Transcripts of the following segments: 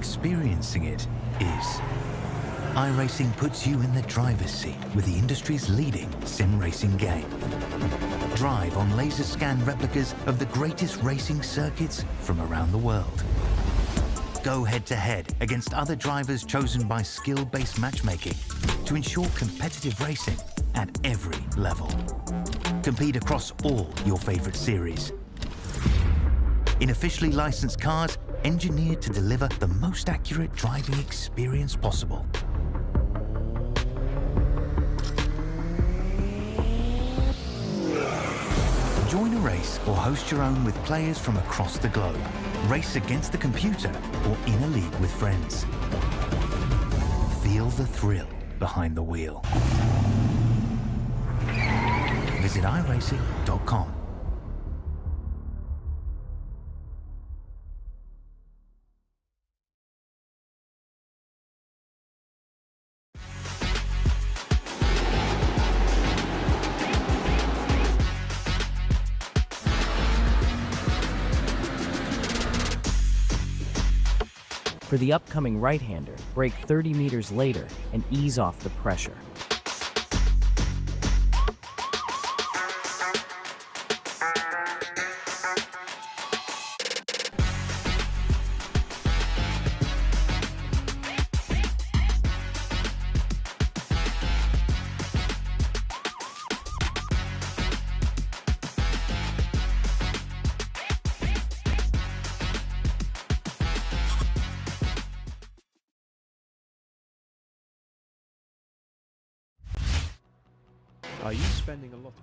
experiencing it is. iRacing puts you in the driver's seat with the industry's leading sim racing game. Drive on laser scan replicas of the greatest racing circuits from around the world. Go head-to-head against other drivers chosen by skill-based matchmaking to ensure competitive racing at every level. Compete across all your favorite series. In officially licensed cars, engineered to deliver the most accurate driving experience possible. Join a race or host your own with players from across the globe. Race against the computer or in a league with friends. Feel the thrill behind the wheel. Visit iRacing.com. For the upcoming right-hander, brake 30 meters later and ease off the pressure. Are you spending a lot?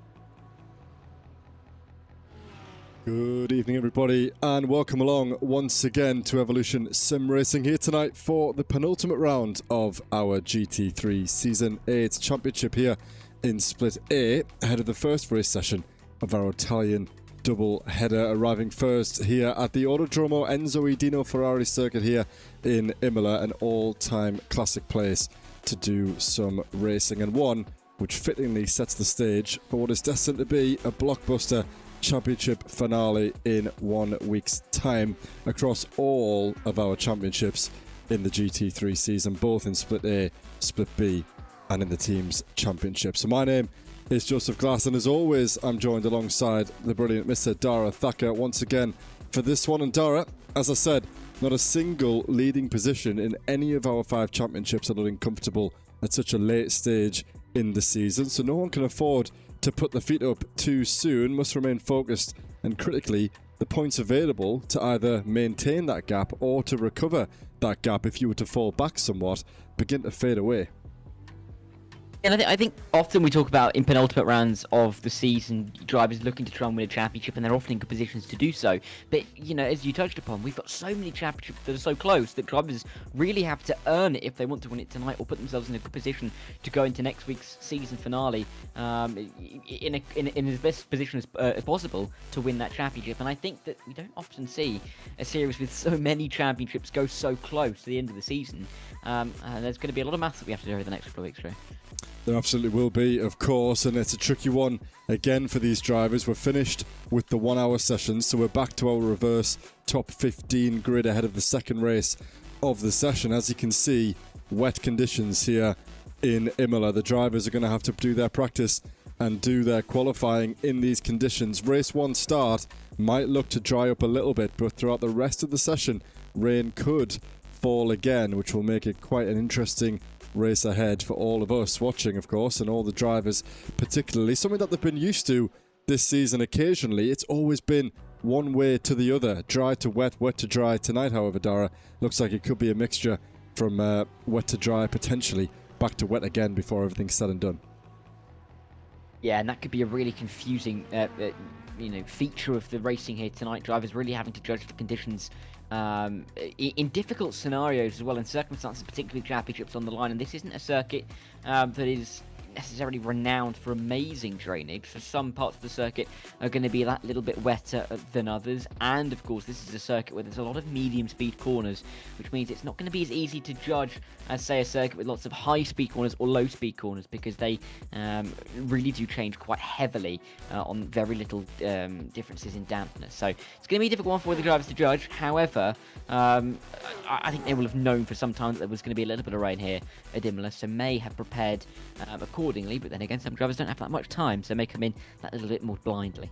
Good evening, everybody, and welcome along once again to Evolution Sim Racing here tonight for the penultimate round of our GT3 Season 8 Championship here in Split A, ahead of the first race session of our Italian double header, arriving first here at the Autodromo Enzo E. Dino Ferrari circuit here in Imola, an all-time classic place to do some racing, and one which fittingly sets the stage for what is destined to be a blockbuster championship finale in 1 week's time across all of our championships in the GT3 season, both in Split A, Split B, and in the Teams Championship. So my name is Joseph Glass, and as always, I'm joined alongside the brilliant Mr. Dara Thacker once again for this one. And Dara, as I said, not a single leading position in any of our 5 championships are looking comfortable at such a late stage in the season, so no one can afford to put the feet up too soon, must remain focused, and critically, the points available to either maintain that gap or to recover that gap if you were to fall back somewhat begin to fade away. And I think often we talk about in penultimate rounds of the season, drivers looking to try and win a championship, and they're often in good positions to do so. But, you know, as you touched upon, we've got so many championships that are so close that drivers really have to earn it if they want to win it tonight, or put themselves in a good position to go into next week's season finale in as best position as possible to win that championship. And I think that we don't often see a series with so many championships go so close to the end of the season. There's going to be a lot of maths that we have to do over the next couple of weeks, Trey. There absolutely will be, of course, and it's a tricky one again for these drivers. We're finished with the 1 hour sessions, so we're back to our reverse top 15 grid ahead of the second race of the session. As you can see, wet conditions here in Imola. The drivers are going to have to do their practice and do their qualifying in these conditions. Race 1 start might look to dry up a little bit, but throughout the rest of the session, rain could fall again, which will make it quite an interesting race ahead for all of us watching, of course, and all the drivers particularly. Something that they've been used to this season occasionally. It's always been one way to the other, dry to wet, wet to dry. Tonight, however, Dara, looks like it could be a mixture from wet to dry, potentially back to wet again before everything's said and done. Yeah, and that could be a really confusing feature of the racing here tonight. Drivers really having to judge the conditions in difficult scenarios as well, and circumstances, particularly championships on the line. And this isn't a circuit that is necessarily renowned for amazing drainage. So some parts of the circuit are going to be that little bit wetter than others, and of course this is a circuit where there's a lot of medium speed corners, which means it's not going to be as easy to judge as, say, a circuit with lots of high speed corners or low speed corners, because they really do change quite heavily on very little differences in dampness. So it's going to be a difficult one for the drivers to judge. However, I think they will have known for some time that there was going to be a little bit of rain here at Imola, so may have prepared accordingly. But then again, some drivers don't have that much time, so may come in that little bit more blindly.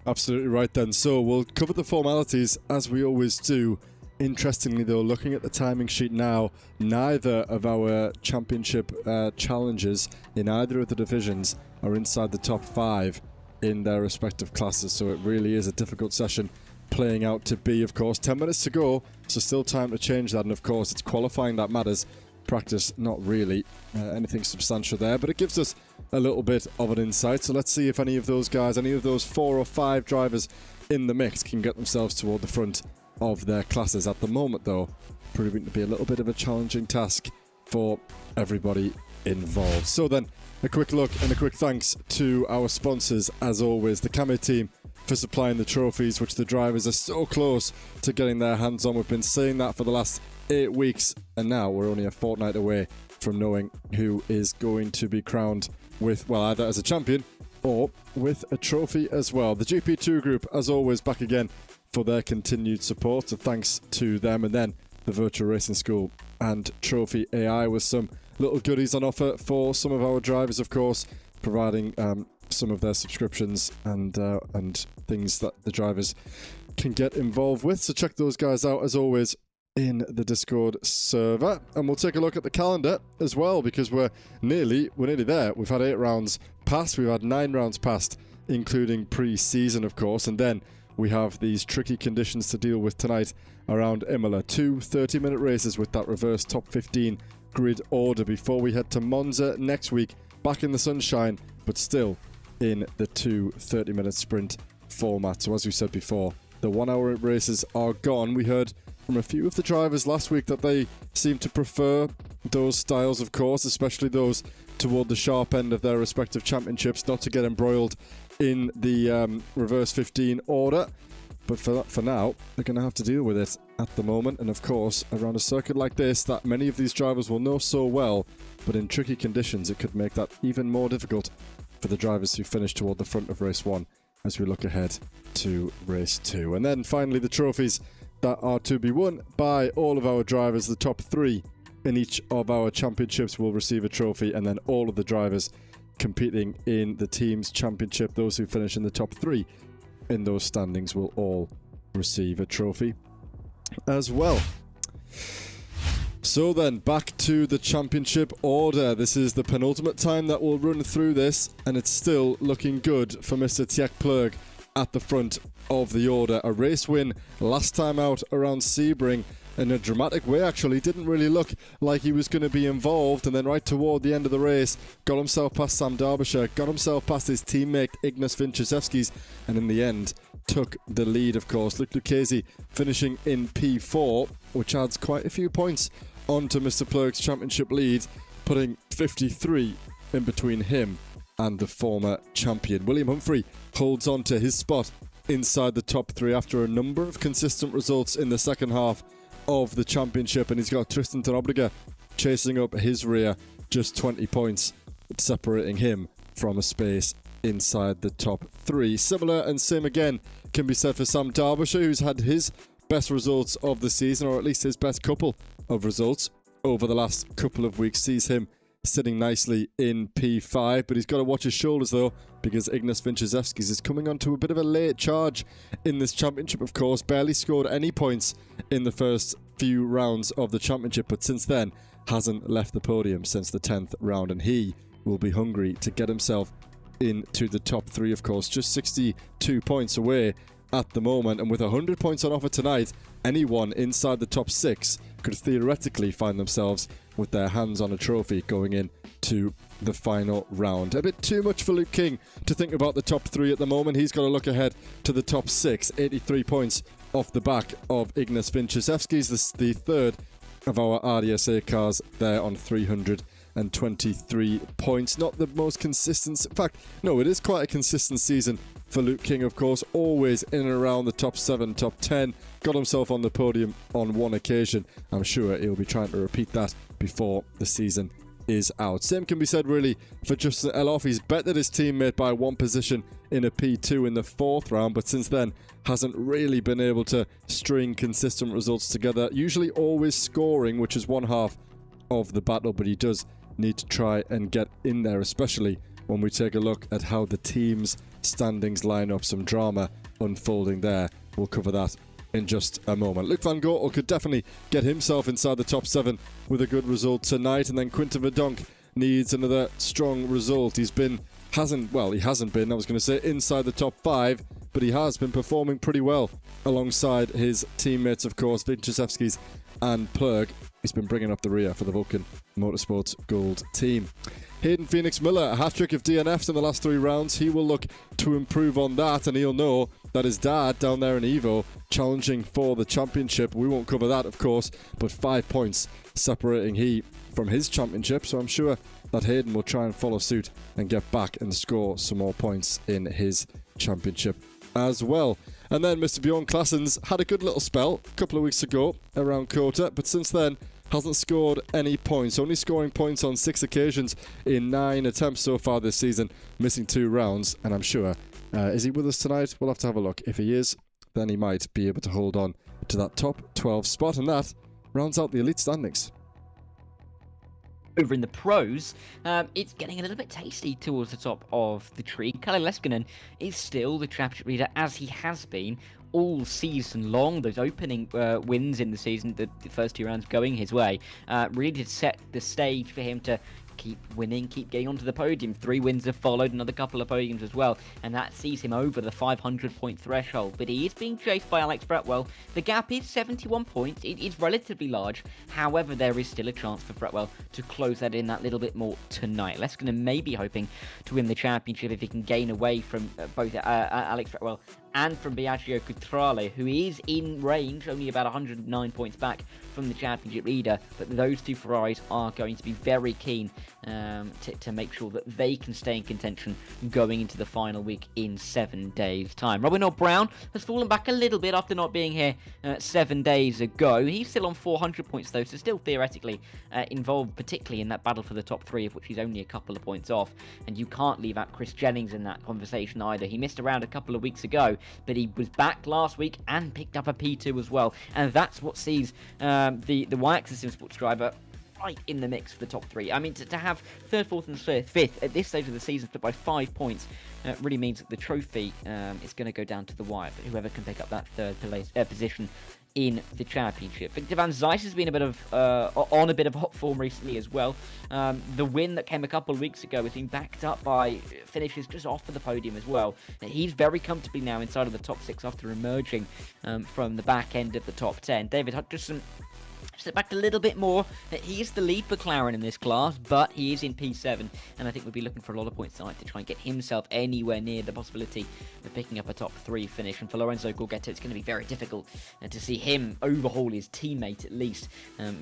Absolutely right then. So we'll cover the formalities as we always do. Interestingly though, looking at the timing sheet now, neither of our championship challenges in either of the divisions are inside the top 5 in their respective classes, so it really is a difficult session playing out to be. Of course, 10 minutes to go, so still time to change that, and of course it's qualifying that matters. Practice, not really anything substantial there, but it gives us a little bit of an insight. So let's see if any of those guys, any of those 4 or 5 drivers in the mix can get themselves toward the front of their classes. At the moment though, proving to be a little bit of a challenging task for everybody involved. So then, a quick look and a quick thanks to our sponsors, as always, the Camo team, for supplying the trophies, which the drivers are so close to getting their hands on. We've been saying that for the last 8 weeks, and now we're only a fortnight away from knowing who is going to be crowned with, well, either as a champion or with a trophy as well. The GP2 group, as always, back again for their continued support, so thanks to them. And then the Virtual Racing School and Trophy AI with some little goodies on offer for some of our drivers, of course, providing some of their subscriptions and things that the drivers can get involved with. So check those guys out, as always, in the Discord server. And we'll take a look at the calendar as well, because we're nearly there. We've had 8 rounds passed, we've had 9 rounds passed, including pre-season, of course, and then we have these tricky conditions to deal with tonight around Imola. 2 30-minute races with that reverse top 15 grid order before we head to Monza next week, back in the sunshine, but still in the 2 30-minute sprint format. So as we said before, the 1-hour races are gone. We heard from a few of the drivers last week that they seem to prefer those styles, of course, especially those toward the sharp end of their respective championships, not to get embroiled in the reverse 15 order. But for now, they're going to have to deal with it at the moment. And of course, around a circuit like this that many of these drivers will know so well, but in tricky conditions, it could make that even more difficult for the drivers who finish toward the front of race 1 as we look ahead to race 2. And then finally, the trophies that are to be won by all of our drivers. The top 3 in each of our championships will receive a trophy, and then all of the drivers competing in the team's championship, those who finish in the top 3 in those standings, will all receive a trophy as well. So then, back to the championship order. This is the penultimate time that we'll run through this, and it's still looking good for Mr. Tjek Plug at the front of the order. A race win last time out around Sebring in a dramatic way, actually. Didn't really look like he was going to be involved, and then right toward the end of the race, got himself past Sam Derbyshire, got himself past his teammate Ignas Vinchesevskis, and in the end took the lead, of course. Luke Lucchesi finishing in P4, which adds quite a few points onto Mr. Plug's championship lead, putting 53 in between him and the former champion. William Humphrey holds on to his spot inside the top 3 after a number of consistent results in the second half of the championship, and he's got Tristan Terobreга chasing up his rear, just 20 points separating him from a space inside the top 3. Similar and same again can be said for Sam Derbyshire, who's had his best results of the season, or at least his best couple of results over the last couple of weeks. Sees him sitting nicely in P5, but he's got to watch his shoulders though, because Ignas Vinchesevskis is coming onto a bit of a late charge in this championship, of course. Barely scored any points in the first few rounds of the championship, but since then hasn't left the podium since the 10th round, and he will be hungry to get himself into the top 3, of course. Just 62 points away at the moment, and with 100 points on offer tonight, anyone inside the top 6 could theoretically find themselves with their hands on a trophy going in to the final round. A bit too much for Luke King to think about the top 3 at the moment. He's got to look ahead to the top 6, 83 points off the back of Ignas Vinchesevskis, the third of our RDSA cars there on 300 123 points. Not the most consistent. In fact, no, it is quite a consistent season for Luke King, of course. Always in and around the top 7, top 10. Got himself on the podium on one occasion. I'm sure he'll be trying to repeat that before the season is out. Same can be said really for Justin Eloff. He's bettered his teammate by one position in a P2 in the 4th round, but since then hasn't really been able to string consistent results together. Usually always scoring, which is one half of the battle, but he does need to try and get in there, especially when we take a look at how the team's standings line up. Some drama unfolding there. We'll cover that in just a moment. Luc van Gortel could definitely get himself inside the top 7 with a good result tonight, and then Quinten Verdonk needs another strong result. He hasn't been, I was going to say, inside the top 5, but he has been performing pretty well alongside his teammates, of course, Vichysevskis and Plurg. He's been bringing up the rear for the Vulcan Motorsports Gold team. Hayden Phoenix Miller, a hat-trick of DNFs in the last 3 rounds. He will look to improve on that, and he'll know that his dad down there in Evo challenging for the championship. We won't cover that, of course, but 5 points separating he from his championship, so I'm sure that Hayden will try and follow suit and get back and score some more points in his championship as well. And then Mr. Bjorn Claessens had a good little spell a couple of weeks ago around Kota, but since then hasn't scored any points, only scoring points on 6 occasions in 9 attempts so far this season, missing 2 rounds, and I'm sure, is he with us tonight? We'll have to have a look. If he is, then he might be able to hold on to that top 12 spot, and that rounds out the elite standings. Over in the pros, it's getting a little bit tasty towards the top of the tree. Kalle Leskinen is still the championship leader, as he has been all season long. Those opening wins in the season, the first 2 rounds going his way, really did set the stage for him to keep winning, keep getting onto the podium. 3 wins have followed, another couple of podiums as well, and that sees him over the 500-point threshold. But he is being chased by Alex Fretwell. The gap is 71 points. It is relatively large. However, there is still a chance for Fretwell to close that in that little bit more tonight. Leskinen may be hoping to win the championship if he can gain away from both Alex Fretwell and from Biagio Cutrale, who is in range, only about 109 points back from the championship leader. But those 2 Ferraris are going to be very keen to make sure that they can stay in contention going into the final week in 7 days' time. Robin O'Brown has fallen back a little bit after not being here 7 days ago. He's still on 400 points though, so still theoretically involved, particularly in that battle for the top 3, of which he's only a couple of points off. And you can't leave out Chris Jennings in that conversation either. He missed around a couple of weeks ago, but he was back last week and picked up a P2 as well, and that's what sees the Y-Axis Sim Sports driver right in the mix for the top 3. I mean, to have 3rd, 4th and 5th at this stage of the season split by 5 points really means that the trophy is going to go down to the wire, but whoever can pick up that 3rd position in the championship. Victor Van Zijs has been on a bit of hot form recently as well. The win that came a couple of weeks ago has been backed up by finishes just off of the podium as well. He's very comfortably now inside of the top 6 after emerging from the back end of the top 10. David Hutcherson step back a little bit more. He is the lead McLaren in this class, but he is in P7, and I think we'll be looking for a lot of points tonight to try and get himself anywhere near the possibility of picking up a top 3 finish. And for Lorenzo Gorgetto, it's going to be very difficult to see him overhaul his teammate, at least,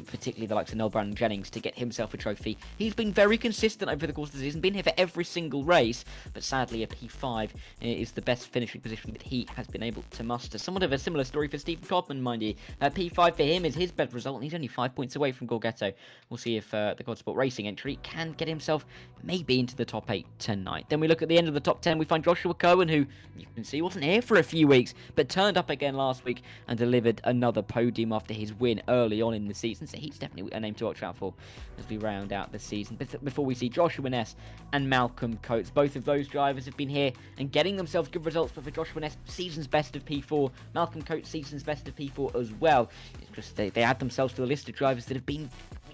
particularly the likes of Noel Brown Jennings, to get himself a trophy. He's been very consistent over the course of the season, been here for every single race, but sadly a P5 is the best finishing position that he has been able to muster. Somewhat of a similar story for Stephen Codman, mind you. P5 for him is his best result, and he's only 5 points away from Gorgetto. We'll see if the Godsport Racing entry can get himself maybe into the top 8 tonight. Then we look at the end of the top 10. We find Joshua Cohen, who you can see wasn't here for a few weeks, but turned up again last week and delivered another podium after his win early on in the season. So he's definitely a name to watch out for as we round out the season. But before we see Joshua Ness and Malcolm Coates, both of those drivers have been here and getting themselves good results. But for Joshua Ness, season's best of P4. Malcolm Coates, season's best of P4 as well. It's just they add themselves to a list of drivers that have been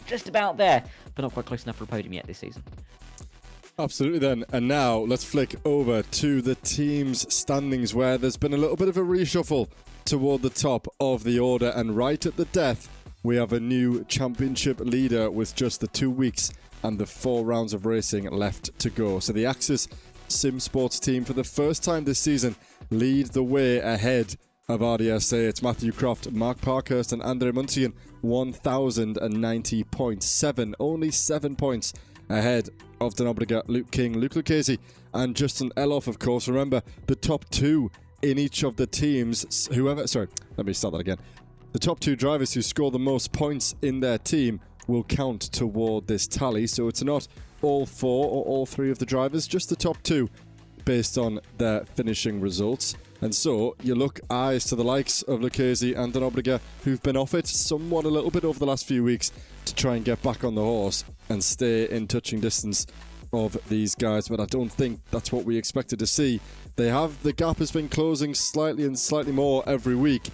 just about there, but not quite close enough for a podium yet this season. Absolutely then. And now let's flick over to the team's standings, where there's been a little bit of a reshuffle toward the top of the order, and right at the death we have a new championship leader with just the 2 weeks and the 4 rounds of racing left to go. So the Axis Sim Sports team, for the first time this season, lead the way ahead of RDSA. It's Matthew Croft, Mark Parkhurst and Andre Muntian, 1,090.7. Only 7 points ahead of Denobriga, Luke King, Luke Lucchese and Justin Eloff, of course. Remember, the top two in each of the teams, the top two drivers who score the most points in their team will count toward this tally. So it's not all four or all three of the drivers, just the top two based on their finishing results. And so you look eyes to the likes of Lucchese and Denobriga, who've been off it somewhat a little bit over the last few weeks to try and get back on the horse and stay in touching distance of these guys, but I don't think that's what we expected to see. The gap has been closing slightly and slightly more every week,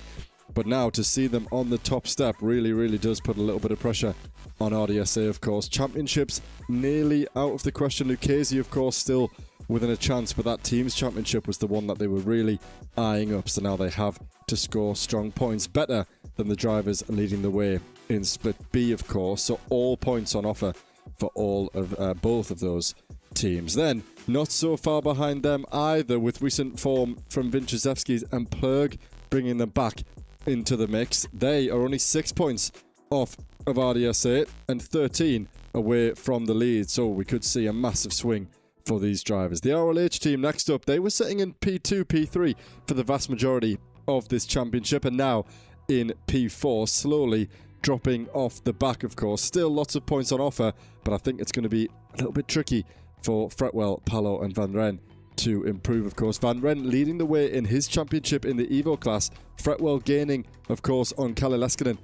but now to see them on the top step really does put a little bit of pressure on RDSA, of course. Championships nearly out of the question. Lucchese, of course, still within a chance, but that team's championship was the one that they were really eyeing up, so now they have to score strong points, better than the drivers leading the way in Split B, of course, so all points on offer for all of both of those teams. Then, not so far behind them either, with recent form from Vinciszewski's and Plurg bringing them back into the mix. They are only 6 points off of RDSA and 13 away from the lead, so we could see a massive swing for these drivers. The RLH team next up, they were sitting in P2, P3 for the vast majority of this championship, and now in P4, slowly dropping off the back, of course. Still lots of points on offer, but I think it's going to be a little bit tricky for Fretwell, Palo and Van Ren to improve, of course. Van Ren leading the way in his championship in the Evo class. Fretwell gaining, of course, on Kalle Leskinen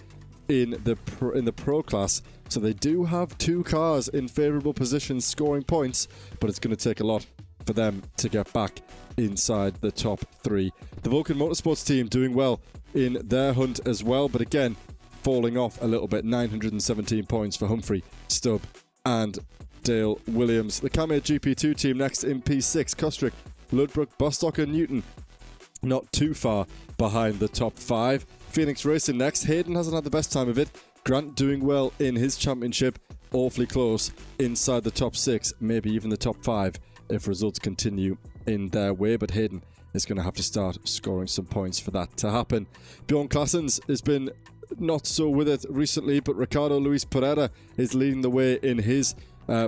in the pro class. So they do have two cars in favourable positions scoring points, but it's going to take a lot for them to get back inside the top three. The Vulcan Motorsports team doing well in their hunt as well, but again, falling off a little bit. 917 points for Humphrey, Stubb and Dale Williams. The Kameh GP2 team next in P6. Kostrick, Ludbrook, Bostock and Newton not too far behind the top five. Phoenix Racing next. Hayden hasn't had the best time of it. Grant doing well in his championship. Awfully close inside the top six, maybe even the top five if results continue in their way. But Hayden is going to have to start scoring some points for that to happen. Bjorn Claessens has been not so with it recently, but Ricardo Luis Pereira is leading the way in his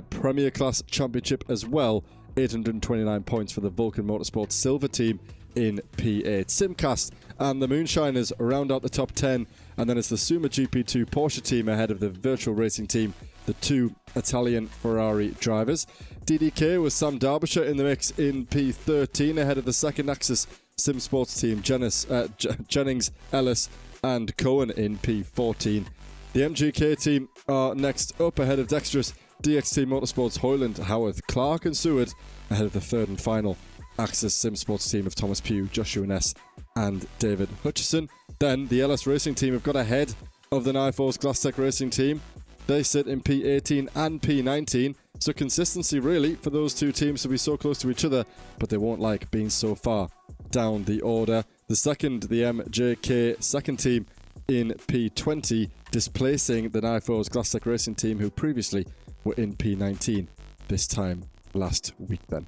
Premier Class Championship as well. 829 points for the Vulcan Motorsports Silver team in P8. Simcast and the Moonshiners round out the top 10, and then it's the Suma GP2 Porsche team ahead of the Virtual Racing team, the two Italian Ferrari drivers. DDK with Sam Derbyshire in the mix in P13 ahead of the second Axis Sim Sports team, Jennings, Ellis and Cohen in P14. The MGK team are next up ahead of Dexterous, DXT Motorsports, Hoyland, Howarth, Clark and Seward ahead of the third and final Axis Sim Sports team of Thomas Pugh, Joshua Ness and David Hutchison. Then the LS Racing team have got ahead of the Nyforce Glasstec Racing team. They sit in P18 and P19, so consistency really for those two teams to be so close to each other, but they won't like being so far down the order. The MJK second team in P20, displacing the Nyforce Glasstec Racing team, who previously were in P19 this time last week then.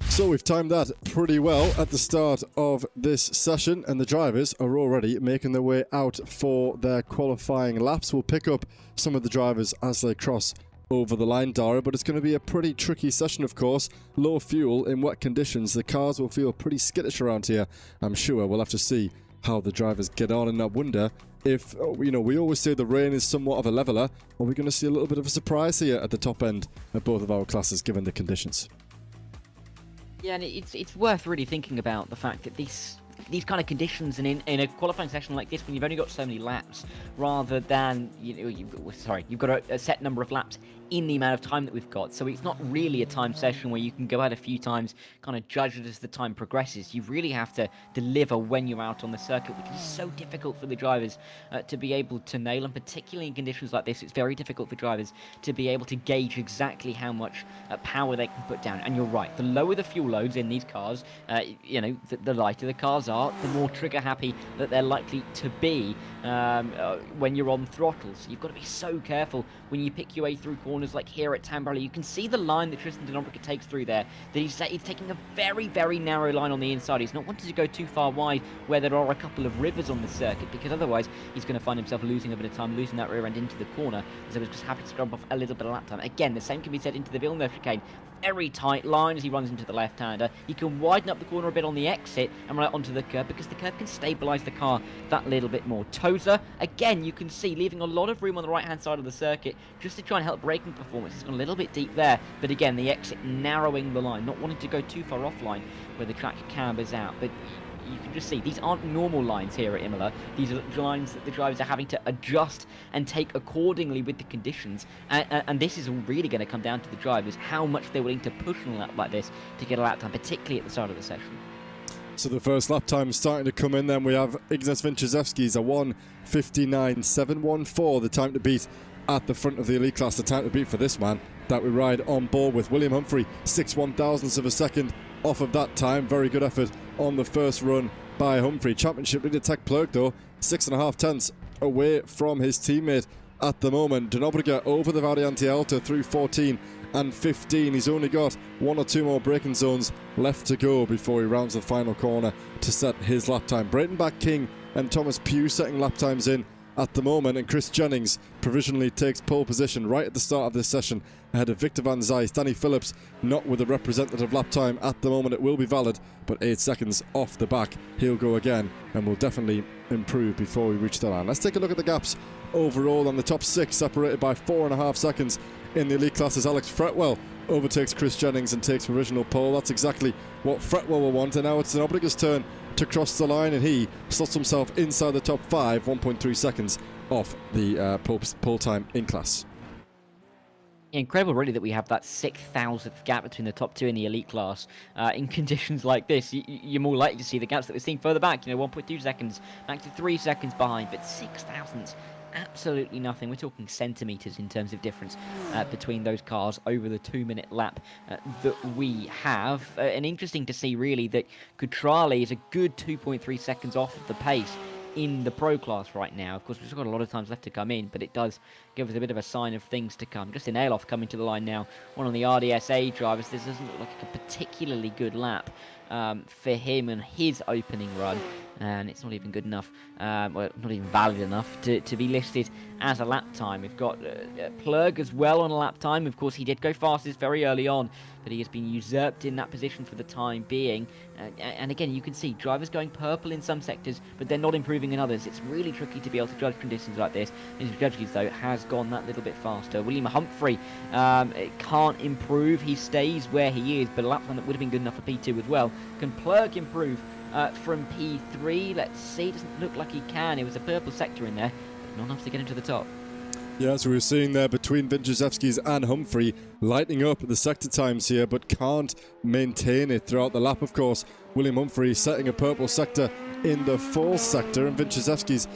So we've timed that pretty well at the start of this session, and the drivers are already making their way out for their qualifying laps. We'll pick up some of the drivers as they cross over the line, Dara, but it's going to be a pretty tricky session, of course. Low fuel in wet conditions. The cars will feel pretty skittish around here, I'm sure. We'll have to see how the drivers get on, and I wonder if, we always say the rain is somewhat of a leveller. Are we going to see a little bit of a surprise here at the top end of both of our classes, given the conditions? Yeah, and it's worth really thinking about the fact that these kind of conditions, and in a qualifying session like this, when you've only got so many laps, rather than you've got a set number of laps in the amount of time that we've got, so it's not really a time session where you can go out a few times, kind of judge it as the time progresses. You really have to deliver when you're out on the circuit, which is so difficult for the drivers to be able to nail, and particularly in conditions like this, it's very difficult for drivers to be able to gauge exactly how much power they can put down. And you're right, the lower the fuel loads in these cars, the lighter the cars are, the more trigger happy that they're likely to be when you're on throttle. So you've got to be so careful when you pick your way through corners corners like here at Tamburelli, you can see the line that Tristan Denobroca takes through there, that he's taking a very, very narrow line on the inside. He's not wanting to go too far wide where there are a couple of rivers on the circuit, because otherwise he's going to find himself losing a bit of time, losing that rear end into the corner, as I was just happy to scrub off a little bit of lap time. Again, the same can be said into the Villeneuve chicane. Very tight line as he runs into the left-hander. He can widen up the corner a bit on the exit and run out onto the curb, because the curb can stabilise the car that little bit more. Tozer, again, you can see leaving a lot of room on the right-hand side of the circuit just to try and help braking performance. He's gone a little bit deep there, but again, the exit narrowing the line, not wanting to go too far offline where the track cambers out. But you can just see these aren't normal lines here at Imola. These are lines that the drivers are having to adjust and take accordingly with the conditions, and this is really going to come down to the drivers, how much they're willing to push on a lap like this to get a lap time, particularly at the start of the session. So the first lap time is starting to come in. Then we have Ignas Vinciszewski's a 1:59.714, the time to beat at the front of the elite class. The time to beat for this man that we ride on board with. William Humphrey, 6/1000ths of a second off of that time. Very good effort on the first run by Humphrey. Championship leader Tech Plurk, though, 6.5 tenths away from his teammate at the moment. Denobroca over the Variante Alta through 14 and 15. He's only got 1 or 2 more braking zones left to go before he rounds the final corner to set his lap time. Breitenbach, King and Thomas Pugh setting lap times in at the moment, and Chris Jennings provisionally takes pole position right at the start of this session ahead of Victor Van Zijs. Danny Phillips not with a representative lap time at the moment. It will be valid, but 8 seconds off the back. He'll go again and will definitely improve before we reach the line. Let's take a look at the gaps overall. On the top 6, separated by 4.5 seconds in the elite classes, Alex Fretwell overtakes Chris Jennings and takes provisional pole. That's exactly what Fretwell will want, and now it's Denobroca's turn to cross the line, and he slots himself inside the top 5, 1.3 seconds off the pole time in class. Incredible, really, that we have that 6,000th gap between the top 2 in the elite class. In conditions like this, you're more likely to see the gaps that we're seeing further back, 1.2 seconds, back to 3 seconds behind, but 6,000s, absolutely nothing. We're talking centimetres in terms of difference between those cars over the 2-minute lap that we have. And interesting to see, really, that Cutrale is a good 2.3 seconds off of the pace in the pro class right now. Of course, we've still got a lot of times left to come in, but it does give us a bit of a sign of things to come. Justin Aloff coming to the line now, one of the RDSA drivers. This doesn't look like a particularly good lap for him and his opening run, and it's not even good enough, well, not even valid enough to be listed as a lap time. We've got Plurg as well on a lap time. Of course, he did go fastest very early on, but he has been usurped in that position for the time being. And again, you can see drivers going purple in some sectors, but they're not improving in others. It's really tricky to be able to judge conditions like this. Vinciszewski's, though, has gone that little bit faster. William Humphrey can't improve. He stays where he is, but a lap time that would have been good enough for P2 as well. Can Plurg improve from P3? Let's see. It doesn't look like he can. It was a purple sector in there, but not enough to get into the top. Yeah, so we're seeing there between Vinciszewski's and Humphrey lighting up the sector times here, but can't maintain it throughout the lap, of course. William Humphrey setting a purple sector in the 4th sector, and Vinciszewski's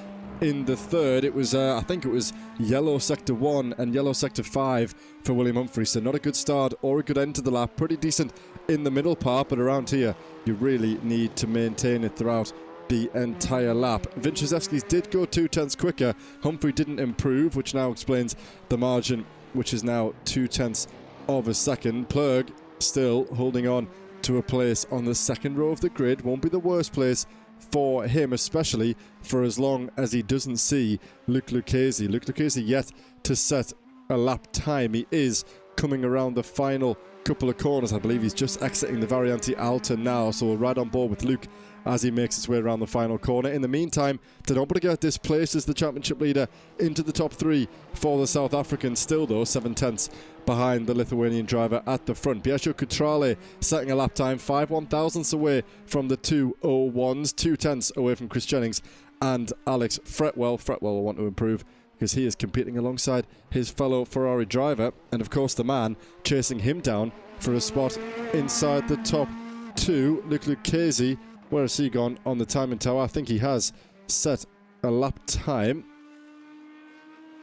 in the 3rd. It was, I think it was yellow sector 1 and yellow sector 5 for William Humphrey, so not a good start or a good end to the lap. Pretty decent in the middle part, but around here, you really need to maintain it throughout the entire lap. Vinciszewski's did go 2 tenths quicker. Humphrey didn't improve, which now explains the margin, which is now 2 tenths of a second. Plurg still holding on to a place on the 2nd row of the grid. Won't be the worst place for him, especially for as long as he doesn't see Luc Lucchesi. Luc Lucchesi yet to set a lap time. He is coming around the final couple of corners. I believe he's just exiting the Variante Alta now, so we'll ride on board with Luc as he makes his way around the final corner. In the meantime, Denobroca displaces the championship leader into the top 3 for the South African, still though 7 tenths behind the Lithuanian driver at the front. Pietro Cutrale setting a lap time 5/1000ths away from the 2:01s, 2 tenths away from Chris Jennings and Alex Fretwell. Fretwell will want to improve because he is competing alongside his fellow Ferrari driver, and of course the man chasing him down for a spot inside the top 2, Luc Lucchesi. Where has he gone on the timing tower? I think he has set a lap time.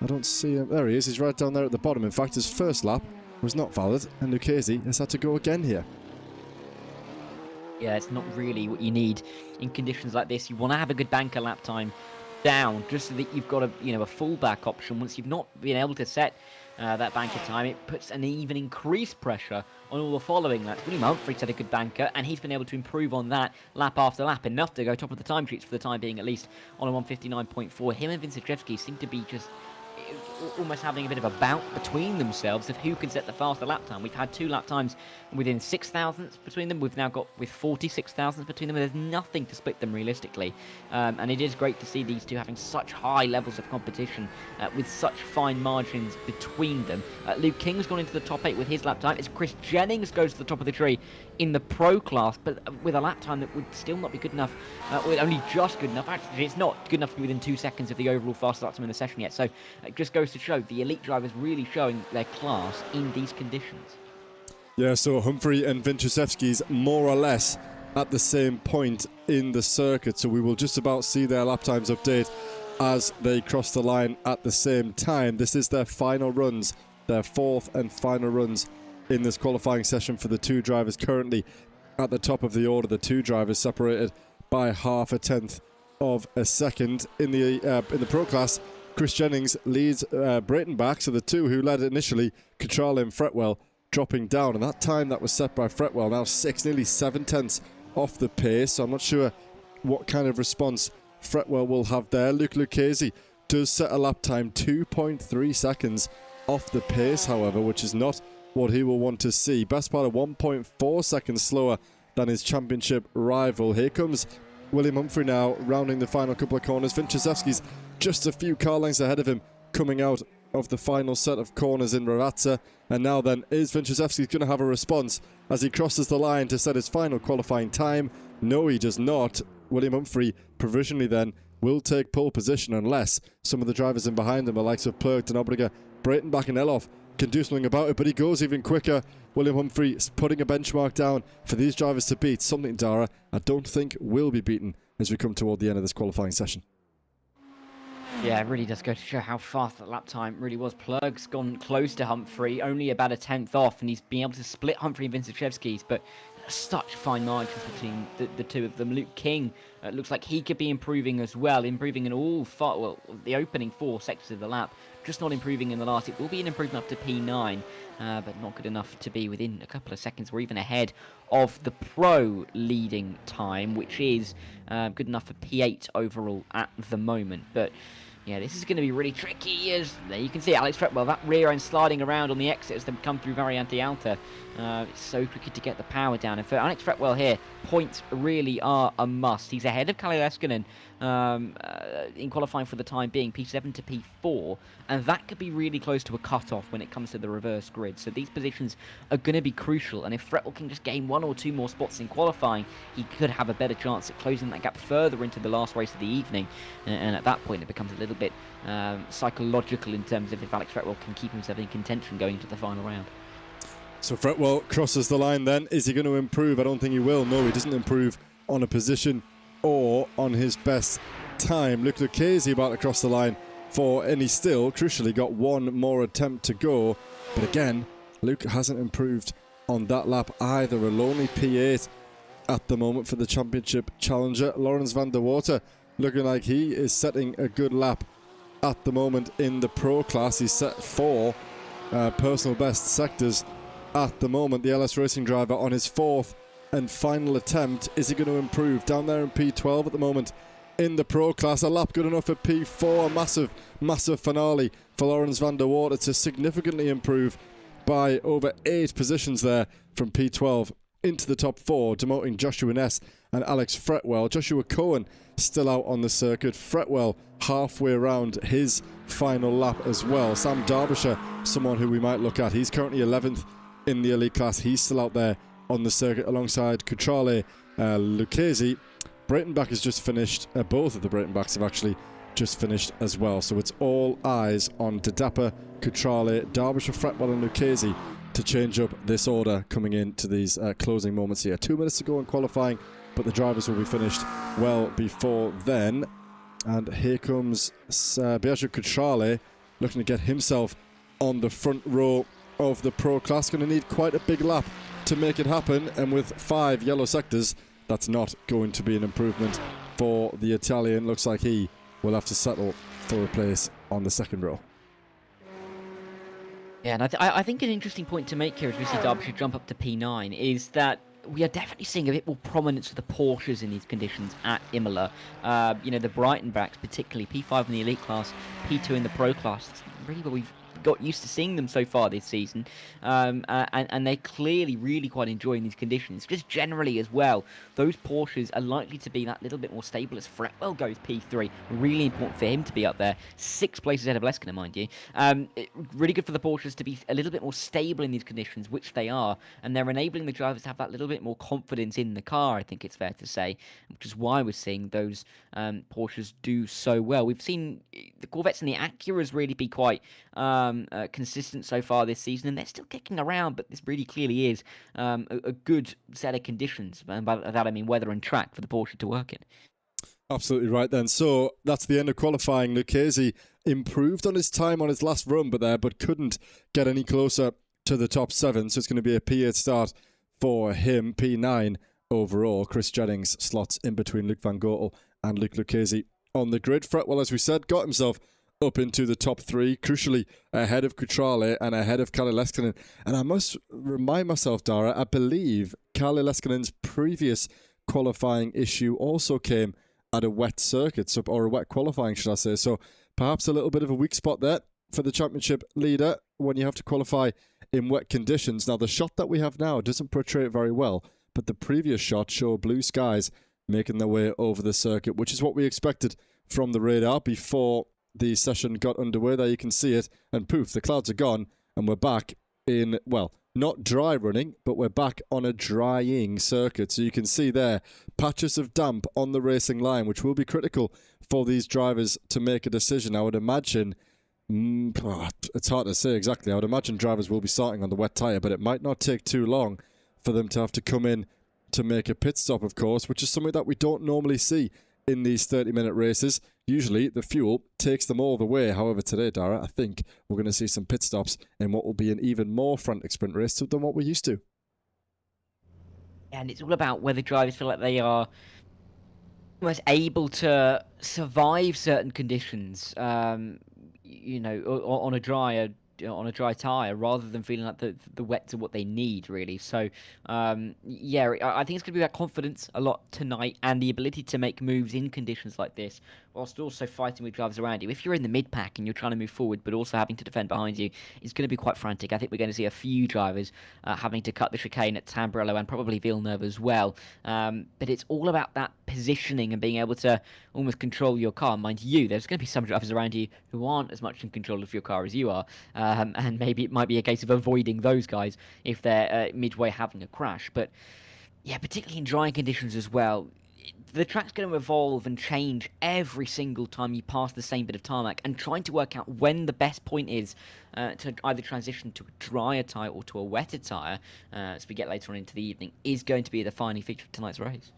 I don't see him. There he is. He's right down there at the bottom. In fact, his first lap was not valid, and Lucchesi has had to go again here. Yeah, it's not really what you need in conditions like this. You want to have a good banker lap time down, just so that you've got a fallback option once you've not been able to set that banker time. It puts an even increased pressure on all the following laps. William Humphrey had a good banker, and he's been able to improve on that lap after lap, enough to go top of the time sheets for the time being, at least on a 1:59.4. Him and Vincichevsky seem to be just almost having a bit of a bout between themselves of who can set the faster lap time. We've had 2 lap times within 6 thousandths between them. We've now got with 46 thousandths between them. There's nothing to split them realistically, and it is great to see these two having such high levels of competition with such fine margins between them. Luke King's gone into the top 8 with his lap time. It's Chris Jennings goes to the top of the tree in the pro class, but with a lap time that would still not be good enough, only just good enough. Actually, it's not good enough to be within 2 seconds of the overall fastest lap time in the session yet. So it just goes to show the elite drivers really showing their class in these conditions. Yeah, so Humphrey and Vincichevsky's more or less at the same point in the circuit, so we will just about see their lap times update as they cross the line at the same time. This is their final runs, their 4th and final runs in this qualifying session for the 2 drivers currently at the top of the order. The 2 drivers separated by half a tenth of a second. In the pro class, Chris Jennings leads Brayton back, so the 2 who led initially, Cutrale and Fretwell, dropping down. And that time that was set by Fretwell, now 6, nearly 7 tenths off the pace. So I'm not sure what kind of response Fretwell will have there. Luke Lucchese does set a lap time 2.3 seconds off the pace, however, which is not what he will want to see. Best part of 1.4 seconds slower than his championship rival. Here comes William Humphrey now, rounding the final couple of corners. Vincichevsky's just a few car lengths ahead of him, coming out of the final set of corners in Ravazza. And now then, is Vincichevsky going to have a response as he crosses the line to set his final qualifying time? No, he does not. William Humphrey provisionally then will take pole position unless some of the drivers in behind him, the likes of Plurk, Denobriger, Brayton and Eloff, can do something about it, but he goes even quicker. William Humphrey is putting a benchmark down for these drivers to beat, something, Dara, I don't think will be beaten as we come toward the end of this qualifying session. Yeah, it really does go to show how fast that lap time really was. Plurg's gone close to Humphrey, only about a tenth off, and he's been able to split Humphrey and Vincichevsky's, but such fine margins between the 2 of them. Luke King looks like he could be improving as well, improving in all the opening 4 sectors of the lap, just not improving in the last. It will be an improvement up to P9, but not good enough to be within a couple of seconds or even ahead of the pro leading time, which is good enough for P8 overall at the moment. But yeah, this is going to be really tricky, as there you can see Alex Fretwell, that rear end sliding around on the exit as they come through Variante Alta. It's so tricky to get the power down. And for Alex Fretwell here, points really are a must. He's ahead of Kalle Leskinen in qualifying for the time being, P7 to P4, and that could be really close to a cut-off when it comes to the reverse grid. So these positions are going to be crucial, and if Fretwell can just gain 1 or 2 more spots in qualifying, he could have a better chance at closing that gap further into the last race of the evening, and at that point it becomes a little bit psychological in terms of if Alex Fretwell can keep himself in contention going into the final round. So Fretwell crosses the line then. Is he going to improve? I don't think he will. No, he doesn't improve on a position or on his best time. Luke Lucchese about to cross the line and he's still, crucially, got 1 more attempt to go. But again, Luke hasn't improved on that lap either. A lonely P8 at the moment for the championship challenger. Lawrence van der Water looking like he is setting a good lap at the moment in the pro class. He's set 4 personal best sectors at the moment. The LS Racing driver on his 4th and final attempt. Is he going to improve? Down there in P12 at the moment in the pro class. A lap good enough for P4. A massive finale for Lawrence van der Water to significantly improve by over 8 positions there from P12 into the top 4, demoting Joshua Ness and Alex Fretwell. Joshua Cohen still out on the circuit. Fretwell halfway around his final lap as well. Sam Derbyshire, someone who we might look at. He's currently 11th in the elite class. He's still out there on the circuit alongside Cutrale, Lucchese. Breitenbach has just finished. Both of the Breitenbachs have actually just finished as well. So it's all eyes on De Dapper, Cutrale, Derbyshire, Fretwell and Lucchese to change up this order coming into these closing moments here. 2 minutes to go in qualifying, but the drivers will be finished well before then. And here comes Biagio Cutrale looking to get himself on the front row of the pro class. Going to need quite a big lap to make it happen, and with 5 yellow sectors, that's not going to be an improvement for the Italian. Looks like he will have to settle for a place on the second row. Yeah, and I think an interesting point to make here as we see Derbyshire jump up to P9 is that we are definitely seeing a bit more prominence of the Porsches in these conditions at Imola. You know, the Brighton backs, particularly P5 in the elite class, P2 in the pro class. That's really where we've got used to seeing them so far this season. And they're clearly really quite enjoying these conditions. Just generally as well, those Porsches are likely to be that little bit more stable as Fretwell goes P3. Really important for him to be up there. 6 places ahead of Leskinen, mind you. Really good for the Porsches to be a little bit more stable in these conditions, which they are. And they're enabling the drivers to have that little bit more confidence in the car, I think it's fair to say. Which is why we're seeing those Porsches do so well. We've seen the Corvettes and the Acuras really be quite consistent so far this season, and they're still kicking around, but this really clearly is a good set of conditions, and by that I mean weather and track for the Porsche to work in. Absolutely right then. So that's the end of qualifying. Lucchese improved on his time on his last run, but couldn't get any closer to the top 7. So it's going to be a P8 start for him. P9 overall. Chris Jennings slots in between Luc van Gotel and Luc Lucchese on the grid. Fretwell, as we said, got himself up into the top 3, crucially ahead of Cutrale and ahead of Kalle Leskinen. And I must remind myself, Dara, I believe Kalle Leskinen's previous qualifying issue also came at a wet circuit, or a wet qualifying, should I say. So perhaps a little bit of a weak spot there for the championship leader when you have to qualify in wet conditions. Now, the shot that we have now doesn't portray it very well, but the previous shot showed blue skies making their way over the circuit, which is what we expected from the radar before the session got underway. There you can see it, and poof, the clouds are gone, and we're back in, well, not dry running, but we're back on a drying circuit. So you can see there patches of damp on the racing line, which will be critical for these drivers to make a decision. I would imagine, it's hard to say exactly, I would imagine drivers will be starting on the wet tyre, but it might not take too long for them to have to come in to make a pit stop, of course, which is something that we don't normally see in these 30-minute races. Usually the fuel takes them all the way. However, today, Dara, I think we're going to see some pit stops in what will be an even more frantic sprint race than what we're used to. And it's all about whether drivers feel like they are almost able to survive certain conditions, you know, on a dry tyre, rather than feeling like the wets are what they need, really. So, yeah, I think it's going to be about confidence a lot tonight and the ability to make moves in conditions like this, whilst also fighting with drivers around you. If you're in the mid-pack and you're trying to move forward, but also having to defend behind you, it's going to be quite frantic. I think we're going to see a few drivers having to cut the chicane at Tamburello and probably Villeneuve as well. But it's all about that positioning and being able to almost control your car. Mind you, there's going to be some drivers around you who aren't as much in control of your car as you are. And maybe it might be a case of avoiding those guys if they're midway having a crash. But yeah, particularly in drying conditions as well, the track's going to evolve and change every single time you pass the same bit of tarmac, and trying to work out when the best point is to either transition to a drier tyre or to a wetter tyre as we get later on into the evening is going to be a defining feature of tonight's race.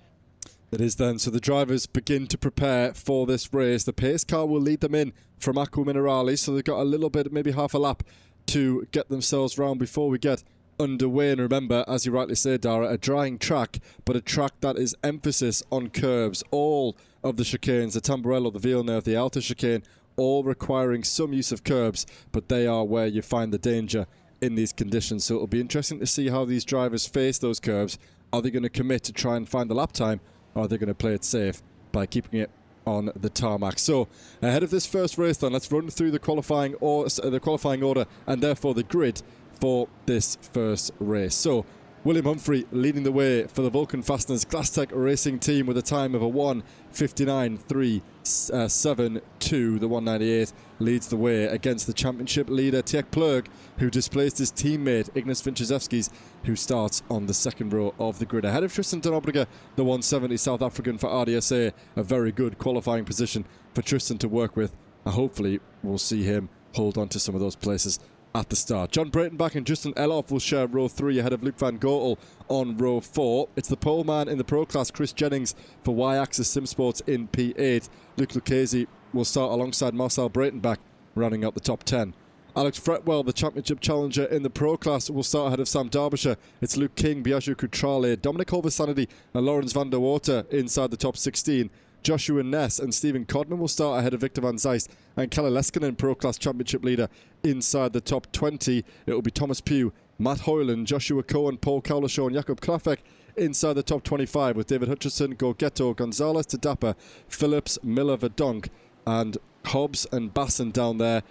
It is then. So the drivers begin to prepare for this race. The pace car will lead them in from Acqua Minerale, so they've got a little bit, maybe half a lap to get themselves round before we get underway. And remember, as you rightly say, Dara, a drying track, but a track that is emphasis on curbs. All of the chicanes, the Tamburello, the Villeneuve, the Alta chicane, all requiring some use of curbs, but they are where you find the danger in these conditions. So it'll be interesting to see how these drivers face those curbs. Are they going to commit to try and find the lap time, or are they going to play it safe by keeping it on the tarmac? So ahead of this first race then, let's run through the qualifying order and therefore the grid for this first race. So William Humphrey leading the way for the Vulcan Fasteners Glasstec Racing Team with a time of a 1:59.372. The 198 leads the way against the championship leader Tjek Plug, who displaced his teammate Ignas Vincezewskis, who starts on the second row of the grid. Ahead of Tristan de Nobrega, the 170 South African for RDSA. A very good qualifying position for Tristan to work with. Hopefully we'll see him hold on to some of those places at the start. John Breitenbach and Justin Elhoff will share row 3 ahead of Luc van Gotel on row 4. It's the pole man in the pro class, Chris Jennings, for Y-Axis Sim Sports in P8. Luc Lucchese will start alongside Marcel Breitenbach, rounding out the top 10. Alex Fretwell, the championship challenger in the pro class, will start ahead of Sam Derbyshire. It's Luke King, Biagio Cutrale, Dominic Holversanity and Lawrence van der Water inside the top 16. Joshua Ness and Stephen Codman will start ahead of Victor Van Zijst and Kalle Leskinen, Pro Class Championship leader, inside the top 20. It will be Thomas Pugh, Matt Hoyland, Joshua Cohen, Paul Cowlishaw and Jakob Krafek inside the top 25, with David Hutchison, Gorgetto, Gonzalez, Tadapa, Phillips, Miller, Verdonk and Hobbs and Basson down there.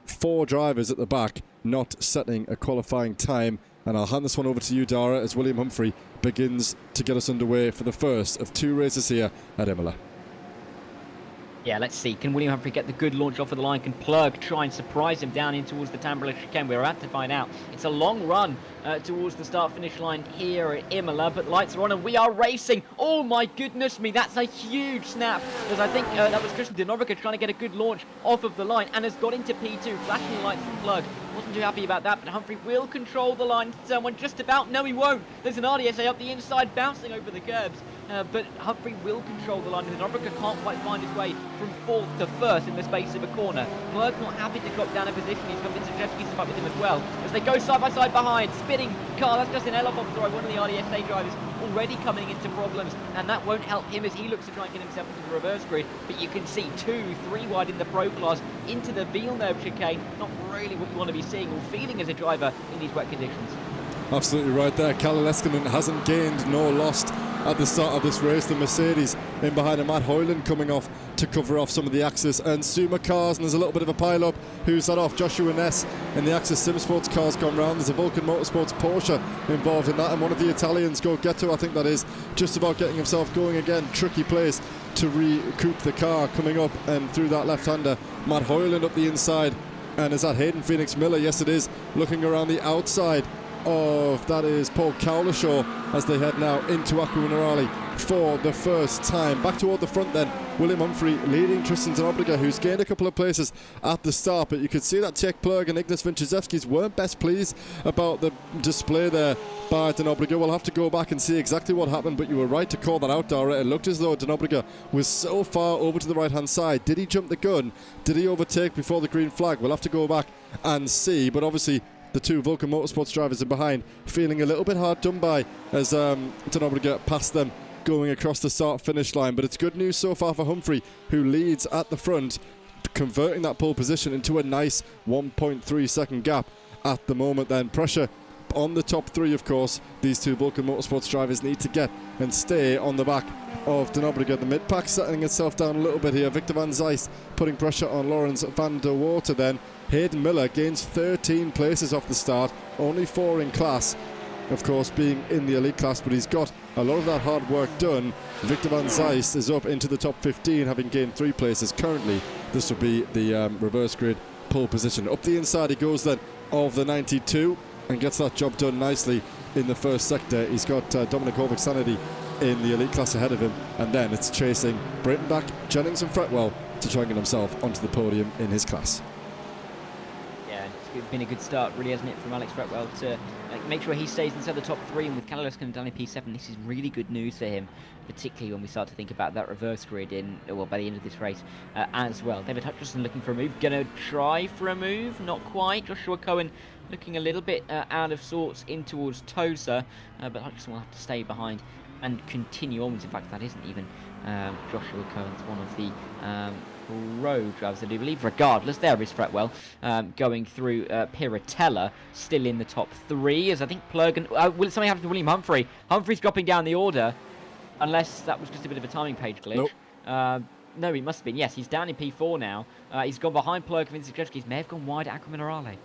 4 drivers at the back not setting a qualifying time. And I'll hand this one over to you, Dara, as William Humphrey begins to get us underway for the first of 2 races here at Imola. Yeah, let's see. Can William Humphrey get the good launch off of the line? Can Plug try and surprise him down in towards the Tamburello chicane? We're about to find out. It's a long run towards the start-finish line here at Imola, but lights are on and we are racing. Oh my goodness me, that's a huge snap. Because I think that was Christian Denovica trying to get a good launch off of the line and has got into P2, flashing lights from Plug. Wasn't too happy about that, but Humphrey will control the line. Someone just about, no he won't. There's an RDSA up the inside bouncing over the curbs. But Humphrey will control the line. Denovica can't quite find his way from 4th to 1st in the space of a corner. Plug not happy to drop down a position. He's got Vincent Jeffsky to fight with him as well. As they go side by side behind, spinning car. That's Justin Elofov throw, one of the RDSA drivers already coming into problems, and that won't help him as he looks to try and get himself into the reverse grid. But you can see 2-3 wide in the Pro Class into the Villeneuve chicane. Not really what you want to be seeing or feeling as a driver in these wet conditions. Absolutely right there. Kalle Leskinen hasn't gained nor lost at the start of this race. The Mercedes in behind him, Matt Hoyland coming off to cover off some of the Axis and Suma cars, and there's a little bit of a pile-up. Who's that off? Joshua Ness in the Axis Sim Sports cars gone round. There's a Vulcan Motorsports Porsche involved in that, and one of the Italians, Gorgetto, I think that is, just about getting himself going again. Tricky place to recoup the car coming up and through that left-hander. Matt Hoyland up the inside, and is that Hayden Phoenix Miller? Yes it is, looking around the outside of, that is Paul Cowlishaw, as they head now into Acqua Minerale for the first time. Back toward the front then, William Humphrey leading Tristan Denobriga, who's gained a couple of places at the start, but you could see that Tjek Plug and Ignas Vinchizevskis weren't best pleased about the display there by Denobriga. We'll have to go back and see exactly what happened, but you were right to call that out, Dara. It looked as though Denobriga was so far over to the right hand side. Did he jump the gun? Did he overtake before the green flag? We'll have to go back and see, but obviously the 2 Vulcan Motorsports drivers are behind, feeling a little bit hard done by as Denobriga passed them going across the start-finish line. But it's good news so far for Humphrey, who leads at the front, converting that pole position into a nice 1.3 second gap at the moment. Then pressure on the top 3, of course. These 2 Vulcan Motorsports drivers need to get and stay on the back of Denobriga. The mid-pack settling itself down a little bit here. Victor Van Zijst putting pressure on Lawrence van der Water then. Hayden Miller gains 13 places off the start, only 4 in class, of course being in the elite class, but he's got a lot of that hard work done. Victor Van Zijst is up into the top 15, having gained 3 places. Currently this will be the reverse grid pole position. Up the inside he goes then of the 92 and gets that job done nicely in the first sector. He's got Dominic Horvick-Sanity in the elite class ahead of him, and then it's chasing Breitenbach, Jennings and Fretwell to try and get himself onto the podium in his class. Yeah, it's been a good start, really, hasn't it, from Alex Fretwell to make sure he stays inside the top 3, and with Kalle Leskinen down in P7, this is really good news for him, particularly when we start to think about that reverse grid in, well, by the end of this race as well. David Hutchison looking for a move, gonna try for a move, not quite. Joshua Cohen looking a little bit out of sorts in towards Tosa, but Hutchison will have to stay behind and continue onwards. In fact, that isn't even Joshua Cohen's one of the Pro drivers, I do believe. Regardless, there is Fretwell going through Piratella, still in the top 3, as I think Plug and will something happen to William Humphrey? Humphrey's dropping down the order, unless that was just a bit of a timing page glitch. Nope. No, he must have been. Yes, he's down in P4 now. He's gone behind Plug and Vincentzewski's. May have gone wide at Acqua Minerale.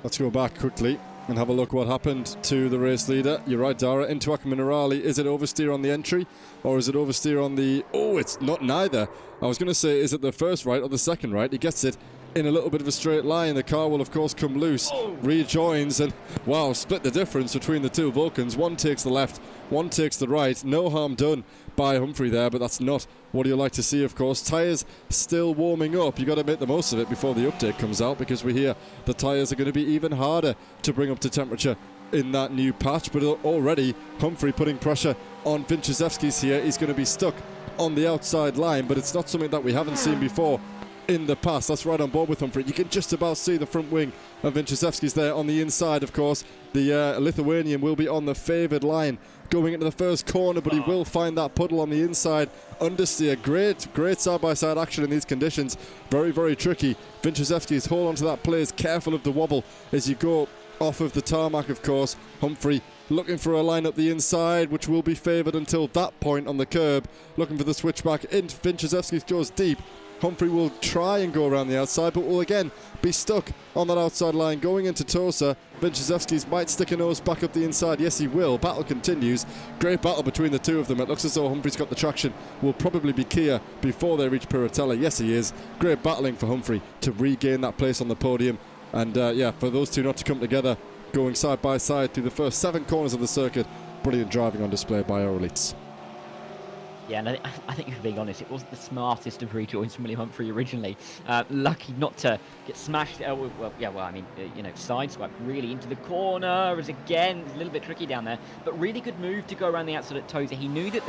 Let's go back quickly and have a look what happened to the race leader. You're right, Dara, into Acqua Minerale. Is it oversteer on the entry, or is it oversteer on the... Oh, it's not neither. I was going to say, is it the first right or the second right? He gets it in a little bit of a straight line. The car will, of course, come loose, rejoins, and, wow, split the difference between the 2 Vulcans. One takes the left, one takes the right. No harm done by Humphrey there, but that's not what you like to see, of course. Tyres still warming up. You've got to make the most of it before the update comes out, because we hear the tyres are going to be even harder to bring up to temperature in that new patch. But already Humphrey putting pressure on Vinchizevskis here. He's going to be stuck on the outside line, but it's not something that we haven't seen before in the past. That's right on board with Humphrey. You can just about see the front wing of Vinciszewski's there on the inside, of course. The Lithuanian will be on the favoured line going into the first corner, but he will find that puddle on the inside. Understeer, great side-by-side action in these conditions. Very, very tricky. Vinciszewski's hold on to that place, careful of the wobble as you go off of the tarmac, of course. Humphrey looking for a line up the inside, which will be favoured until that point on the curb. Looking for the switchback in. Vinciszewski goes deep. Humphrey will try and go around the outside, but will again be stuck on that outside line going into Tosa. Vinciszewski's might stick a nose back up the inside. Yes, he will. Battle continues. Great battle between the two of them. It looks as though Humphrey's got the traction. Will probably be Kia before they reach Piratella. Yes, he is. Great battling for Humphrey to regain that place on the podium. And yeah, for those two not to come together, going side by side through the first 7 corners of the circuit. Brilliant driving on display by our elites. Yeah, and I think if you're being honest, it wasn't the smartest of rejoins from William Humphrey originally. Lucky not to get smashed. Sideswiped really into the corner. As again, a little bit tricky down there, but really good move to go around the outside at Tosa. He knew that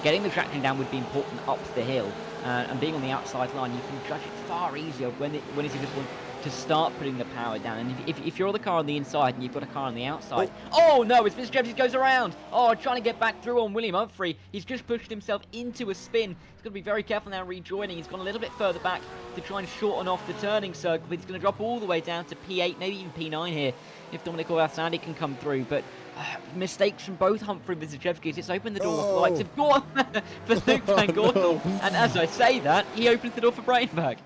getting the traction down would be important up the hill, and being on the outside line, you can judge it far easier when it's a good one to start putting the power down. And if you're the car on the inside and you've got a car on the outside, oh no, as Vinciszewski goes around, trying to get back through on William Humphrey. He's just pushed himself into a spin. He's got to be very careful now rejoining. He's gone a little bit further back to try and shorten off the turning circle, but he's going to drop all the way down to P8, maybe even P9 here, if Dominic Sandy can come through. But mistakes from both Humphrey and Vinciszewski. It's opened the door for the likes of for Luke Van Gortel. And as I say that, he opens the door for Breitenbach.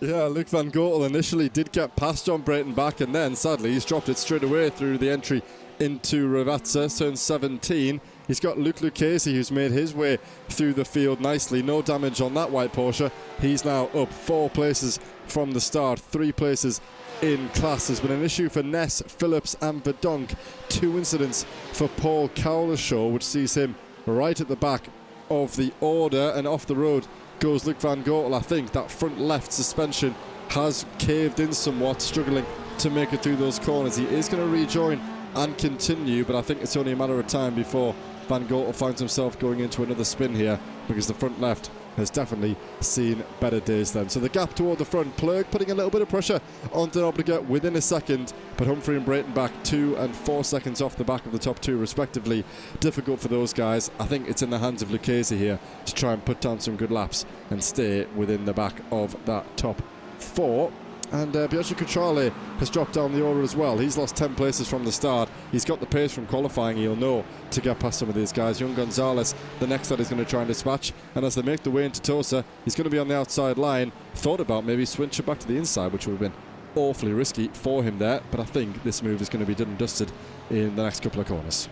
Yeah, Luke Van Gortel initially did get past John Breitenbach, and then sadly he's dropped it straight away through the entry into Ravazza, turn 17. He's got Luke Lucchesi, who's made his way through the field nicely. No damage on that white Porsche. He's now up 4 places from the start, 3 places in class. There's been an issue for Ness, Phillips and Verdonk. 2 incidents for Paul Cowlishaw, which sees him right at the back of the order, and off the road goes Luke Van Gortel. I think that front left suspension has caved in somewhat, struggling to make it through those corners. He is going to rejoin and continue, but I think it's only a matter of time before Van Gortel finds himself going into another spin here, because the front left has definitely seen better days then. So the gap toward the front, Plurg putting a little bit of pressure on Denobliga within a second, but Humphrey and Breitenbach 2 and 4 seconds off the back of the top 2 respectively. Difficult for those guys. I think it's in the hands of Lucchesi here to try and put down some good laps and stay within the back of that top 4. And Pietro Cutrale has dropped down the order as well. He's lost 10 places from the start. He's got the pace from qualifying, he'll know, to get past some of these guys. Young Gonzalez, the next that he's going to try and dispatch. And as they make the way into Tosa, he's going to be on the outside line. Thought about maybe switching back to the inside, which would have been awfully risky for him there. But I think this move is going to be done and dusted in the next couple of corners.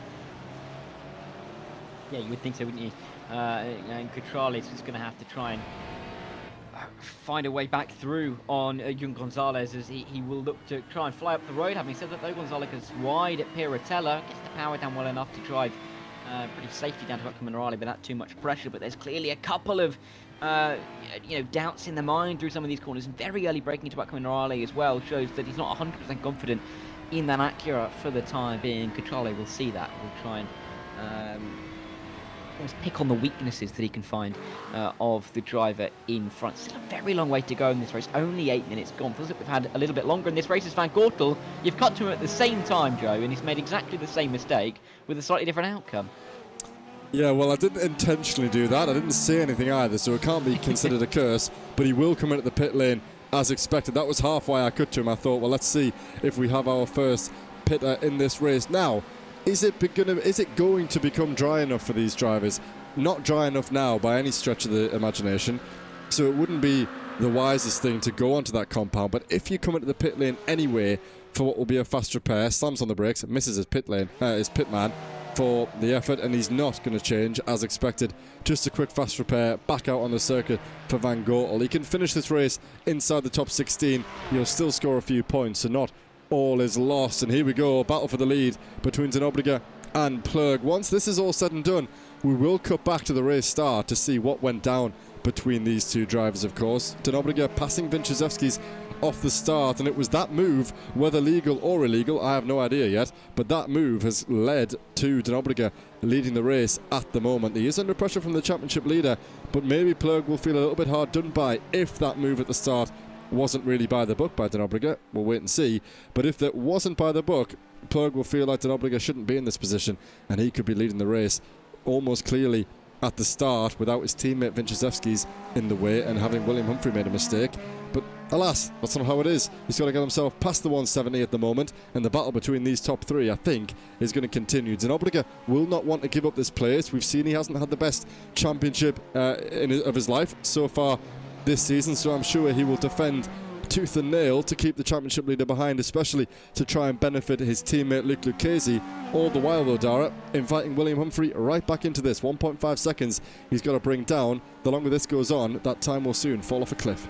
Yeah, you would think so, wouldn't you? And Cutrale is just going to have to try and find a way back through on Young Gonzalez, as he will look to try and fly up the road. Having said that, though, Gonzalez is wide at Piratella, gets the power down well enough to drive pretty safely down to Buckham and Riley without too much pressure. But there's clearly a couple of doubts in the mind through some of these corners, and very early braking into Buckham and Riley as well shows that he's not 100% confident in that Acura for the time being. Cutrale will see that, will try and almost pick on the weaknesses that he can find of the driver in front. Still a very long way to go in this race. Only 8 minutes gone. Feels like we've had a little bit longer in this race as Van Gortel. You've cut to him at the same time, Joe, and he's made exactly the same mistake with a slightly different outcome. Yeah, well, I didn't intentionally do that. I didn't say anything either, so it can't be considered a curse. But he will come into the pit lane as expected. That was half why I cut to him. I thought, well, let's see if we have our first pitter in this race. Now, is it going to become dry enough for these drivers? Not dry enough now by any stretch of the imagination. So it wouldn't be the wisest thing to go onto that compound. But if you come into the pit lane anyway for what will be a fast repair, slams on the brakes, misses his pit man for the effort, and he's not going to change as expected. Just a quick fast repair back out on the circuit for Van Gortel. He can finish this race inside the top 16. He'll still score a few points, so not all is lost. And here we go, battle for the lead between Denobliga and Plurg. Once this is all said and done, we will cut back to the race start to see what went down between these two drivers, of course. Denobliga passing Vinciszewski's off the start, and it was that move, whether legal or illegal, I have no idea yet, but that move has led to De Nobrega leading the race at the moment. He is under pressure from the championship leader, but maybe Plug will feel a little bit hard done by if that move at the start wasn't really by the book by De Nobrega. We'll wait and see, but if that wasn't by the book, Plug will feel like De Nobrega shouldn't be in this position, and he could be leading the race almost clearly at the start without his teammate Vinciszewski's in the way and having William Humphrey made a mistake. But alas, that's not how it is. He's got to get himself past the 170 at the moment, and the battle between these top three, I think, is going to continue. De Nobrega will not want to give up this place. We've seen he hasn't had the best championship of his life so far this season, so I'm sure he will defend tooth and nail to keep the championship leader behind, especially to try and benefit his teammate Luke Lucchese. All the while though, Dara, inviting William Humphrey right back into this. 1.5 seconds he's got to bring down. The longer this goes on, that time will soon fall off a cliff.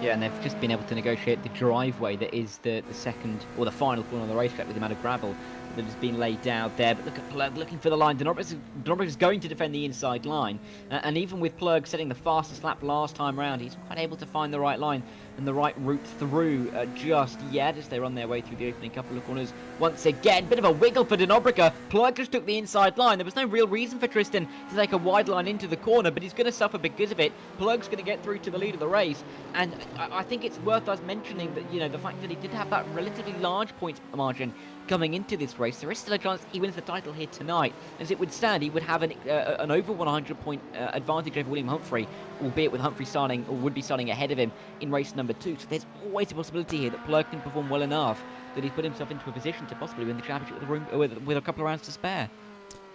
Yeah, and they've just been able to negotiate the driveway that is the second or the final corner on the racetrack with the amount of gravel that has been laid down there. But look at Plug looking for the line. De Nobrega is going to defend the inside line, and even with Plug setting the fastest lap last time round, he's quite able to find the right line and the right route through just yet as they're on their way through the opening couple of corners. Once again, bit of a wiggle for De Nobrega. Plug just took the inside line. There was no real reason for Tristan to take a wide line into the corner, but he's going to suffer because of it. Plug's going to get through to the lead of the race, and I think it's worth us mentioning that, you know, the fact that he did have that relatively large points margin coming into this race. There is still a chance he wins the title here tonight. As it would stand, he would have an over 100 point advantage over William Humphrey, albeit with Humphrey starting, or would be starting ahead of him in race number 2. So there's always a possibility here that Plug can perform well enough that he's put himself into a position to possibly win the championship with a couple of rounds to spare.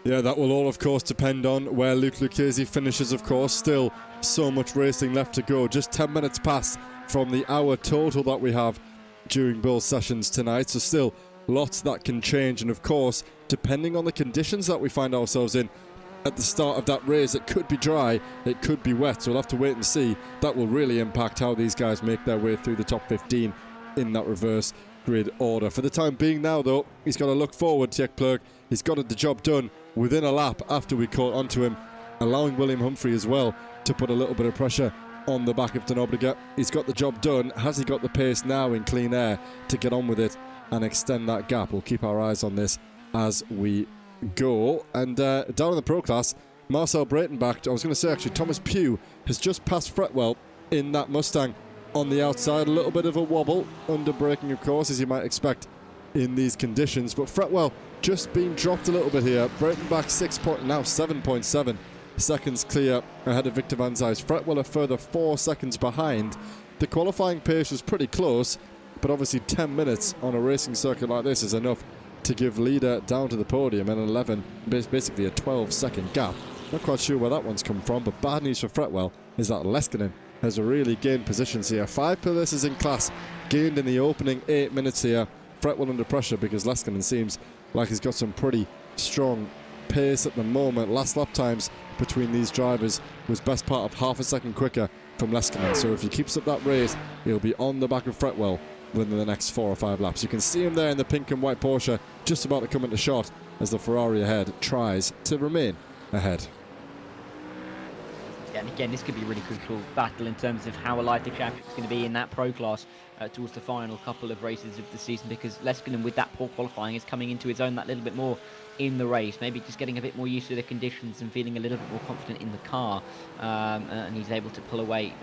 Yeah, that will all, of course, depend on where Luke Lucchese finishes, of course. Still so much racing left to go. Just 10 minutes past from the hour total that we have during Bull sessions tonight. So still lots that can change. And, of course, depending on the conditions that we find ourselves in at the start of that race, it could be dry, it could be wet. So we'll have to wait and see. That will really impact how these guys make their way through the top 15 in that reverse grid order. For the time being now, though, he's got to look forward, Tjek Plug. He's got the job done within a lap after we caught onto him, allowing William Humphrey as well to put a little bit of pressure on the back of De Nobrega. He's got the job done. Has he got the pace now in clean air to get on with it and extend that gap? We'll keep our eyes on this as we go. And down in the Pro class, Marcel Breitenbach, I was going to say actually, Thomas Pugh has just passed Fretwell in that Mustang on the outside. A little bit of a wobble under braking, of course, as you might expect in these conditions. But Fretwell just being dropped a little bit here. Breitenbach 7.7 seconds clear ahead of Victor Van Zijs. Fretwell a further 4 seconds behind. The qualifying pace was pretty close, but obviously 10 minutes on a racing circuit like this is enough to give leader down to the podium, and 11, basically a 12-second gap. Not quite sure where that one's come from, but bad news for Fretwell is that Leskinen has really gained positions here. 5 places in class gained in the opening 8 minutes here. Fretwell under pressure because Leskinen seems like he's got some pretty strong pace at the moment. Last lap times between these drivers was best part of half a second quicker from Leskinen. So if he keeps up that race, he'll be on the back of Fretwell within the next 4 or 5 laps. You can see him there in the pink and white Porsche, just about to come into shot as the Ferrari ahead tries to remain ahead. Yeah, and again, this could be a really crucial battle in terms of how alive the championship is going to be in that Pro class towards the final couple of races of the season, because Leskinen, with that poor qualifying, is coming into his own that little bit more in the race, maybe just getting a bit more used to the conditions and feeling a little bit more confident in the car, and he's able to pull away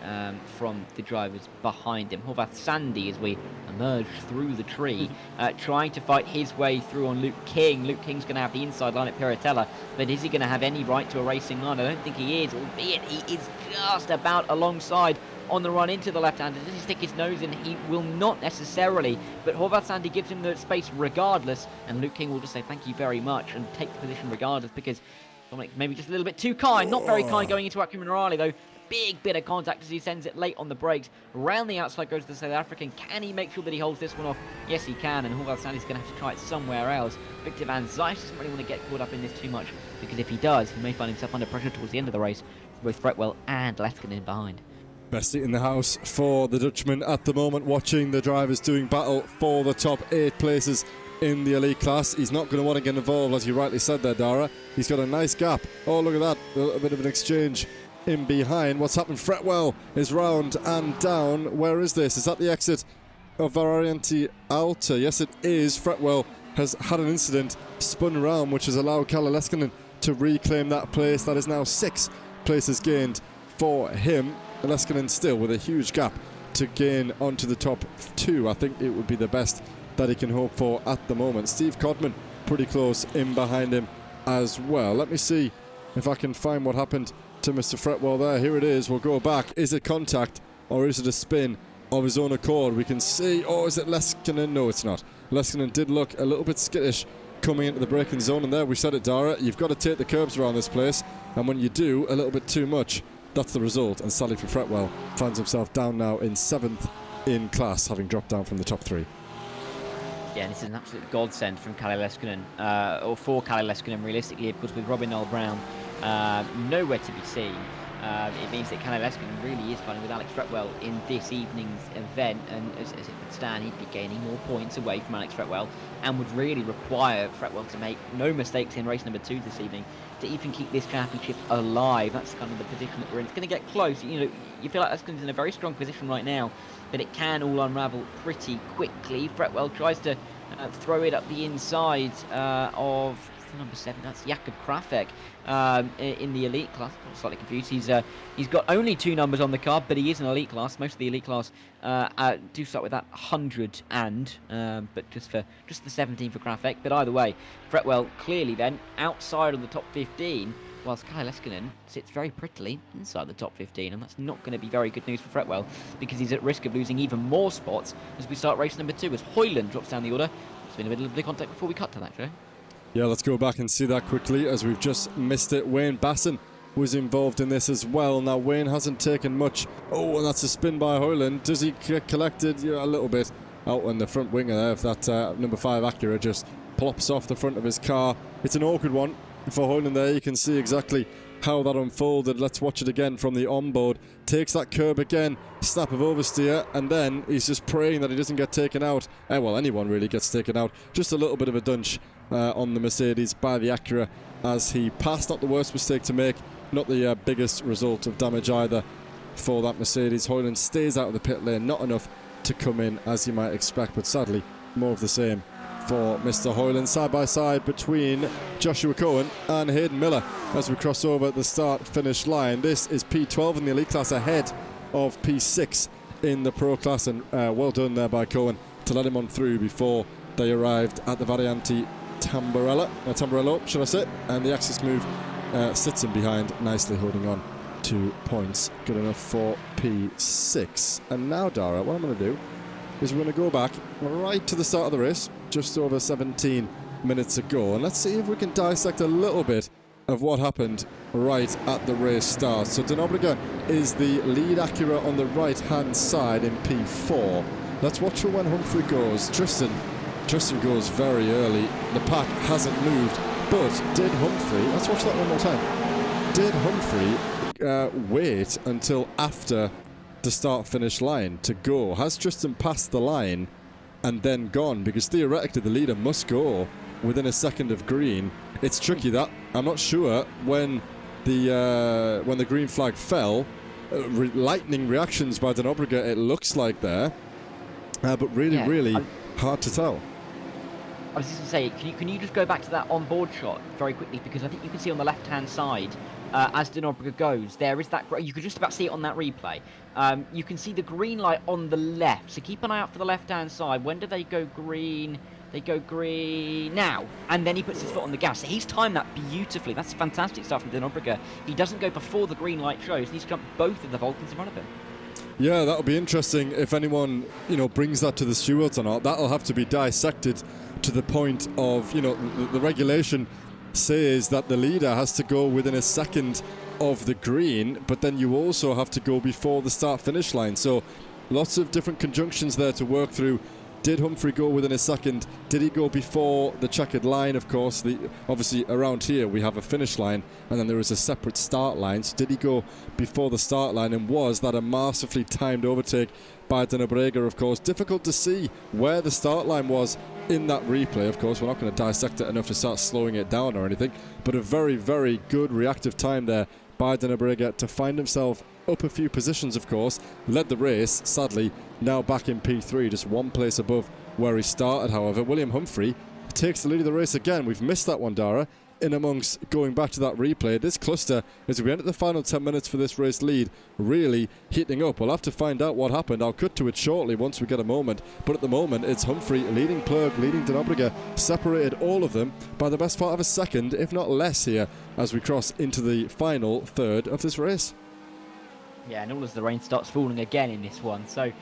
from the drivers behind him. Horvath Sandy, as we emerge through the tree, trying to fight his way through on Luke King. Luke King's going to have the inside line at Piratella, but is he going to have any right to a racing line? I don't think he is, albeit he is just about alongside on the run into the left-hander. Does he stick his nose in? He will not necessarily, but Horvath Sandy gives him the space regardless, and Luke King will just say thank you very much and take the position regardless, because Dominic maybe just a little bit too kind, not very kind going into Akram Morali though. Big bit of contact as he sends it late on the brakes. Round the outside goes the South African. Can he make sure that he holds this one off? Yes, he can, and Horvath Sandy's going to have to try it somewhere else. Victor Van Zijs doesn't really want to get caught up in this too much, because if he does, he may find himself under pressure towards the end of the race, with both Fretwell and Leskinen behind. Best seat in the house for the Dutchman at the moment, watching the drivers doing battle for the top 8 places in the elite class. He's not going to want to get involved, as you rightly said there, Dara. He's got a nice gap. Oh, look at that. A bit of an exchange in behind. What's happened? Fretwell is round and down. Where is this? Is that the exit of Variante Alta? Yes, it is. Fretwell has had an incident, spun around, which has allowed Kalle Leskinen to reclaim that place. That is now 6 places gained for him. Leskinen still with a huge gap to gain onto the top 2. I think it would be the best that he can hope for at the moment. Steve Codman pretty close in behind him as well. Let me see if I can find what happened to Mr. Fretwell there. Here it is. We'll go back. Is it contact or is it a spin of his own accord? We can see. Oh, is it Leskinen? No, it's not. Leskinen did look a little bit skittish coming into the braking zone, and there we said it, Dara. You've got to take the curbs around this place, and when you do a little bit too much, that's the result. And sadly for Fretwell, finds himself down now in 7th in class, having dropped down from the top 3. Yeah, and this is an absolute godsend from Kalle Leskinen, or for Kalle Leskinen, realistically, of course, with Robin Noel Brown nowhere to be seen. It means that Kalle Leskinen really is fighting with Alex Fretwell in this evening's event, and as it would stand, he'd be gaining more points away from Alex Fretwell, and would really require Fretwell to make no mistakes in race number 2 this evening to even keep this championship alive. That's kind of the position that we're in. It's going to get close. You know, you feel like Leskinen's in a very strong position right now, but it can all unravel pretty quickly. Fretwell tries to throw it up the inside of number 7. That's Jakob Krafek in the elite class. I'm slightly confused. He's got only 2 numbers on the card, but he is an elite class. Most of the elite class do start with that 100 but just the 17 for Krafek. But either way, Fretwell clearly then outside of the top 15, whilst Kalle Leskinen sits very prettily inside the top 15, and that's not going to be very good news for Fretwell, because he's at risk of losing even more spots as we start race number 2, as Hoyland drops down the order. It's been a bit of the contact before we cut to that, Joe. Yeah, let's go back and see that quickly, as we've just missed it. Wayne Basson was involved in this as well. Now, Wayne hasn't taken much. Oh, and that's a spin by Hoyland. Does he get collected? Yeah, a little bit out on the front winger there. If that number 5 Acura just plops off the front of his car. It's an awkward one for Hoyland there. You can see exactly how that unfolded. Let's watch it again from the onboard. Takes that curb again, snap of oversteer, and then he's just praying that he doesn't get taken out. Well, anyone really gets taken out. Just a little bit of a dunch on the Mercedes by the Acura as he passed. Not the worst mistake to make, not the biggest result of damage either for that Mercedes. Hoyland stays out of the pit lane, not enough to come in as you might expect, but sadly more of the same for Mr. Hoyland. Side by side between Joshua Cohen and Hayden Miller as we cross over the start-finish line. This is P12 in the elite class, ahead of P6 in the pro class, and well done there by Cohen to let him on through before they arrived at the Variante Tamburello, should I say, and the axis move sits in behind, nicely holding on to points. Good enough for P6. And now, Dara, what I'm going to do is we're going to go back right to the start of the race, just over 17 minutes ago, and let's see if we can dissect a little bit of what happened right at the race start. So Denobriga is the lead Acura on the right-hand side in P4. Let's watch for when Humphrey goes. Tristan goes very early. The pack hasn't moved, but did Humphrey, let's watch that one more time. Did Humphrey wait until after the start-finish line to go? Has Tristan passed the line and then gone? Because theoretically the leader must go within a second of green. It's tricky, that. I'm not sure when the green flag fell. Lightning reactions by Denobriga, it looks like there, but really hard to tell. I was just going to say, can you just go back to that on-board shot very quickly, because I think you can see on the left-hand side, as Denobriga goes, there is that, you could just about see it on that replay. You can see the green light on the left, so keep an eye out for the left-hand side. When do they go green? They go green now, and then he puts his foot on the gas. So he's timed that beautifully. That's fantastic stuff from Denobriga. He doesn't go before the green light shows. He's jumped both of the Vulcans in front of him. Yeah, that'll be interesting if anyone, brings that to the stewards or not. That'll have to be dissected to the point of, the regulation says that the leader has to go within a second of the green, but then you also have to go before the start-finish line. So lots of different conjunctions there to work through. Did Humphrey go within a second? Did he go before the checkered line? Of course, obviously around here we have a finish line and then there is a separate start line. So did he go before the start line, and was that a masterfully timed overtake by Denobriga? Of course, difficult to see where the start line was in that replay. Of course, we're not going to dissect it enough to start slowing it down or anything, but a very, very good reactive time there by De Nobrega to find himself up a few positions, of course. Led the race, sadly, now back in P3, just one place above where he started, however. William Humphrey takes the lead of the race again. We've missed that one, Dara. In amongst going back to that replay, this cluster, as we enter the final 10 minutes for this race lead, really heating up. We'll have to find out what happened. I'll cut to it shortly once we get a moment. But at the moment, it's Humphrey leading Plurg, leading De Nobrega, separated all of them by the best part of a second, if not less here, as we cross into the final third of this race. Yeah, and all as the rain starts falling again in this one. So,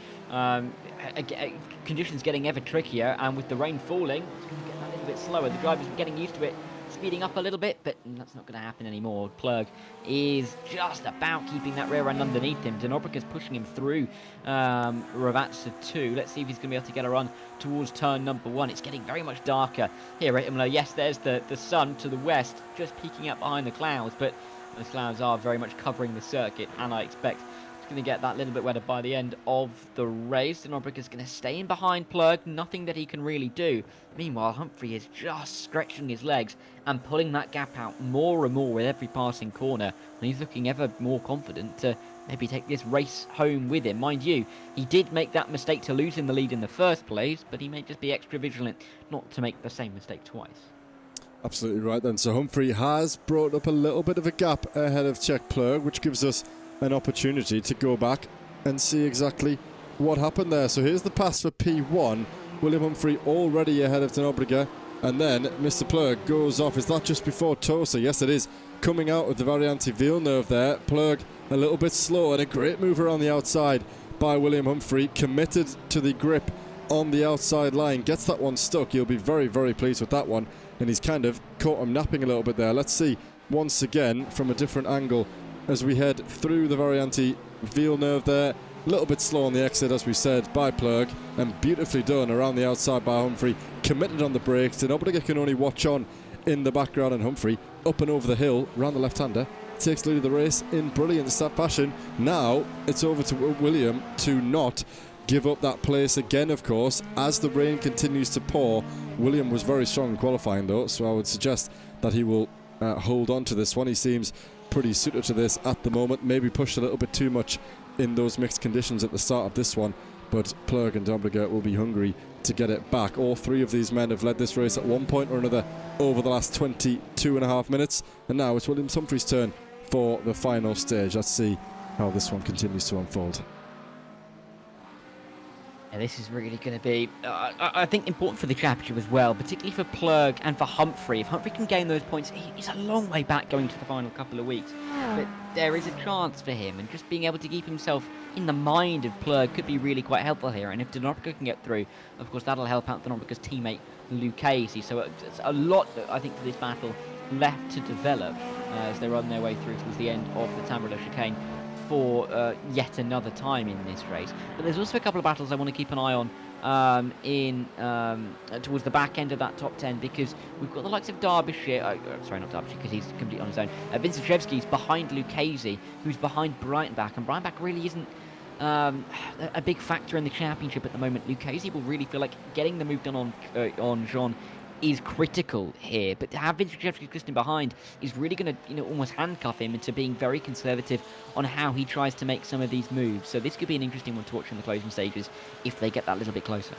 conditions getting ever trickier, and with the rain falling, it's going to get a little bit slower. The drivers are getting used to it, speeding up a little bit, but that's not going to happen anymore. Plurg is just about keeping that rear end underneath him. De Nobrega's pushing him through Ravazza 2. Let's see if he's going to be able to get a run towards turn number 1. It's getting very much darker here at Imola. Yes, there's the sun to the west, just peeking up behind the clouds, but those clouds are very much covering the circuit, and I expect it's going to get that little bit wetter by the end of the race. De Nobrega's going to stay in behind Plurg, nothing that he can really do. Meanwhile, Humphrey is just stretching his legs and pulling that gap out more and more with every passing corner, and he's looking ever more confident to maybe take this race home with him. Mind you, he did make that mistake to losing the lead in the first place, but he may just be extra vigilant not to make the same mistake twice. Absolutely right then. So Humphrey has brought up a little bit of a gap ahead of Czech Plurg, which gives us an opportunity to go back and see exactly what happened there. So here's the pass for P1. William Humphrey already ahead of De Nobrega, and then Mr. Plurg goes off. Is that just before Tosa? Yes, it is. Coming out of the Variante Villeneuve there. Plurg a little bit slow, and a great move around the outside by William Humphrey. Committed to the grip on the outside line. Gets that one stuck. He'll be very, very pleased with that one. And he's kind of caught him napping a little bit there. Let's see once again from a different angle as we head through the Variante Villeneuve there. A little bit slow on the exit, as we said, by Plurg, and beautifully done around the outside by Humphrey. Committed on the brakes. De Nobrega can only watch on in the background, and Humphrey up and over the hill, round the left-hander, takes the lead of the race in brilliant fashion. Now it's over to William to not give up that place again, of course, as the rain continues to pour. William was very strong in qualifying, though, so I would suggest that he will hold on to this one. He seems pretty suited to this at the moment. Maybe pushed a little bit too much in those mixed conditions at the start of this one, but Plurg and De Nobrega will be hungry to get it back. All three of these men have led this race at one point or another over the last 22.5 minutes, and now it's William Humphrey's turn for the final stage. Let's see how this one continues to unfold. Yeah, this is really going to be, I think, important for the championship as well, particularly for Plurg and for Humphrey. If Humphrey can gain those points, he's a long way back going to the final couple of weeks. But there is a chance for him, and just being able to keep himself in the mind of Plurg could be really quite helpful here. And if De Nobrega can get through, of course, that'll help out De Nobrega's teammate Lucchese. So it's a lot, I think, for this battle left to develop as they run their way through towards the end of the Tamburello chicane for yet another time in this race. But there's also a couple of battles I want to keep an eye on towards the back end of that top 10, because we've got the likes of Derbyshire, sorry, not Derbyshire, because he's completely on his own. Vincent behind Lucchese, who's behind Breitenbach, and Breitenbach really isn't a big factor in the championship at the moment. Lucchese will really feel like getting the move done on Jean is critical here, but to have Vincent just in behind is really going to, almost handcuff him into being very conservative on how he tries to make some of these moves. So this could be an interesting one to watch in the closing stages if they get that little bit closer.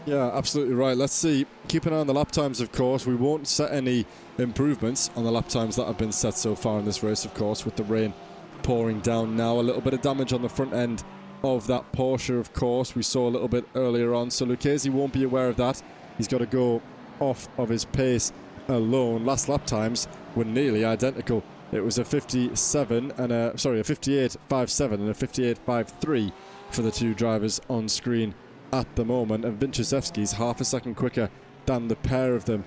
Yeah, absolutely right. Let's see. Keep an eye on the lap times, of course. We won't set any improvements on the lap times that have been set so far in this race, of course, with the rain pouring down now. A little bit of damage on the front end of that Porsche, of course. We saw a little bit earlier on, so Lucchese won't be aware of that. He's got to go off of his pace alone. Last lap times were nearly identical. It was a 58.57 and a 58.53 for the two drivers on screen at the moment, and Vinciszewski's half a second quicker than the pair of them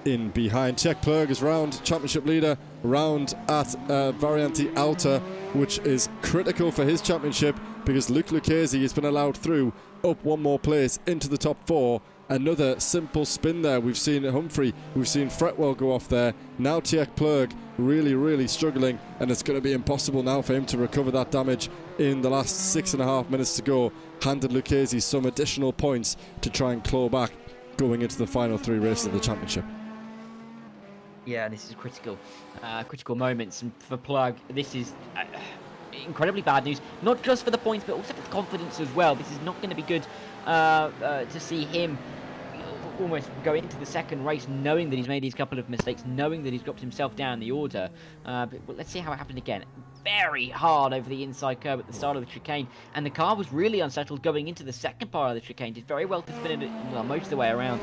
in behind. Czech Plurg is round championship leader, round at Variante Alta, which is critical for his championship because Luke Lucchese has been allowed through, up one more place into the top 4. Another simple spin there. We've seen Humphrey, we've seen Fretwell go off there. Now Czech Plurg really struggling, and it's going to be impossible now for him to recover that damage in the last 6.5 minutes to go. Handed Lucchese some additional points to try and claw back going into the final 3 races of the championship. Yeah, this is critical moments, and for Plug, this is incredibly bad news. Not just for the points, but also for the confidence as well. This is not going to be good to see him almost go into the second race knowing that he's made these couple of mistakes, knowing that he's dropped himself down the order. But let's see how it happened again. Very hard over the inside curve at the start of the chicane, and the car was really unsettled going into the second part of the chicane. Did very well to spin it most of the way around,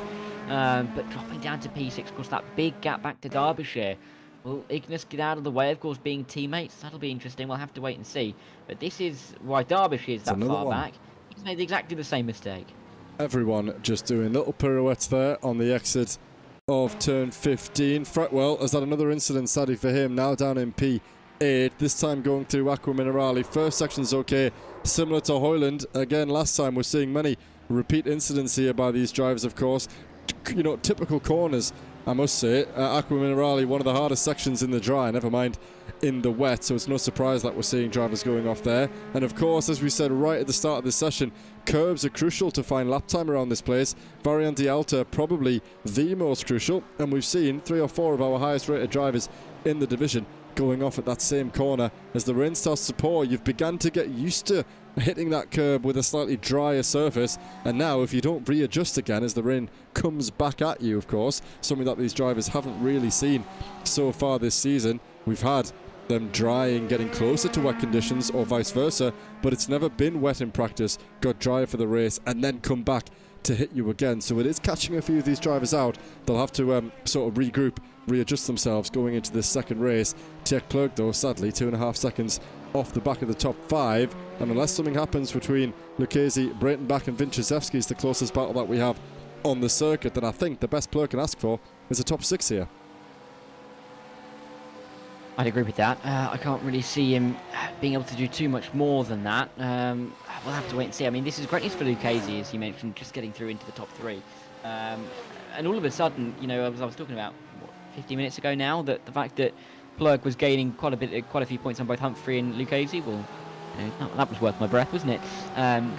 but dropping down to P6, of course, that big gap back to Derbyshire. Will Ignis get out of the way, of course, being teammates? That'll be interesting. We'll have to wait and see. But this is why Derbyshire is that far back. He's made exactly the same mistake. Everyone just doing little pirouettes there on the exit of turn 15. Fretwell has had another incident, sadly for him, now down in P8, this time going through Aqua Minerale. First section's okay, similar to Hoyland. Again, last time we're seeing many repeat incidents here by these drivers, of course. You know, typical corners, I must say. Aqua Minerale, one of the hardest sections in the dry, never mind in the wet, so it's no surprise that we're seeing drivers going off there. And of course, as we said right at the start of this session, curbs are crucial to find lap time around this place. Variante Alta probably the most crucial, and we've seen 3 or 4 of our highest rated drivers in the division going off at that same corner. As the rain starts to pour, you've begun to get used to hitting that curb with a slightly drier surface, and now if you don't readjust again as the rain comes back at you, of course, something that these drivers haven't really seen so far this season. We've had them drying, getting closer to wet conditions, or vice versa, but it's never been wet in practice, got dry for the race, and then come back to hit you again. So it is catching a few of these drivers out. They'll have to sort of regroup, readjust themselves going into this second race. Tech Plug, though, sadly 2.5 seconds off the back of the top 5, and unless something happens between Lucchese, Breitenbach and Vinciszewski is the closest battle that we have on the circuit, then I think the best Plug can ask for is a top 6 here. I'd agree with that. I can't really see him being able to do too much more than that. We'll have to wait and see. I mean, this is great news for Lucchese, as you mentioned, just getting through into the top 3. And all of a sudden, you know, as I was talking about 50 minutes ago now, that the fact that Plug was gaining quite a few points on both Humphrey and Lucchese, well, you know, that was worth my breath, wasn't it?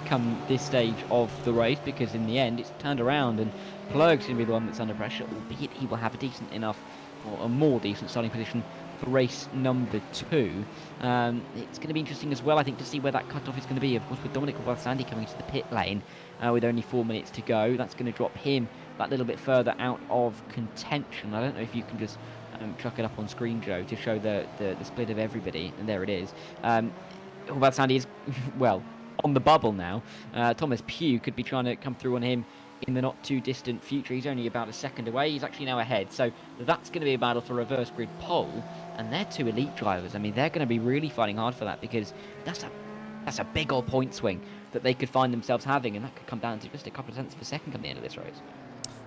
Come this stage of the race, because in the end, it's turned around and Plug's going to be the one that's under pressure, albeit he will have a decent enough, or a more decent starting position for race number 2. It's going to be interesting as well, I think, to see where that cutoff is going to be. Of course, with Dominic Sandy coming to the pit lane with only 4 minutes to go, that's going to drop him that little bit further out of contention. I don't know if you can just chuck it up on screen, Joe, to show the split of everybody, and there it is. Sandy is, well, on the bubble now. Thomas Pugh could be trying to come through on him in the not too distant future. He's only about a second away. He's actually now ahead. So that's going to be a battle for reverse grid pole. And they're 2 elite drivers. I mean, they're going to be really fighting hard for that, because that's a big old point swing that they could find themselves having. And that could come down to just a couple of tenths per second come the end of this race.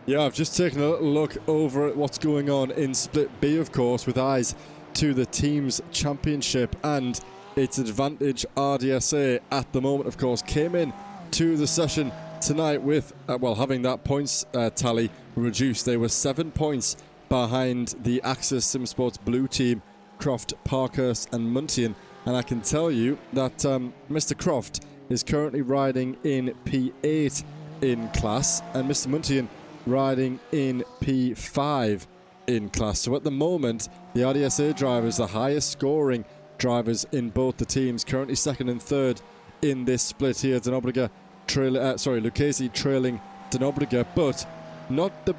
Yeah, I've just taken a little look over at what's going on in Split B, of course, with eyes to the team's championship and its advantage. RDSA at the moment, of course, came in to the session tonight with, having that points tally reduced. They were 7 points behind the Axis SimSports blue team, Croft, Parkhurst and Muntian. And I can tell you that Mr. Croft is currently riding in P8 in class, and Mr. Muntian riding in P5 in class. So at the moment, the RDSA drivers, the highest scoring drivers in both the teams, currently second and third in this split here. Lucchese trailing Denobriga, but not the,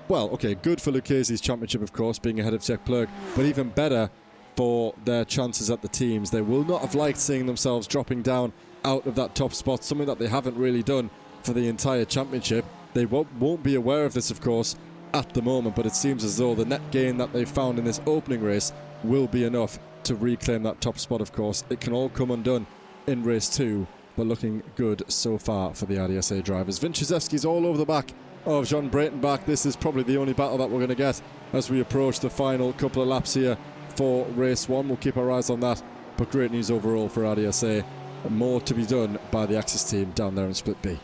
good for Lucchese's championship, of course, being ahead of Tech Plug, but even better for their chances at the teams. They will not have liked seeing themselves dropping down out of that top spot, something that they haven't really done for the entire championship. They won't be aware of this, of course, at the moment, but it seems as though the net gain that they found in this opening race will be enough to reclaim that top spot, of course. It can all come undone in race 2, but looking good so far for the RDSA drivers. Vinciszewski's all over the back of John Breitenbach. This is probably the only battle that we're going to get as we approach the final couple of laps here for race 1. We'll keep our eyes on that, but great news overall for RDSA. More to be done by the Axis team down there in Split B.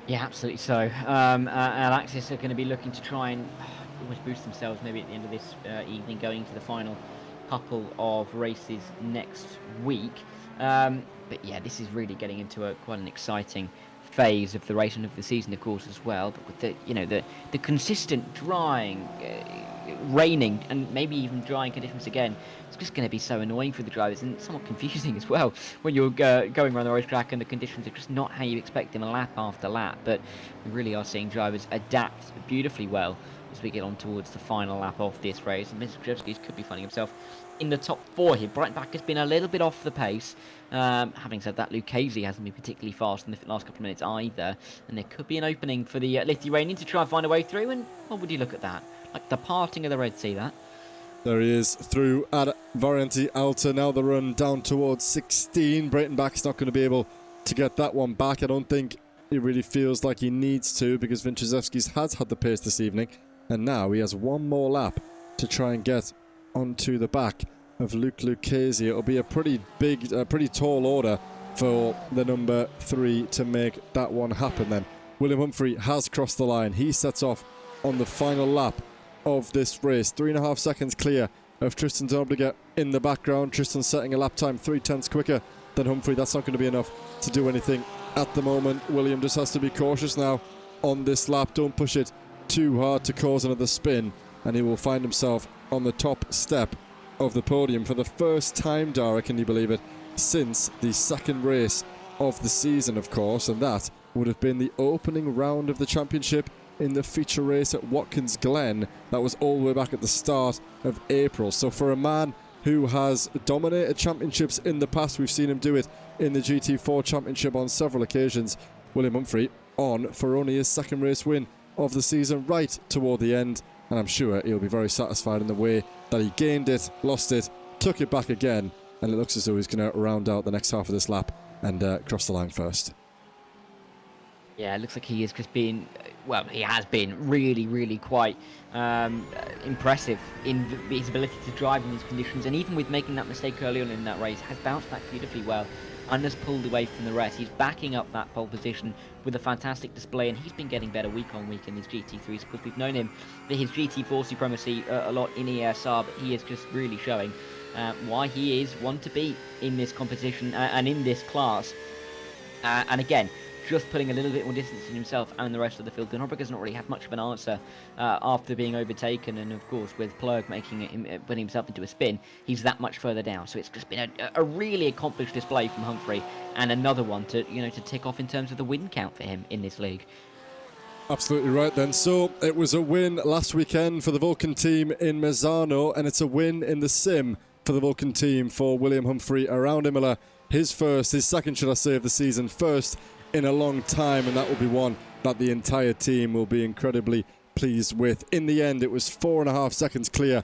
Yeah, absolutely so. And Axis are going to be looking to try and almost boost themselves maybe at the end of this evening, going to the final couple of races next week. But yeah, this is really getting into quite an exciting phase of the race and of the season, of course, as well. But with the consistent drying, raining, and maybe even drying conditions again, it's just going to be so annoying for the drivers and somewhat confusing as well when you're going around the racetrack and the conditions are just not how you expect them lap after lap. But we really are seeing drivers adapt beautifully well as we get on towards the final lap of this race. And Mr. Krzyzewski could be finding himself in the top 4 here. Breitenbach has been a little bit off the pace. Having said that, Lucchese hasn't been particularly fast in the last couple of minutes either. And there could be an opening for the Lithuanian to try and find a way through. And what would you look at that? Like the parting of the Red Sea, that. There he is through at Variante Alta. Now the run down towards 16. Breitenbach's not going to be able to get that one back. I don't think he really feels like he needs to, because Vinciszewski's has had the pace this evening. And now he has one more lap to try and get onto the back of Luke Lucchese. It'll be a pretty big, pretty tall order for the number 3 to make that one happen then. William Humphrey has crossed the line. He sets off on the final lap of this race. 3.5 seconds clear of Tristan Dobriga in the background. Tristan setting a lap time 0.3 quicker than Humphrey. That's not going to be enough to do anything at the moment. William just has to be cautious now on this lap. Don't push it too hard to cause another spin, and he will find himself on the top step of the podium for the first time, Dara, can you believe it, since the second race of the season, of course, and that would have been the opening round of the championship in the feature race at Watkins Glen. That was all the way back at the start of April. So for a man who has dominated championships in the past, we've seen him do it in the GT4 championship on several occasions, William Humphrey on for only his second race win of the season right toward the end, and I'm sure he'll be very satisfied in the way that he gained it, lost it, took it back again, and it looks as though he's going to round out the next half of this lap and cross the line first. Yeah, it looks like he has just been, well, he has been really, really quite impressive in his ability to drive in these conditions, and even with making that mistake early on in that race, has bounced back beautifully well and has pulled away from the rest. He's backing up that pole position with a fantastic display, and he's been getting better week on week in these GT3s. Of course, we've known him for his GT4 supremacy a lot in ESR, but he is just really showing why he is one to beat in this competition and in this class. And again, just putting a little bit more distance in himself and the rest of the field. Gunnar doesn't really have much of an answer after being overtaken, and of course with Plurg putting himself into a spin, he's that much further down. So it's just been a really accomplished display from Humphrey, and another one to to tick off in terms of the win count for him in this league. Absolutely right then. So it was a win last weekend for the Vulcan team in Mezzano, and it's a win in the sim for the Vulcan team for William Humphrey around Imola. His second, should I say, of the season, first in a long time, and that will be one that the entire team will be incredibly pleased with. In the end, it was 4.5 seconds clear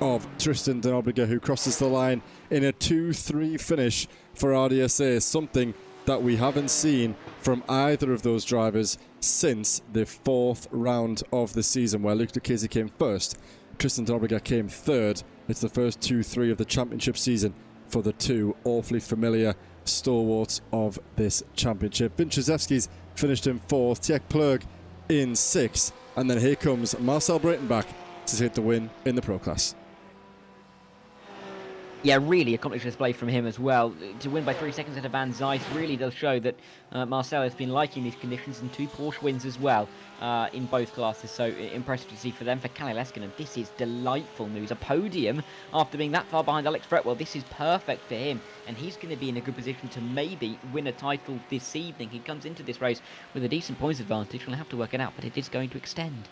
of Tristan Dobriga, who crosses the line in a 2-3 finish for RDSA, something that we haven't seen from either of those drivers since the 4th round of the season, where Luke Lucchese came first, Tristan Dobriga came third. It's the first 2-3 of the championship season for the two awfully familiar stalwarts of this championship. Vinciszewski's finished in 4th, Tjek Plurg in 6th, and then here comes Marcel Breitenbach to take the win in the Pro Class. Yeah, really accomplished display from him as well. To win by 3 seconds ahead of Van Zeiss really does show that Marcel has been liking these conditions, and 2 Porsche wins as well in both classes. So impressive to see for them. For Kalle Leskinen, this is delightful news. A podium after being that far behind Alex Fretwell. This is perfect for him, and he's going to be in a good position to maybe win a title this evening. He comes into this race with a decent points advantage. We'll have to work it out, but it is going to extend.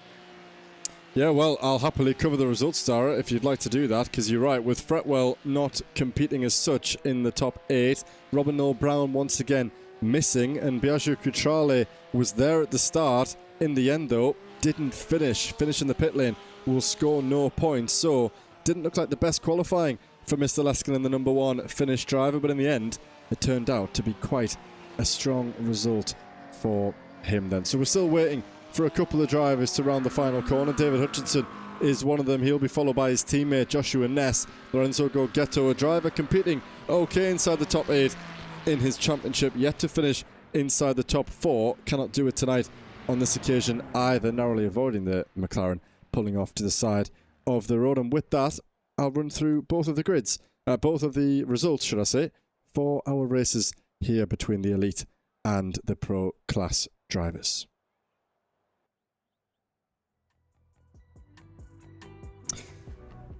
Yeah, well, I'll happily cover the results, Dara, if you'd like to do that, because you're right, with Fretwell not competing as such in the top 8, Robin Noel Brown once again missing, and Biagio Cutrale was there at the start. In the end, though, didn't finish in the pit lane, will score no points, so didn't look like the best qualifying for Mr. Leskinen, the number 1 Finnish driver, but in the end, it turned out to be quite a strong result for him then. So we're still waiting for a couple of drivers to round the final corner. David Hutchinson is one of them. He'll be followed by his teammate Joshua Ness. Lorenzo Gorgetto, a driver competing okay inside the top 8 in his championship, yet to finish inside the top 4. Cannot do it tonight on this occasion either, narrowly avoiding the McLaren pulling off to the side of the road. And with that, I'll run through both of the grids, both of the results, should I say, for our races here between the elite and the Pro Class drivers.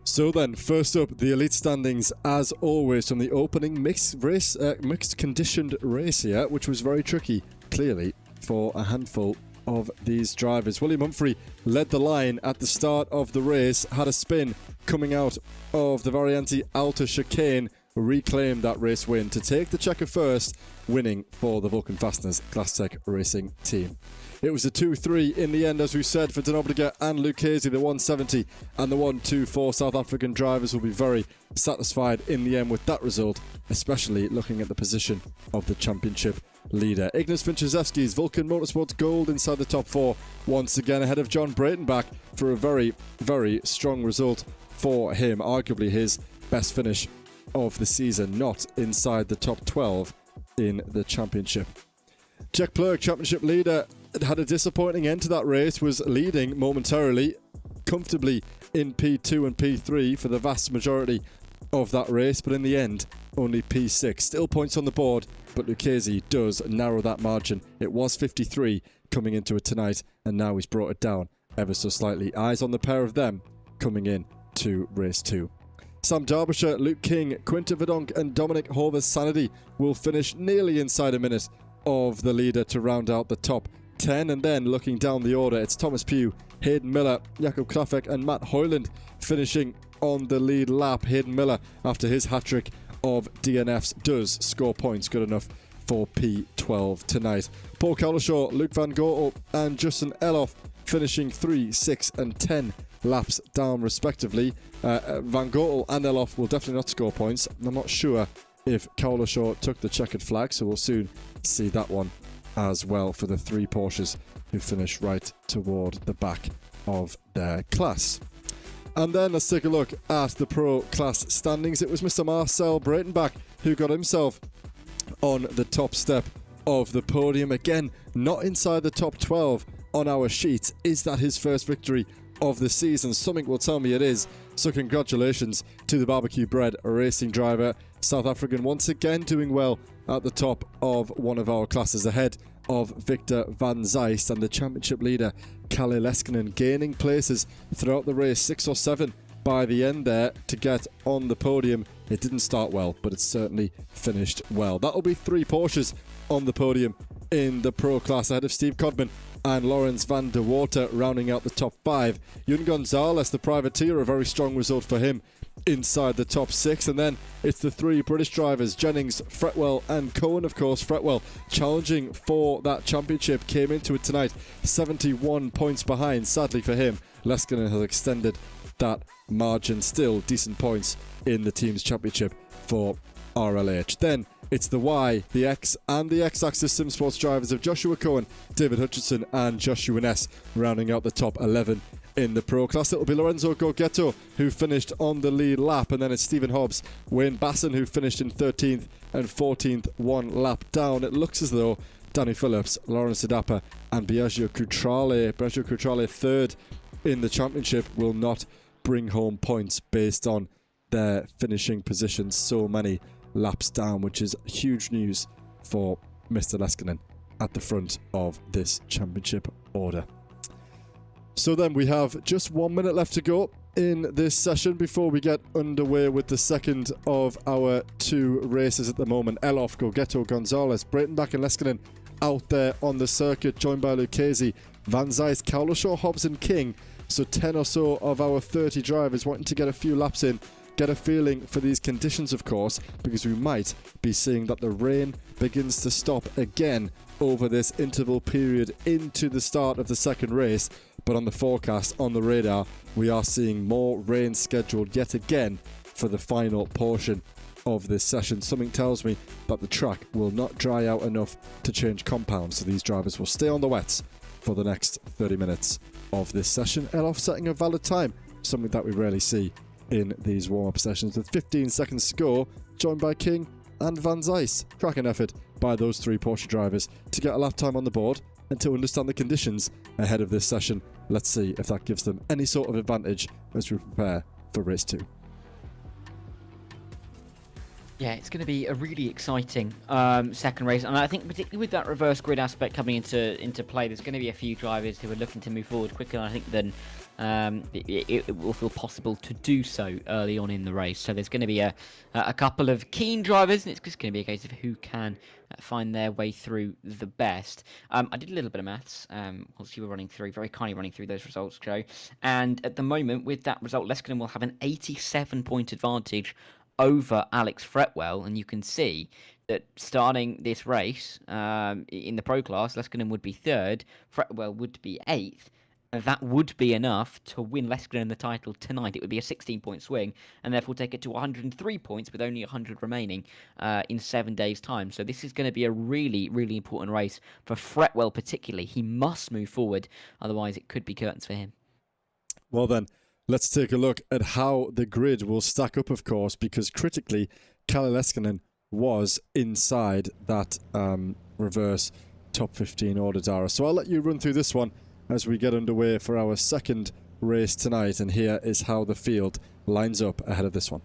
So then, first up, the elite standings, as always, from the opening mixed conditioned race here, which was very tricky, clearly, for a handful of these drivers. William Humphrey led the line at the start of the race, had a spin coming out of the Variante Alta chicane, reclaimed that race win to take the checker first, winning for the Vulcan Fasteners Glasstec Racing team. It was a 2-3 in the end, as we said, for De Nobrega and Lucchesi, the 170 and the 124 South African drivers will be very satisfied in the end with that result, especially looking at the position of the championship leader. Ignas Vinchezevski's Vulcan Motorsports Gold inside the top 4, once again ahead of John Breitenbach for a very, very strong result for him. Arguably his best finish of the season, not inside the top 12 in the championship. Jack Plurk, championship leader, had a disappointing end to that race, was leading momentarily, comfortably in P2 and P3 for the vast majority of that race, but in the end, only P6. Still points on the board, but Lucchesi does narrow that margin. It was 53 coming into it tonight, and now he's brought it down ever so slightly. Eyes on the pair of them coming in to race 2. Sam Derbyshire, Luke King, Quinta Verdonk and Dominic Horvath-Sanity will finish nearly inside a minute of the leader to round out the top 10, and then looking down the order, it's Thomas Pugh, Hayden Miller, Jakob Krafek and Matt Hoyland finishing on the lead lap. Hayden Miller, after his hat-trick of DNFs, does score points good enough for P12 tonight. Paul Cowlishaw, Luke Van Gortel and Justin Eloff finishing 3, 6 and 10 laps down respectively. Van Gortel and Eloff will definitely not score points. I'm not sure if Cowlishaw took the checkered flag, so we'll soon see that one as well for the 3 Porsches who finish right toward the back of their class. And then let's take a look at the Pro Class standings. It was Mr. Marcel Breitenbach who got himself on the top step of the podium. Again, not inside the top 12 on our sheet. Is that his first victory of the season? Something will tell me it is. So congratulations to the barbecue bread racing driver, South African, once again doing well at the top of one of our classes, ahead of Victor van Zeist and the championship leader Kalle Leskinen, gaining places throughout the race, 6 or 7 by the end there to get on the podium. It didn't start well, but it certainly finished well. That'll be 3 Porsches on the podium in the Pro Class, ahead of Steve Codman and Lawrence van der Water rounding out the top 5. Yun Gonzalez, the privateer, a very strong result for him inside the top 6. And then it's the 3 British drivers, Jennings, Fretwell and Cohen, of course. Fretwell challenging for that championship, came into it tonight 71 points behind. Sadly for him, Leskinen has extended that margin. Still decent points in the team's championship for RLH. Then it's the Y, the X and the X-Axis Sim Sports drivers of Joshua Cohen, David Hutchinson and Joshua Ness rounding out the top 11 in the Pro Class. It'll be Lorenzo Gorgetto who finished on the lead lap, and then it's Stephen Hobbs, Wayne Basson who finished in 13th and 14th, 1 lap down. It looks as though Danny Phillips, Lawrence Sedapa and Biagio Cutrale third in the championship will not bring home points based on their finishing positions so many laps down, which is huge news for Mr. Leskinen at the front of this championship order. So then we have just 1 minute left to go in this session before we get underway with the second of our 2 races at the moment. Eloff, Gorgetto, Gonzalez, Breitenbach and Leskinen out there on the circuit, joined by Lucchesi, Van Zeist, Cowlishaw, Hobbs and King. So 10 or so of our 30 drivers wanting to get a few laps in, get a feeling for these conditions, of course, because we might be seeing that the rain begins to stop again over this interval period into the start of the second race. But on the forecast, on the radar, we are seeing more rain scheduled yet again for the final portion of this session. Something tells me that the track will not dry out enough to change compounds, so these drivers will stay on the wets for the next 30 minutes of this session. Eloff setting a valid time, something that we rarely see in these warm-up sessions, with 15 seconds to go, joined by King and Van Zeist. Cracking effort by those 3 Porsche drivers to get a lap time on the board and to understand the conditions ahead of this session. Let's see if that gives them any sort of advantage as we prepare for race 2. Yeah, it's going to be a really exciting second race, and I think particularly with that reverse grid aspect coming into play, there's going to be a few drivers who are looking to move forward quicker, I think, than it will feel possible to do so early on in the race. So there's going to be a couple of keen drivers, and it's just going to be a case of who can find their way through the best. I did a little bit of maths whilst you were very kindly running through those results, Joe. And at the moment, with that result, Leskinen will have an 87-point advantage over Alex Fretwell, and you can see that starting this race in the pro class, Leskinen would be third, Fretwell would be eighth. That would be enough to win Leskinen the title tonight. It would be a 16-point swing, and therefore take it to 103 points with only 100 remaining in 7 days' time. So this is going to be a really, really important race for Fretwell particularly. He must move forward, otherwise it could be curtains for him. Well then, let's take a look at how the grid will stack up, of course, because critically, Kalle Leskinen was inside that reverse top 15 order, Dara. So I'll let you run through this one as we get underway for our second race tonight. And here is how the field lines up ahead of this one.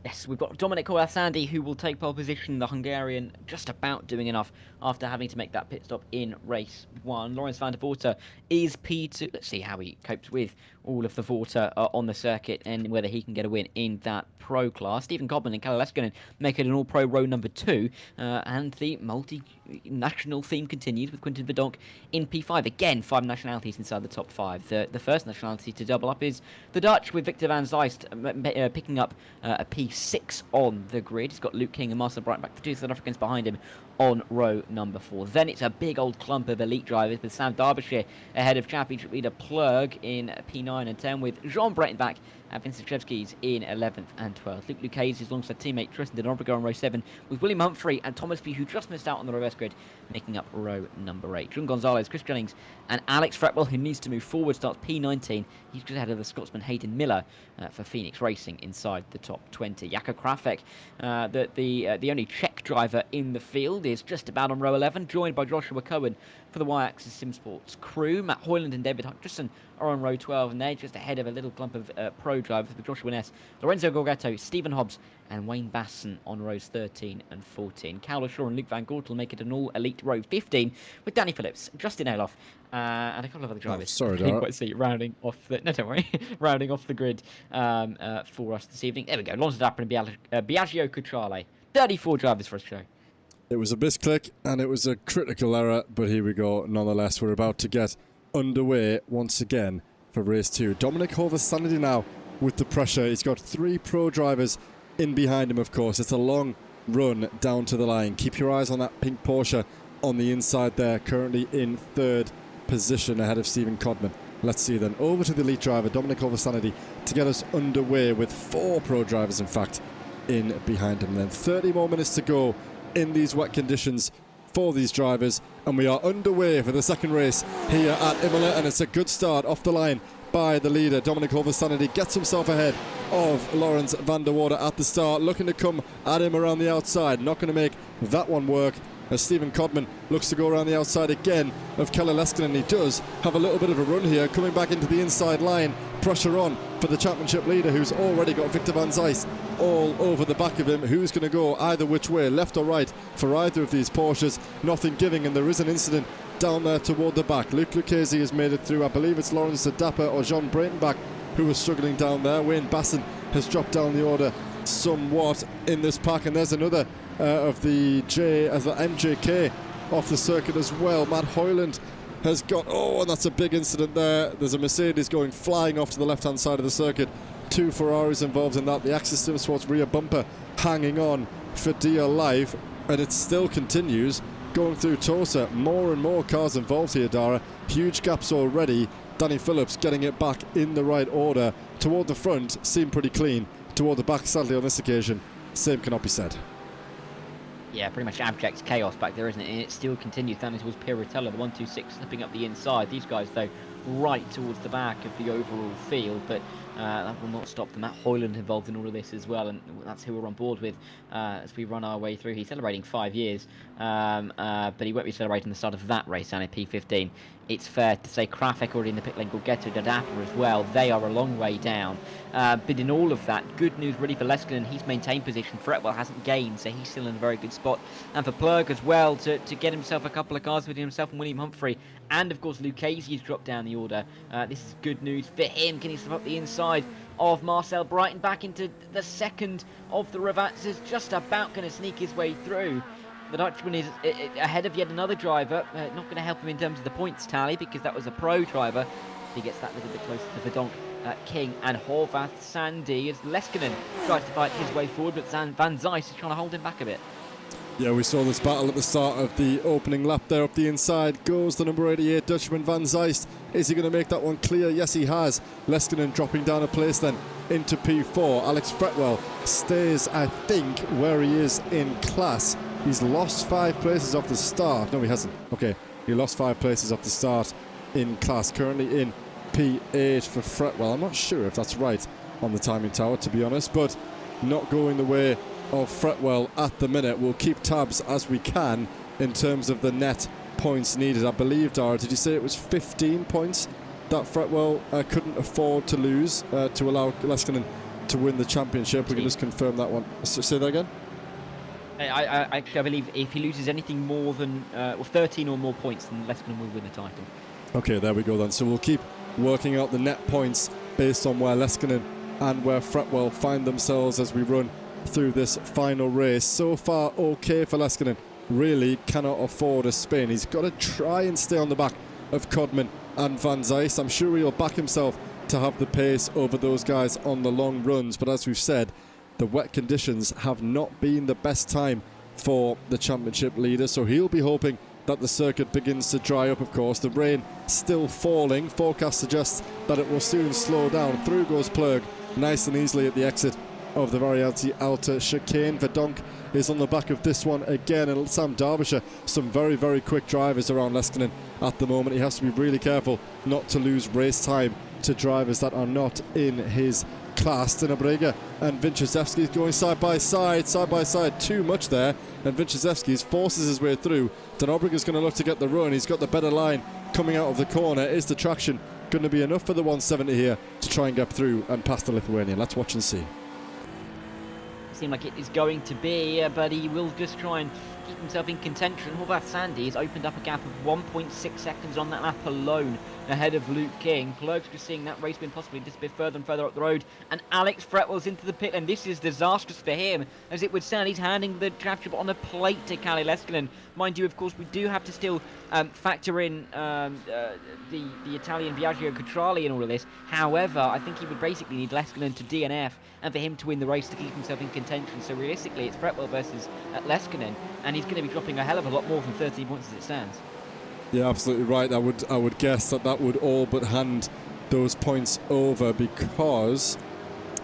Yes, we've got Dominic Sandy, who will take pole position, the Hungarian, just about doing enough after having to make that pit stop in race 1. Lawrence van der Voort is P2. Let's see how he copes with all of the Voort on the circuit and whether he can get a win in that pro class. Stephen Codman and Kalle Leskinen make it an all-pro row number 2, and the multi-national theme continues with Quinten Verdonk in P5. Again, 5 nationalities inside the top 5. The first nationality to double up is the Dutch, with Victor van Zijst picking up a P6 on the grid. He's got Luke King and Marcel Breitenbach, the 2 South Africans, behind him on row number 4. Then it's a big old clump of elite drivers, with Sam Derbyshire ahead of championship leader Plug in P9 and 10, with Jean Breitenbach and Vincent Shevskis in 11th and 12th. Luke Lucchese is alongside teammate Tristan de Norberger on row 7, with William Humphrey and Thomas Pugh, who just missed out on the reverse grid, making up row number 8. Jun Gonzalez, Chris Jennings and Alex Fretwell, who needs to move forward, starts P19. He's just ahead of the Scotsman Hayden Miller for Phoenix Racing inside the top 20. Jacco Krafek, the only Czech driver in the field, is just about on row 11, joined by Joshua Cohen for the Y-Axis Simsports crew. Matt Hoyland and David Hutchison are on row 12, and they're just ahead of a little clump of pro drivers with Joshua Ness, Lorenzo Gorgetto, Stephen Hobbs and Wayne Basson on rows 13 and 14. Cowler Shaw and Luke Van Gortel make it an all-elite row 15, with Danny Phillips, Justin Aloff, and a couple of other drivers. Sorry, I didn't quite see rounding off the no, don't worry, rounding off the grid for us this evening. There we go. Lonzo Dapper and Biagio Cutrale. 34 drivers for us, show. It was a misclick and it was a critical error, but here we go nonetheless. We're about to get underway once again for race 2. Dominic Sandy now with the pressure. He's got 3 pro drivers in behind him, of course. It's a long run down to the line. Keep your eyes on that pink Porsche on the inside there, currently in 3rd position ahead of Stephen Codman. Let's see then. Over to the lead driver, Dominic Sandy, to get us underway with 4 pro drivers, in fact, in behind him. Then 30 more minutes to go in these wet conditions for these drivers, and we are underway for the second race here at Imola, and it's a good start off the line by the leader. Dominic Sandy gets himself ahead of Lawrence van der Voort at the start, looking to come at him around the outside. Not going to make that one work, as Stephen Codman looks to go around the outside again of Kalle Leskinen. He does have a little bit of a run here, coming back into the inside line. Pressure on for the championship leader, who's already got Victor van Zijst all over the back of him. Who's going to go either which way, left or right, for either of these Porsches? Nothing giving, and there is an incident down there toward the back. Luke Lucchese has made it through. I believe it's Lawrence Dapper or Jean Breitenbach who was struggling down there. Wayne Basson has dropped down the order somewhat in this pack, and there's another of the MJK off the circuit as well. Matt Hoyland has got, and that's a big incident there. There's a Mercedes going flying off to the left hand side of the circuit. 2 Ferraris involved in that. The Axis Simsports rear bumper hanging on for dear life, and it still continues going through Tosa. More and more cars involved here, Dara. Huge gaps already. Danny Phillips getting it back in the right order. Toward the front seemed pretty clean. Toward the back, sadly on this occasion, same cannot be said. Yeah, pretty much abject chaos back there, isn't it? And it still continues down towards Piratella, the 126 slipping up the inside. These guys, though, right towards the back of the overall field, but that will not stop them. Matt Hoyland involved in all of this as well, and that's who we're on board with as we run our way through. He's celebrating 5 years, but he won't be celebrating the start of that race down at P15. It's fair to say Krafek already in the pit lane, Gorgetto, Dapper as well. They are a long way down. But in all of that, good news really for Leskinen. He's maintained position. Fretwell hasn't gained, so he's still in a very good spot. And for Plurg as well, to get himself a couple of cars between himself and William Humphrey. And of course, Lucchese's dropped down the order. This is good news for him. Can he step up the inside of Marcel Brighton back into the second of the Ravazas? Just about going to sneak his way through. The Dutchman is ahead of yet another driver. Not going to help him in terms of the points tally because that was a pro driver. He gets that a little bit closer to Verdonk, King and Horvath. Sandy as Leskinen tries to fight his way forward, but Van Zijs is trying to hold him back a bit. Yeah, we saw this battle at the start of the opening lap there. Up the inside goes the number 88 Dutchman Van Zijs. Is he going to make that one clear? Yes, he has. Leskinen dropping down a place then into P4. Alex Fretwell stays, I think, where he is in class. He's lost 5 places off the start. No, he hasn't. Okay, he lost 5 places off the start in class. Currently in P8 for Fretwell. I'm not sure if that's right on the timing tower, to be honest, but not going the way of Fretwell at the minute. We'll keep tabs as we can in terms of the net points needed. I believe, Dara, did you say it was 15 points that Fretwell couldn't afford to lose to allow Leskinen to win the championship? We can just confirm that one. Say that again? I believe if he loses anything more than 13 or more points, then Leskinen will win the title. Okay, there we go then. So we'll keep working out the net points based on where Leskinen and where Fretwell find themselves as we run through this final race. So far, okay for Leskinen. Really cannot afford a spin. He's got to try and stay on the back of Codman and Van Zijs. I'm sure he'll back himself to have the pace over those guys on the long runs. But as we've said, the wet conditions have not been the best time for the championship leader. So he'll be hoping that the circuit begins to dry up, of course. The rain still falling. Forecast suggests that it will soon slow down. Through goes Plurg nice and easily at the exit of the Variety Alta chicane. Verdonk is on the back of this one again, and Sam Derbyshire, some very, very quick drivers around Leskinen at the moment. He has to be really careful not to lose race time to drivers that are not in his class. Dinobrega and Vinciszewski going side by side, too much there, and Vinciszewski forces his way through. Dinobrega is going to look to get the run. He's got the better line coming out of the corner. Is the traction going to be enough for the 170 here to try and get through and past the Lithuanian? Let's watch and see. Seem like it is going to be, but he will just try and keep himself in contention. Horvath Sandy has opened up a gap of 1.6 seconds on that lap alone ahead of Luke King. Plurg's just seeing that race win possibly disappear further and further up the road, and Alex Fretwell's into the pit, and this is disastrous for him, as it would sound. He's handing the championship on a plate to Kalle Leskinen. Mind you, of course, we do have to still factor in the Italian Biagio Cutrali in all of this. However, I think he would basically need Leskinen to DNF and for him to win the race to keep himself in contention. So realistically, it's Fretwell versus Leskinen, and he's going to be dropping a hell of a lot more than 13 points as it stands. Yeah, absolutely right. I would guess that would all but hand those points over, because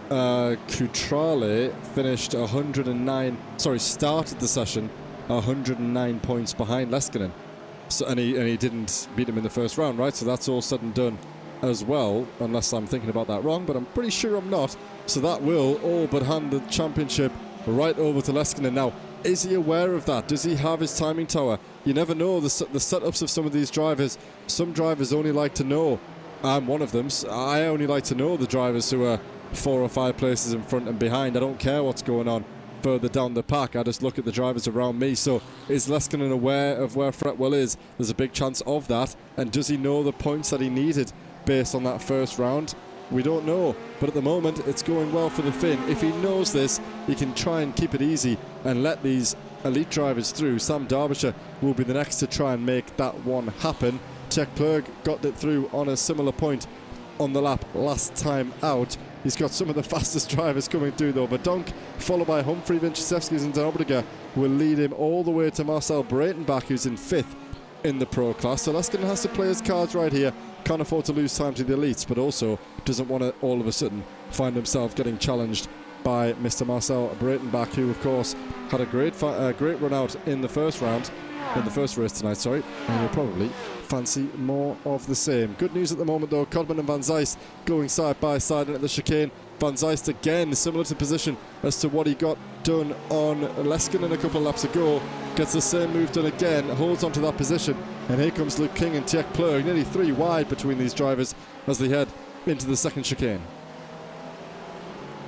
Cutrale finished 109. Sorry, started the session 109 points behind Leskinen. So and he didn't beat him in the first round, right? So that's all said and done as well, unless I'm thinking about that wrong, but I'm pretty sure I'm not. So that will all but hand the championship right over to Leskinen. Now, is he aware of that? Does he have his timing tower? You never know the setups of some of these drivers. Some drivers only like to know, I'm one of them, so I only like to know the drivers who are 4 or 5 places in front and behind. I don't care what's going on further down the pack. I just look at the drivers around me. So is Leskinen aware of where Fretwell is? There's a big chance of that. And does he know the points that he needed based on that first round? We don't know, but at the moment it's going well for the Finn. If he knows this, he can try and keep it easy and let these elite drivers through. Sam Derbyshire will be the next to try and make that one happen. Tech Plurg got it through on a similar point on the lap last time out. He's got some of the fastest drivers coming through though. Verdonk, followed by Humphrey, Vinciszewski and Dinobrega, will lead him all the way to Marcel Breitenbach, who's in 5th in the pro class. So Leskinen has to play his cards right here. Can't afford to lose time to the elites, but also doesn't want to all of a sudden find himself getting challenged by Mr. Marcel Breitenbach, who of course had a great run out in the first round, in the first race tonight, sorry, and will probably fancy more of the same. Good news at the moment though, Codman and Van Zijs going side by side into the chicane. Van Zijs again, similar to position as to what he got done on Leskinen a couple of laps ago, gets the same move done again, holds onto that position, and here comes Luke King and Tech Plurg, nearly 3 wide between these drivers as they head into the second chicane.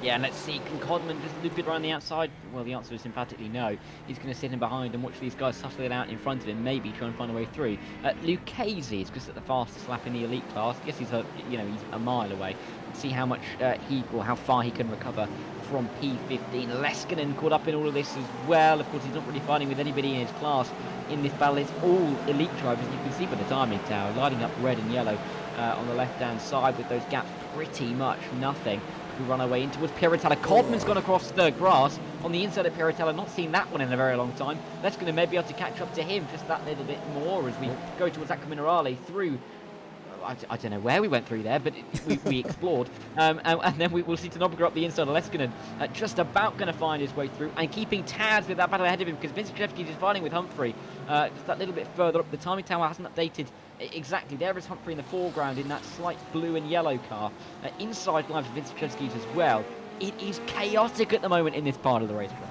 Yeah, and let's see, can Codman just loop it around the outside? Well, the answer is emphatically no. He's going to sit in behind and watch these guys tussle it out in front of him, maybe try and find a way through. Lucchese is just at the fastest lap in the elite class. I guess he's he's a mile away. Let's see how much how far he can recover from P15. Leskinen caught up in all of this as well. Of course, he's not really fighting with anybody in his class in this battle. It's all elite drivers. You can see by the timing tower lighting up red and yellow on the left-hand side with those gaps pretty much nothing. We run our way in towards Piratella. Codman's gone across the grass on the inside of Piratella. Not seen that one in a very long time. That's going to maybe be able to catch up to him just that little bit more as we go towards Acqua Minerale through. I don't know where we went through there, but we explored. And then we will see Tanobriga up the inside of Leskinen, just about going to find his way through and keeping tabs with that battle ahead of him because Vincent is fighting with Humphrey just that little bit further up. The timing tower hasn't updated exactly. There is Humphrey in the foreground in that slight blue and yellow car. Inside line for Vincent as well. It is chaotic at the moment in this part of the racetrack.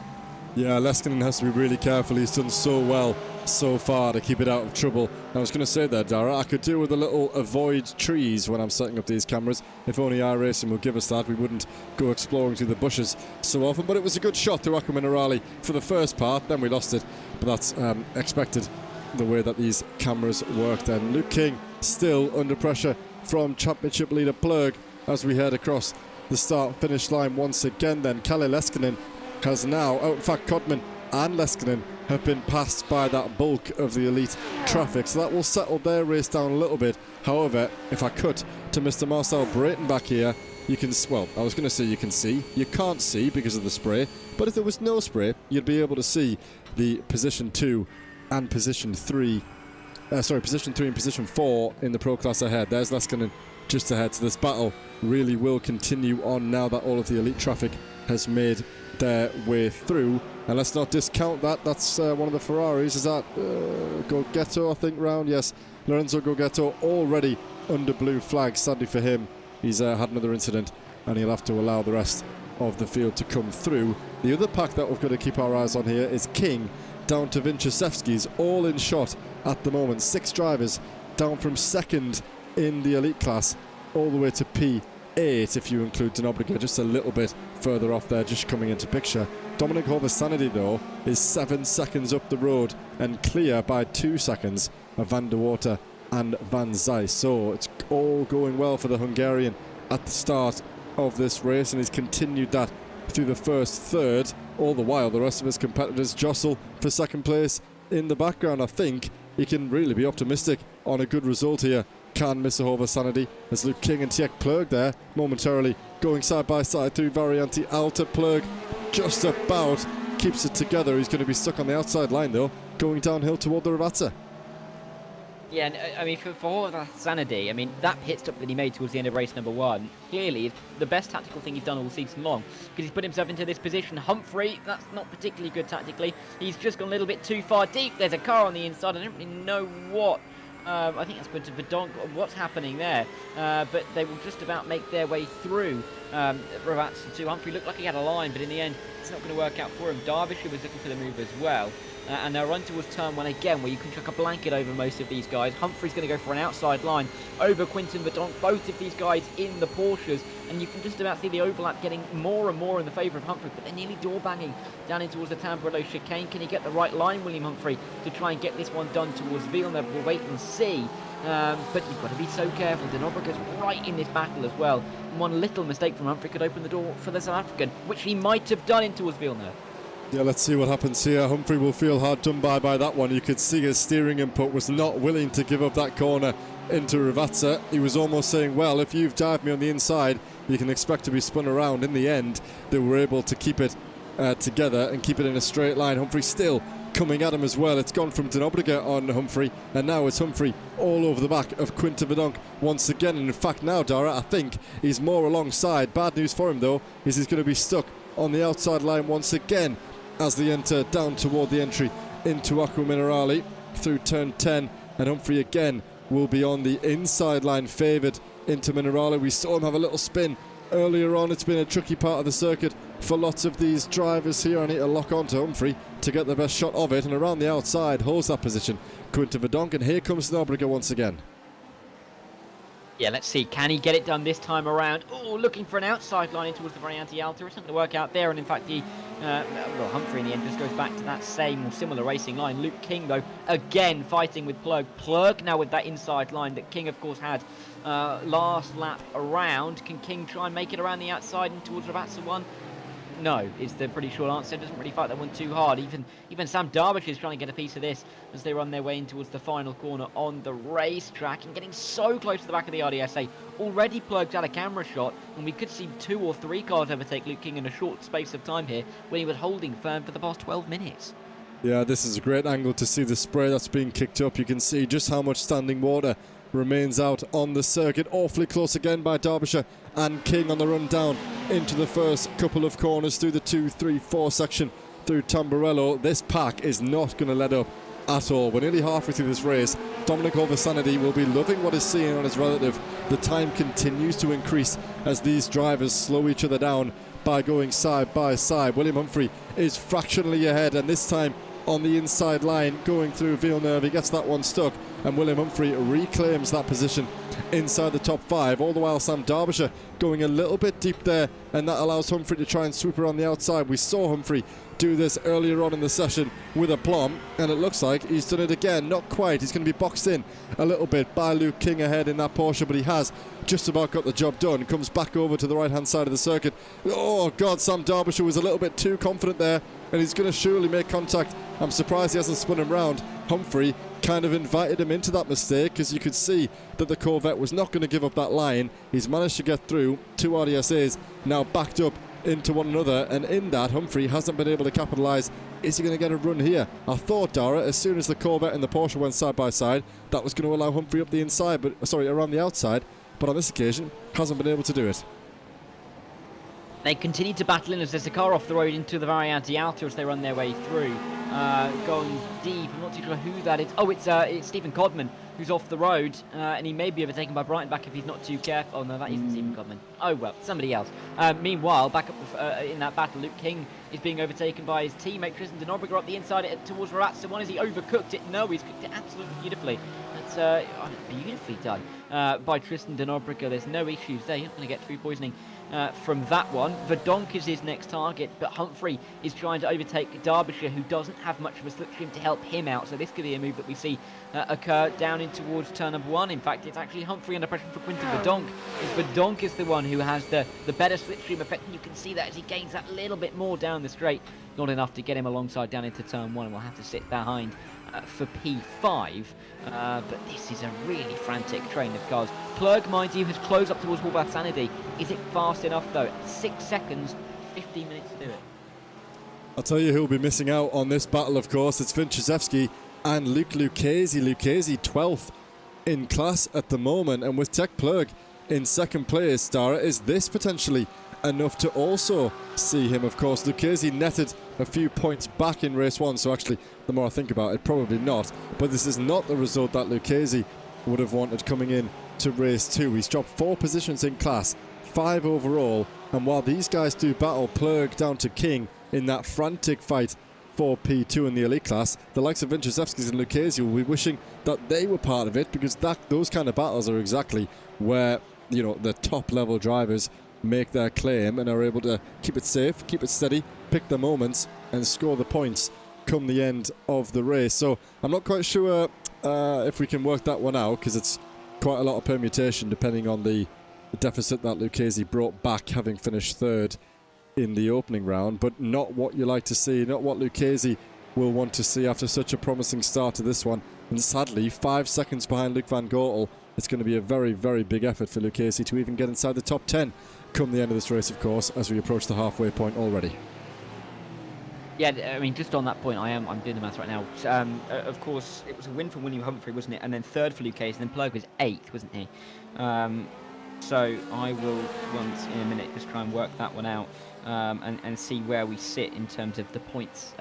Yeah, Leskinen has to be really careful. He's done so well so far to keep it out of trouble. I was going to say there, Dara, I could do with a little avoid trees when I'm setting up these cameras. If only iRacing will give us that, we wouldn't go exploring through the bushes so often. But it was a good shot through Acqua Minerale for the first part, then we lost it. But that's expected, the way that these cameras work then. Luke King still under pressure from championship leader Plurg as we head across the start-finish line once again then. Kalle Leskinen has now, in fact Codman and Leskinen have been passed by that bulk of the elite traffic, so that will settle their race down a little bit. However, if I cut to Mr. Marcel Brayton back here, you can, well, I was going to say you can see, you can't see because of the spray, but if there was no spray, you'd be able to see the position 2 and position 3, position 3 and position 4 in the Pro Class ahead. There's Leskinen just ahead, so this battle really will continue on now that all of the elite traffic has made their way through. And let's not discount that. That's one of the Ferraris. Is that Gorgetto, I think, round? Yes, Lorenzo Gorgetto already under blue flag. Sadly for him, he's had another incident and he'll have to allow the rest of the field to come through. The other pack that we've got to keep our eyes on here is King down to Vinciszewski's, all in shot at the moment. 6 drivers down from second in the elite class all the way to P8 if you include Denobriga, just a little bit further off there, just coming into picture. Dominic Horvasanity though is 7 seconds up the road and clear by 2 seconds of Van der Water and Van Zeiss. So it's all going well for the Hungarian at the start of this race, and he's continued that through the first third. All the while the rest of his competitors jostle for second place in the background. I think he can really be optimistic on a good result here, can Mr. Horvasanity, as Luke King and Tjek Plurg there momentarily going side by side through Varianti Alta. Plurg just about keeps it together. He's going to be stuck on the outside line though, going downhill toward the Ravazza. Yeah, and I mean, for Horvasanity, I mean, that pit stop that he made towards the end of race number 1 clearly is the best tactical thing he's done all season long, because he's put himself into this position. Humphrey, that's not particularly good tactically. He's just gone a little bit too far deep. There's a car on the inside. I don't really know what. I think that's going to Verdonk. What's happening there? But they will just about make their way through Ravazza to Humphrey. Looked like he had a line, but in the end, it's not going to work out for him. Derbyshire was looking for the move as well. And they'll run towards turn 1 again, where you can chuck a blanket over most of these guys. Humphrey's going to go for an outside line over Quinton Verdonk, both of these guys in the Porsches, and you can just about see the overlap getting more and more in the favour of Humphrey, but they're nearly door banging down in towards the Tamburello chicane. Can he get the right line, William Humphrey, to try and get this one done towards Villeneuve? We'll wait and see. But you've got to be so careful. Denobriga's right in this battle as well. One little mistake from Humphrey could open the door for the South African, which he might have done in towards Villeneuve. Yeah, let's see what happens here. Humphrey will feel hard done by that one. You could see his steering input was not willing to give up that corner into Ravazza. He was almost saying, well, if you've dived me on the inside, you can expect to be spun around. In the end, they were able to keep it together and keep it in a straight line. Humphrey still coming at him as well. It's gone from Denobriga on Humphrey, and now it's Humphrey all over the back of Quinton Verdonk once again. And in fact now, Dara, I think he's more alongside. Bad news for him though is he's going to be stuck on the outside line once again as they enter down toward the entry into Acqua Minerale through turn 10, and Humphrey again will be on the inside line, favoured into Minerale. We saw him have a little spin earlier on. It's been a tricky part of the circuit for lots of these drivers here. I need to lock on to Humphrey to get the best shot of it, and around the outside holds that position Quinton Verdonk, and here comes Denobriga once again. Yeah, let's see. Can he get it done this time around? Oh, looking for an outside line in towards the very anti-altar. It's not going to work out there. And in fact, well, Humphrey in the end just goes back to that same or similar racing line. Luke King, though, again fighting with Plug. Plug now with that inside line that King, of course, had last lap around. Can King try and make it around the outside and towards Ravatsa 1? No, is the pretty short answer. Doesn't really fight that one too hard. Even Sam Derbyshire is trying to get a piece of this as they run their way in towards the final corner on the racetrack and getting so close to the back of the RDSA. Already Plug's out a camera shot, and we could see 2 or 3 cars overtake Luke King in a short space of time here when he was holding firm for the past 12 minutes. Yeah, this is a great angle to see the spray that's being kicked up. You can see just how much standing water remains out on the circuit. Awfully close again by Derbyshire and King on the run down into the first couple of corners through the 2, 3, 4 section through Tamburello. This pack is not going to let up at all. We're nearly halfway through this race. Dominic Oversanity will be loving what he's seeing on his relative. The time continues to increase as these drivers slow each other down by going side by side. William Humphrey is fractionally ahead, and this time on the inside line going through Villeneuve. He gets that one stuck, and William Humphrey reclaims that position inside the top 5, all the while Sam Derbyshire going a little bit deep there, and that allows Humphrey to try and swoop around the outside. We saw Humphrey do this earlier on in the session with aplomb, and it looks like he's done it again. Not quite. He's going to be boxed in a little bit by Luke King ahead in that Porsche, but he has just about got the job done. Comes back over to the right hand side of the circuit. Oh god, Sam Derbyshire was a little bit too confident there, and he's going to surely make contact. I'm surprised he hasn't spun him round. Humphrey kind of invited him into that mistake, because you could see that the Corvette was not going to give up that line. He's managed to get through 2 RDSAs now backed up into one another, and in that Humphrey hasn't been able to capitalise. Is he going to get a run here? I thought, Dara, as soon as the Corvette and the Porsche went side by side, that was going to allow Humphrey up the inside, but around the outside, but on this occasion hasn't been able to do it. They continue to battle in as there's a car off the road into the very anti-altar as they run their way through. Going deep, I'm not too sure who that is. Oh, it's Stephen Codman who's off the road, and he may be overtaken by Breitenbach if he's not too careful. Oh no, that isn't Stephen Codman. Oh well, somebody else. Meanwhile, back up in that battle, Luke King is being overtaken by his teammate Tristan Denobreger up the inside towards Raratsa 1. Has he overcooked it? No, he's cooked it absolutely beautifully. That's beautifully done by Tristan Denobreger. There's no issues there. You're not going to get food poisoning from that one. Verdonk is his next target, but Humphrey is trying to overtake Derbyshire, who doesn't have much of a slipstream to help him out. So this could be a move that we see occur down in towards turn number 1. In fact, it's actually Humphrey under pressure for Quinton Verdonk. Verdonk is the one who has the better slipstream effect, and you can see that as he gains that little bit more down the straight. Not enough to get him alongside down into turn 1, and we'll have to sit behind for P5. But this is a really frantic train of cars. Plug, mind you, has closed up towards Horvath Sanity. Is it fast enough though? 6 seconds, 15 minutes to do it. I'll tell you who'll be missing out on this battle, of course. It's Vinchizevsky and Luke Lucchese. Lucchese 12th in class at the moment, and with Tech Plug in second place, Dara, is this potentially enough to also see him? Of course, Lucchese netted a few points back in race 1, so actually, the more I think about it, probably not. But this is not the result that Lucchese would have wanted coming in to race 2. He's dropped 4 positions in class, 5 overall, and while these guys do battle Plug down to King in that frantic fight for P2 in the elite class, the likes of Vinchizevskis and Lucchese will be wishing that they were part of it, because those kind of battles are exactly where, you know, the top level drivers make their claim and are able to keep it safe, keep it steady, pick the moments and score the points come the end of the race. So I'm not quite sure if we can work that one out, because it's quite a lot of permutation depending on the deficit that Lucchese brought back, having finished 3rd in the opening round, but not what you like to see, not what Lucchese will want to see after such a promising start to this one. And sadly, 5 seconds behind Luc van Gortel. It's going to be a very, very big effort for Lucchese to even get inside the top 10 come the end of this race, of course, as we approach the halfway point already. Yeah, I mean, just on that point, I'm doing the maths right now. Of course, it was a win from William Humphrey, wasn't it? And then 3rd for Lucchese, and then Plug was 8th, wasn't he? So I will, once in a minute, just try and work that one out and see where we sit in terms of the points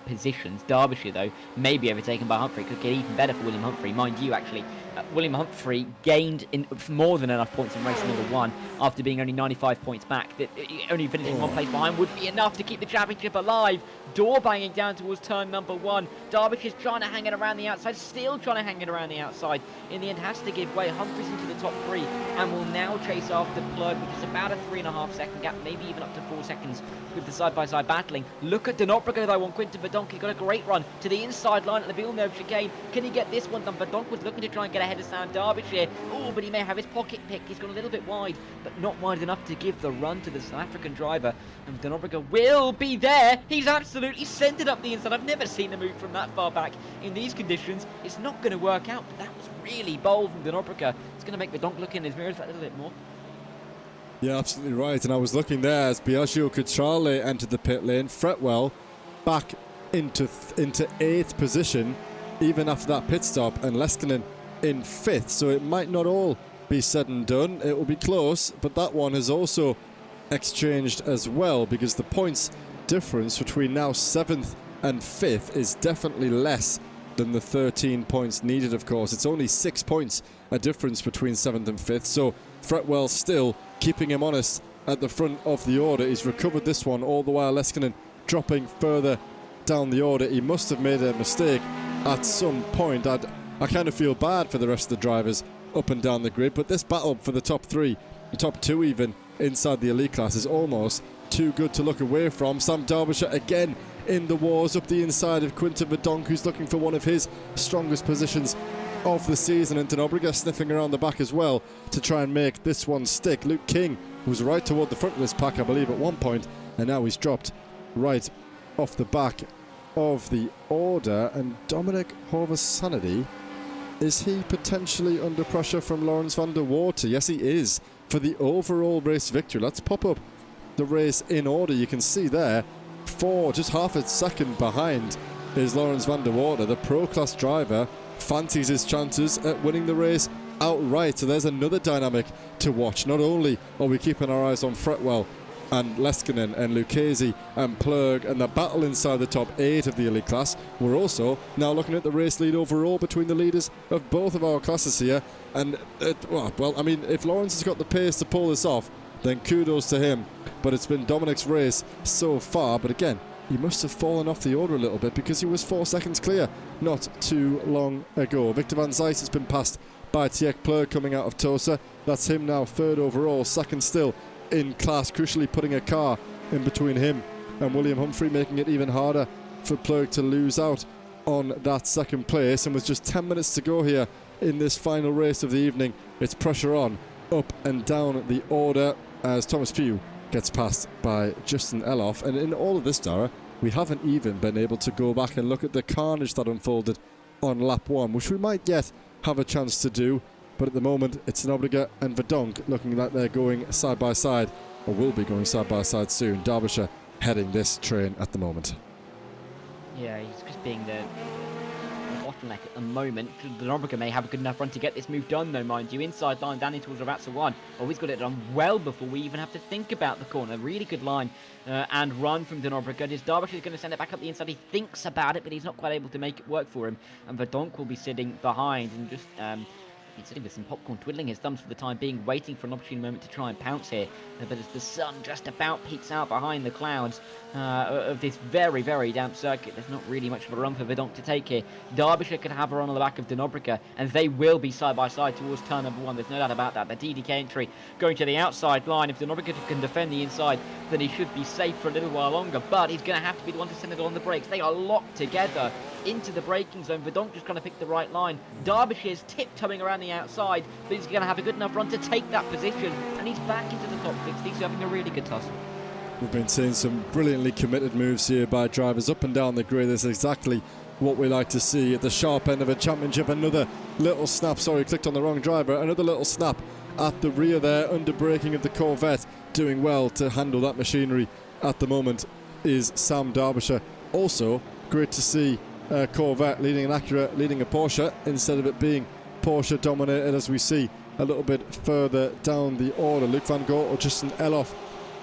positions. Derbyshire, though, may be overtaken by Humphrey. Could get even better for William Humphrey. Mind you, actually, William Humphrey gained more than enough points in race number 1 after being only 95 points back. That only finishing 1 place behind would be enough to keep the championship alive. Door banging down towards turn number 1. Derbyshire's trying to hang it around the outside, still trying to hang it around the outside. In the end, has to give way. Humphrey's into the top 3 and will now chase after Plug, which is about a 3.5 second gap, maybe even up to 4 seconds with the side-by-side battling. Look at Denobrica though on Quinton Verdonk. He's got a great run to the inside line at the Villeneuve chicane. Can he get this one done? Verdonk was looking to try and get ahead of Sam Derbyshire. Oh, but he may have his pocket pick. He's gone a little bit wide, but not wide enough to give the run to the South African driver. And Denobrica will be there. He's absolutely sent it up the inside. I've never seen a move from that far back in these conditions. It's not going to work out, but that was really bold from Denobrica. It's going to make Verdonk look in his mirrors a little bit more. Yeah, absolutely right. And I was looking there as Biagio Cutrale entered the pit lane. Fretwell back into 8th position, even after that pit stop, and Leskinen in 5th. So it might not all be said and done. It will be close, but that one has also exchanged as well, because the points difference between now 7th and 5th is definitely less than the 13 points needed, of course. It's only 6 points a difference between 7th and 5th. So Fretwell still keeping him honest at the front of the order. He's recovered this one, all the while Leskinen dropping further down the order. He must have made a mistake at some point. I kind of feel bad for the rest of the drivers up and down the grid, but this battle for the top 3, the top 2 even, inside the elite class is almost too good to look away from. Sam Derbyshire again in the wars up the inside of Quinton Verdonk, who's looking for one of his strongest positions of the season, and Denobrica sniffing around the back as well to try and make this one stick. Luke King was right toward the front of this pack, I believe, at one point, and now he's dropped right off the back of the order. And Dominic Horvath-Sanity, is he potentially under pressure from Lawrence van der Water? Yes, he is, for the overall race victory. Let's pop up the race in order. You can see there, just half a second behind is Lawrence van der Water. The Pro Class driver fancies his chances at winning the race outright. So there's another dynamic to watch. Not only are we keeping our eyes on Fretwell and Leskinen and Lucchesi and Plug and the battle inside the top 8 of the elite class, we're also now looking at the race lead overall between the leaders of both of our classes here. And well, I mean, if Lawrence has got the pace to pull this off, then kudos to him. But it's been Dominic's race so far. But again, he must have fallen off the order a little bit, because he was 4 seconds clear not too long ago. Victor van Zijs has been passed by Tjek Plug coming out of Tosa. That's him now 3rd overall, 2nd still in class, crucially putting a car in between him and William Humphrey, making it even harder for Plug to lose out on that 2nd place. And with just 10 minutes to go here in this final race of the evening, it's pressure on up and down the order as Thomas Pugh gets passed by Justin Eloff. And in all of this, Dara, we haven't even been able to go back and look at the carnage that unfolded on lap 1, which we might yet have a chance to do. But at the moment, it's Denobrica and Verdonk looking like they're going side by side, or will be going side by side soon. Derbyshire heading this train at the moment. Yeah, he's just being the bottleneck at the moment. Denobrica may have a good enough run to get this move done, though, mind you. Inside line down into towards Ravatsa 1. Oh, he's got it done well before we even have to think about the corner. Really good line and run from Denobrica. Just Derbyshire's going to send it back up the inside. He thinks about it, but he's not quite able to make it work for him. And Verdonk will be sitting behind and just he's sitting with some popcorn, twiddling his thumbs for the time being, waiting for an opportune moment to try and pounce here. But as the sun just about peeks out behind the clouds of this very, very damp circuit, there's not really much of a run for Verdonk to take here. Derbyshire could have her on the back of Denobrica, and they will be side by side towards turn number 1. There's no doubt about that. The DDK entry going to the outside line. If Denobrica can defend the inside, then he should be safe for a little while longer, but he's going to have to be the one to send it on the brakes. They are locked together into the braking zone. Verdonk just trying to pick the right line. Derbyshire's tiptoeing around the outside, but he's going to have a good enough run to take that position, and he's back into the top 60, so having a really good tussle. We've been seeing some brilliantly committed moves here by drivers up and down the grid. That's exactly what we like to see at the sharp end of a championship. Another little snap, sorry, clicked on the wrong driver. Another little snap at the rear there, under braking of the Corvette. Doing well to handle that machinery at the moment is Sam Derbyshire. Also, great to see Corvette leading an Acura, leading a Porsche, instead of it being Porsche dominated, as we see a little bit further down the order. Luc van Gogh or Justin Eloff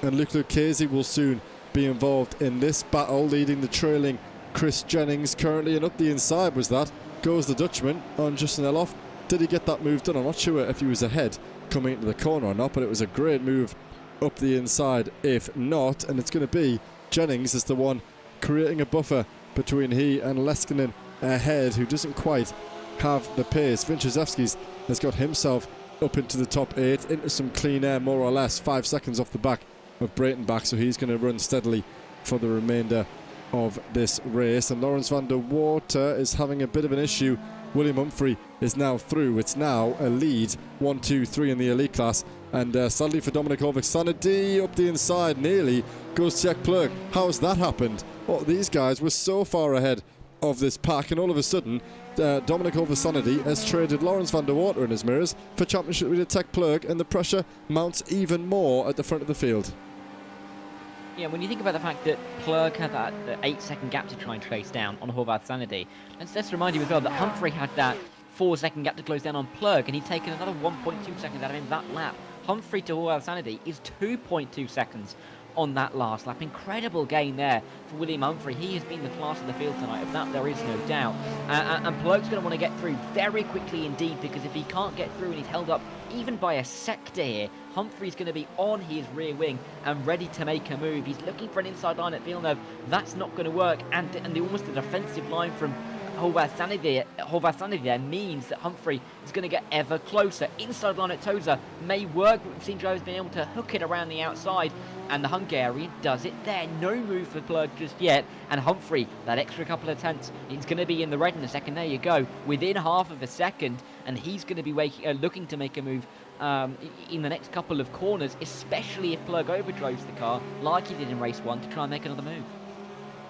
and Luc Lucchesi will soon be involved in this battle, leading the trailing Chris Jennings currently. And up the inside was that goes the Dutchman on Justin Eloff Did he get that move done? I'm not sure if he was ahead coming into the corner or not, but it was a great move up the inside if not, and it's going to be Jennings is the one creating a buffer between he and Leskinen ahead, who doesn't quite have the pace. Vinciszewski's has got himself up into the top 8, into some clean air more or less, 5 seconds off the back of Breitenbach, so he's going to run steadily for the remainder of this race. And Lawrence van der Water is having a bit of an issue. William Humphrey is now through. It's now a lead, 1, 2, 3 in the elite class. And sadly for Dominic Horvick-Sanady up the inside, nearly goes Tjek Plug. How's that happened? Well, these guys were so far ahead of this pack, and all of a sudden Dominic Horvick-Sanady has traded Lawrence van der Water in his mirrors for championship leader Tjek Plug, and the pressure mounts even more at the front of the field. Yeah, when you think about the fact that Plug had that 8-second gap to try and trace down on Horvath-Sanady, let's remind you as well that Humphrey had that 4-second gap to close down on Plug, and he'd taken another 1.2 seconds out of him that lap. Humphrey to Horvath-Sanady is 2.2 seconds on that last lap. Incredible gain there for William Humphrey. He has been the class of the field tonight, of that there is no doubt. And Plug's going to want to get through very quickly indeed, because if he can't get through and he's held up even by a sector here, Humphrey's going to be on his rear wing and ready to make a move. He's looking for an inside line at Villeneuve. That's not going to work. And almost the defensive line from Horvath-Sanady there means that Humphrey is going to get ever closer. Inside line at Toza may work, but we've seen drivers being able to hook it around the outside, and the Hungarian does it there. No move for Plug just yet, and Humphrey, that extra couple of tenths, he's going to be in the red in a second. There you go, within half of a second, and he's going to be looking to make a move in the next couple of corners, especially if Plug overdrives the car like he did in race 1 to try and make another move.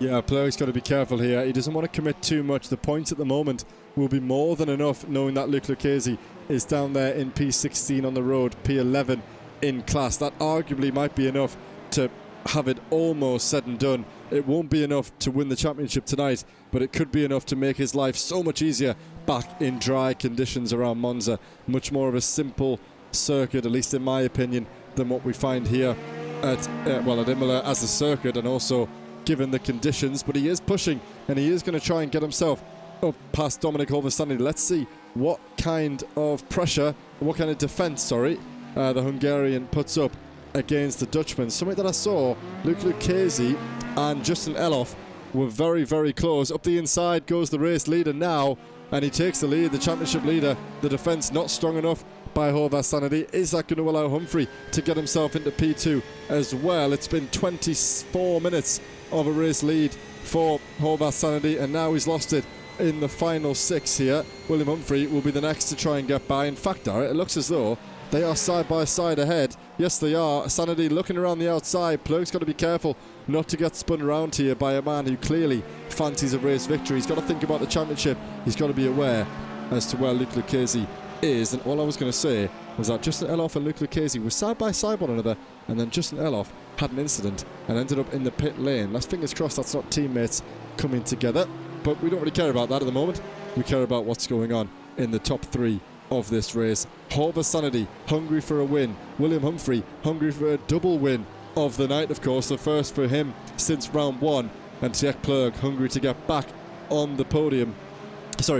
Yeah, Plug's got to be careful here. He doesn't want to commit too much. The points at the moment will be more than enough, knowing that Luc Lucchesi is down there in P16 on the road, P11 in class. That arguably might be enough to have it almost said and done. It won't be enough to win the championship tonight, but it could be enough to make his life so much easier back in dry conditions around Monza. Much more of a simple circuit, at least in my opinion, than what we find here at Imola as a circuit, and also given the conditions. But he is pushing, and he is going to try and get himself up past Dominic Horvath-Sanady. Let's see what kind of pressure, what kind of defence, the Hungarian puts up against the Dutchman. Something that I saw, Luc Lucchesi and Justin Eloff were very, very close. Up the inside goes the race leader now, and he takes the lead, the championship leader. The defence not strong enough by Horvath-Sanady. Is that going to allow Humphrey to get himself into P2 as well? It's been 24 minutes of a race lead for Horvath-Sanady, and now he's lost it in the final 6 here. William Humphrey will be the next to try and get by. In fact, it looks as though they are side by side ahead. Yes, they are. Sanady looking around the outside. Plug's got to be careful not to get spun around here by a man who clearly fancies a race victory. He's got to think about the championship. He's got to be aware as to where Luc Lucchesi is. And all I was going to say was that Justin Eloff and Luc Lucchesi were side by side one another, and then Justin Eloff had an incident and ended up in the pit lane. Let's fingers crossed that's not teammates coming together, but we don't really care about that at the moment. We care about what's going on in the top 3 of this race. Horvath-Sanady hungry for a win. William Humphrey hungry for a double win of the night, of course, the first for him since round 1, and Tjek Plug hungry to get back on the podium,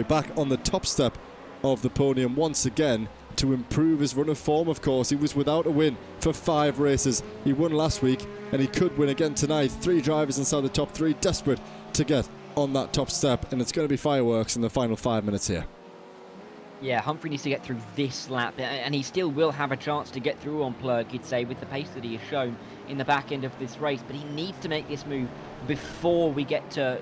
back on the top step of the podium once again, to improve his run of form. Of course, he was without a win for 5 races. He won last week, and he could win again tonight. 3 drivers inside the top 3, desperate to get on that top step, and it's going to be fireworks in the final 5 minutes here. Yeah, Humphrey needs to get through this lap, and he still will have a chance to get through on Plug, you'd say, with the pace that he has shown in the back end of this race. But he needs to make this move before we get to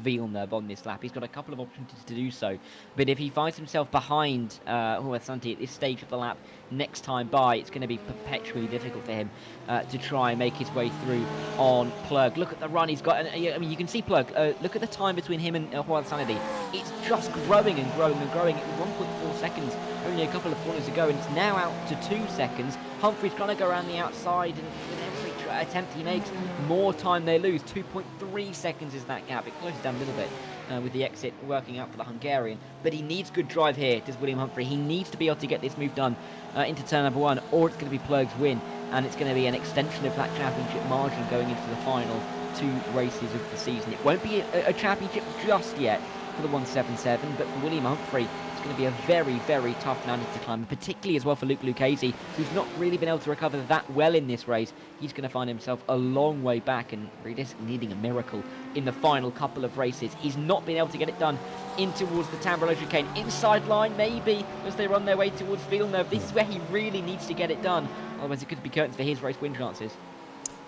Villeneuve on this lap. He's got a couple of opportunities to do so, but if he finds himself behind Horvath-Sanady at this stage of the lap next time by, it's going to be perpetually difficult for him to try and make his way through on Plug. Look at the run he's got, and I mean, you can see Plug. Look at the time between him and Horvath-Sanady. It's just growing and growing and growing. It was 1.4 seconds only a couple of corners ago, and it's now out to 2 seconds. Humphrey's trying to go around the outside, and with every attempt he makes, more time they lose. 2.3 seconds is that gap. It closes down a little bit with the exit working out for the Hungarian, but he needs good drive here, does William Humphrey. He needs to be able to get this move done into turn number 1, or it's going to be Plug's win, and it's going to be an extension of that championship margin going into the final 2 races of the season. It won't be a championship just yet for the 177, but for William Humphrey, it's going to be a very, very tough mountain to climb, particularly as well for Luke Lucchese, who's not really been able to recover that well in this race. He's going to find himself a long way back and really needing a miracle in the final couple of races. He's not been able to get it done in towards the Tamburello chicane. Inside line, maybe, as they run their way towards Villeneuve. This is where he really needs to get it done. Otherwise, it could be curtains for his race win chances.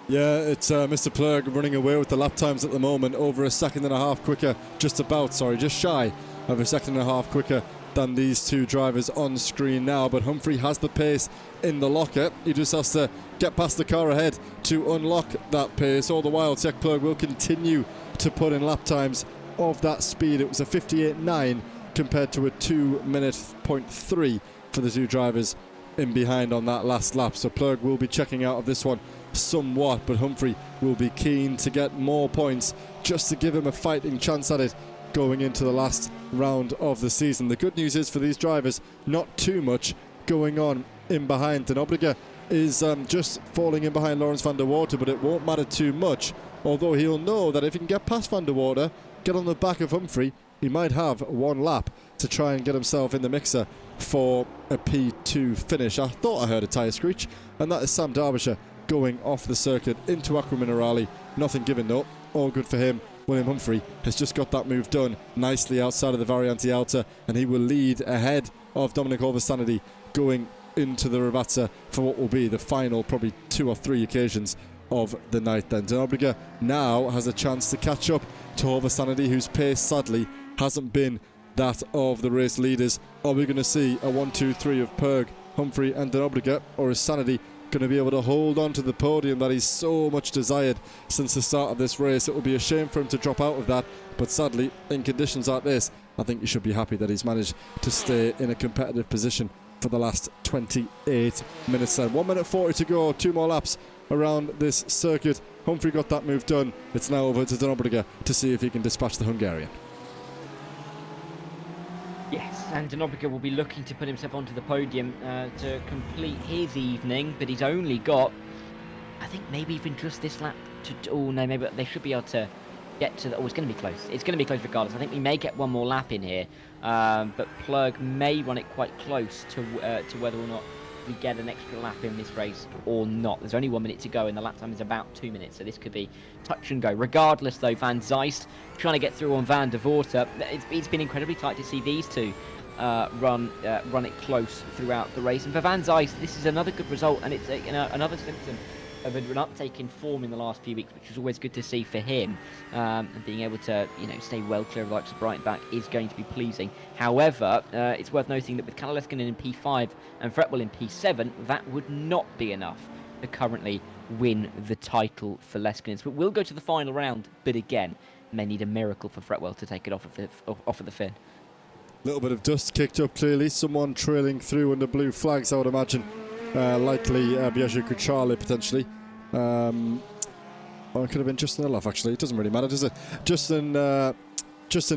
Yeah, it's Mr. Plurg running away with the lap times at the moment, over a second and a half quicker, just shy of a second and a half quicker than these two drivers on screen now. But Humphrey has the pace in the locker. He just has to get past the car ahead to unlock that pace. All the while, Tech Plurg will continue to put in lap times of that speed. It was a 58.9 compared to a 2:03 for the two drivers in behind on that last lap. So Plurg will be checking out of this one somewhat, but Humphrey will be keen to get more points just to give him a fighting chance at it going into the last round of the season. The good news is for these drivers, not too much going on in behind. Denobriga is just falling in behind Lawrence van der Water, but it won't matter too much, although he'll know that if he can get past van der Water, get on the back of Humphrey, he might have one lap to try and get himself in the mixer for a P2 finish. I thought I heard a tyre screech, and that is Sam Derbyshire going off the circuit into Aqua Minerale. Nothing given though, all good for him. William Humphrey has just got that move done nicely outside of the Variante Alta, and he will lead ahead of Dominic Olversanity going into the Ravazza for what will be the final probably 2 or 3 occasions of the night then. Denobriga now has a chance to catch up to Olversanity, whose pace sadly hasn't been that of the race leaders. Are we going to see a 1-2-3 of Plurg, Humphrey and Denobriga, or is Sanity going to be able to hold on to the podium that he's so much desired since the start of this race? It would be a shame for him to drop out of that, but sadly in conditions like this I think you should be happy that he's managed to stay in a competitive position for the last 28 minutes then. 1:40 to go, 2 more laps around this circuit. Humphrey got that move done. It's now over to Denobriga to see if he can dispatch the Hungarian. Yes, and Denobriga will be looking to put himself onto the podium to complete his evening, but he's only got, I think, maybe even just this lap to... Oh, no, maybe they should be able to get to the... Oh, it's going to be close. It's going to be close regardless. I think we may get one more lap in here, but Plurg may run it quite close to whether or not we get an extra lap in this race or not. There's only 1 minute to go and the lap time is about 2 minutes, so this could be touch and go. Regardless though, Van Zeist trying to get through on Van der Water. It's been incredibly tight to see these two run it close throughout the race. And for Van Zeist, this is another good result, and it's another symptom of an uptake in form in the last few weeks, which is always good to see for him. And being able to, stay well clear of the likes of Breitenbach is going to be pleasing. However, it's worth noting that with Kalle Leskinen in P5 and Fretwell in P7, that would not be enough to currently win the title for Leskinen. But we'll go to the final round, but again, may need a miracle for Fretwell to take it off of the fin. Little bit of dust kicked up clearly. Someone trailing through under blue flags, I would imagine. Likely Biagio Cucciale potentially. Or it could have been Justin Eloff actually. It doesn't really matter, does it? Just in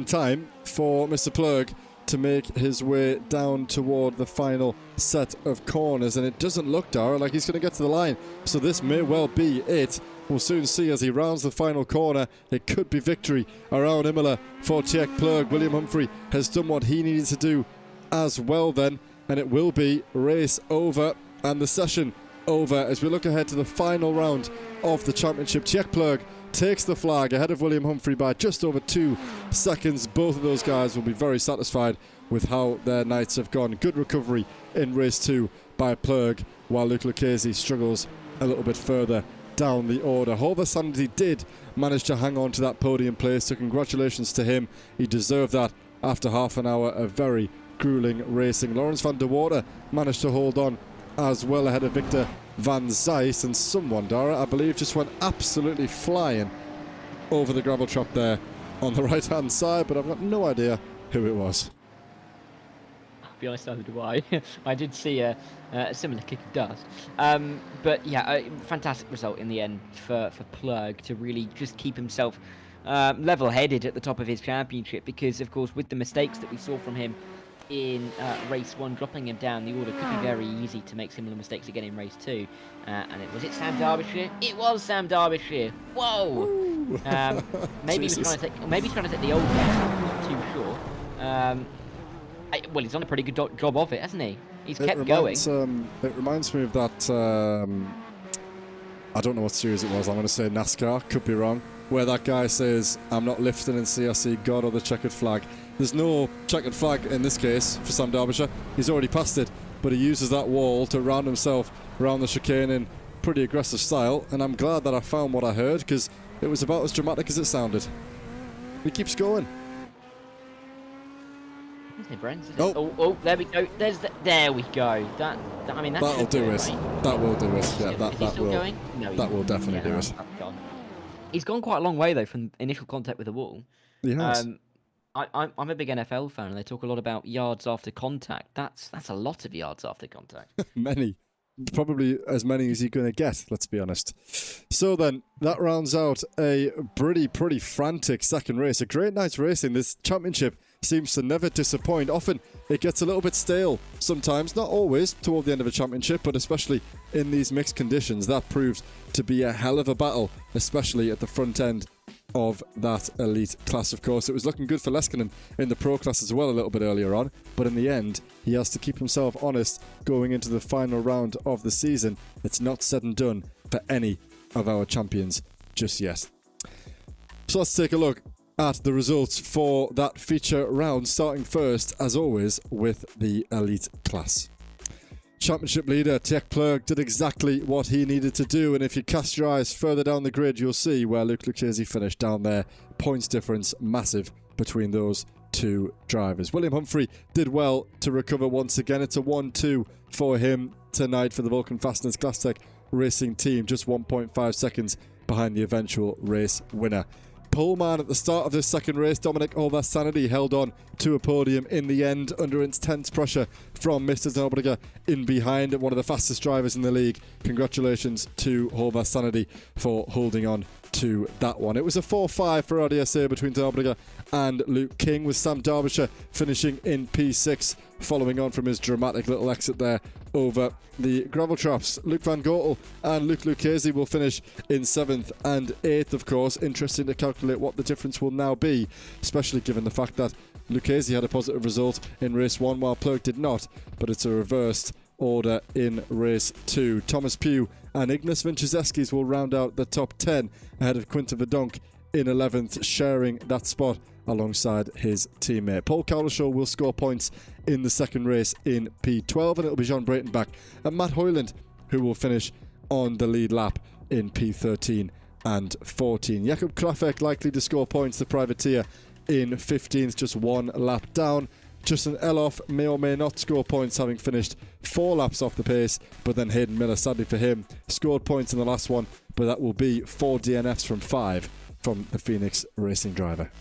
time for Mr. Plurg to make his way down toward the final set of corners, and it doesn't look, Dara, like he's going to get to the line. So this may well be it. We'll soon see as he rounds the final corner. It could be victory around Imola for Tech Plurg. William Humphrey has done what he needed to do as well then, and it will be race over and the session over as we look ahead to the final round of the championship. Tech Plurg takes the flag ahead of William Humphrey by just over 2 seconds. Both of those guys will be very satisfied with how their nights have gone. Good recovery in race 2 by Plurg, while Luke Lucchese struggles a little bit further down the order. Olversanity did manage to hang on to that podium place, so congratulations to him. He deserved that after half an hour of very grueling racing. Lawrence van der Water managed to hold on as well ahead of Victor Van Zeist, and someone, Dara, I believe, just went absolutely flying over the gravel trap there on the right hand side, but I've got no idea who it was. I'll be honest, neither do I. I did see a similar kick of dust. But yeah, a fantastic result in the end for Plurg to really just keep himself level-headed at the top of his championship, because of course with the mistakes that we saw from him in race 1, dropping him down the order could be very easy to make similar mistakes again in race 2. And was it Sam Derbyshire? It was Sam Derbyshire. Whoa! Maybe he's trying to take the old game. I'm not too sure. Well, he's done a pretty good job of it, hasn't he? He's It kept going. It reminds me of that, I don't know what series it was, I'm going to say NASCAR, could be wrong, where that guy says, I'm not lifting until I see God or the checkered flag. There's no checkered flag in this case for Sam Derbyshire. He's already passed it, but he uses that wall to round himself around the chicane in pretty aggressive style, and I'm glad that I found what I heard, because it was about as dramatic as it sounded. He keeps going. Oh, there we go. There we go. I mean, That'll do it. Right? That will do it. Yeah, Is he still going? No, that will definitely do it. That's gone. He's gone quite a long way though from initial contact with the wall. He has. I'm a big NFL fan, and they talk a lot about yards after contact. That's a lot of yards after contact. Many. Probably as many as you're going to get, let's be honest. So then, that rounds out a pretty frantic second race. A great night's racing. This championship seems to never disappoint. Often, it gets a little bit stale sometimes. Not always toward the end of a championship, but especially in these mixed conditions. That proved to be a hell of a battle, especially at the front end of that elite class. Of course, it was looking good for Leskinen in the pro class as well a little bit earlier on, but in the end he has to keep himself honest going into the final round of the season. It's not said and done for any of our champions just yet. So let's take a look at the results for that feature round, starting first as always with the elite class. Championship leader Tjek Plurg did exactly what he needed to do, and if you cast your eyes further down the grid, you'll see where Luke Lucchese finished down there. Points difference massive between those two drivers. William Humphrey did well to recover once again. It's a 1-2 for him tonight for the Vulcan Fasteners Glasstech Racing team, just 1.5 seconds behind the eventual race winner. Poleman at the start of this second race, Dominic Olvasanity held on to a podium in the end under intense pressure from Mr. Zenobriga in behind, one of the fastest drivers in the league. Congratulations to Olvasanity for holding on to that one. It was a 4-5 for RDSA between Zenobriga and Luke King, with Sam Derbyshire finishing in P6, following on from his dramatic little exit there over the gravel traps. Luke Van Gortel and Luke Lucchese will finish in 7th and 8th, of course. Interesting to calculate what the difference will now be, especially given the fact that Lucchese had a positive result in race 1 while Plurg did not, but it's a reversed order in race 2. Thomas Pugh and Ignas Vincenzeskis will round out the top 10 ahead of Quinton Verdonk in 11th, sharing that spot alongside his teammate. Paul Cowlishaw will score points in the second race in P12, and it'll be John Breitenbach and Matt Hoyland who will finish on the lead lap in P13 and 14. Jakob Krafek likely to score points, the privateer, in 15th, just one lap down. Justin Eloff may or may not score points, having finished 4 laps off the pace, but then Hayden Miller, sadly for him, scored points in the last one, but that will be 4 DNFs from 5 from the Phoenix Racing driver.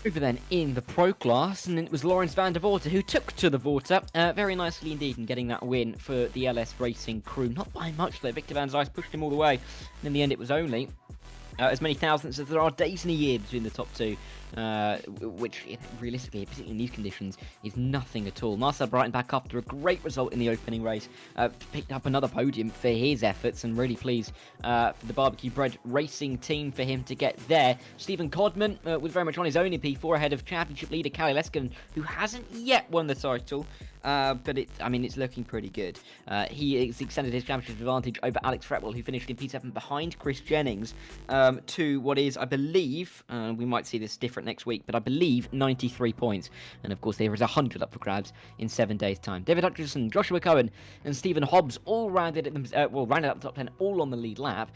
Over then in the pro class, and it was Lawrence van der Voorten who took to the Vorta very nicely indeed in getting that win for the LS Racing crew. Not by much though. Victor van Zijs pushed him all the way, and in the end it was only as many thousandths as there are days in a year between the top two, which realistically, particularly in these conditions, is nothing at all. Marcel Breitenbach, after a great result in the opening race, picked up another podium for his efforts, and really pleased for the Barbecue Bread Racing team for him to get there. Stephen Codman was very much on his own in P4 ahead of championship leader Kalle Leskinen, who hasn't yet won the title. But it's looking pretty good. He has extended his championship advantage over Alex Fretwell, who finished in P7 behind Chris Jennings, to what is, I believe, we might see this different next week, but I believe 93 points. And of course, there is 100 up for grabs in 7 days' time. David Hutchinson, Joshua Cohen, and Stephen Hobbs all rounded up the top 10, all on the lead lap,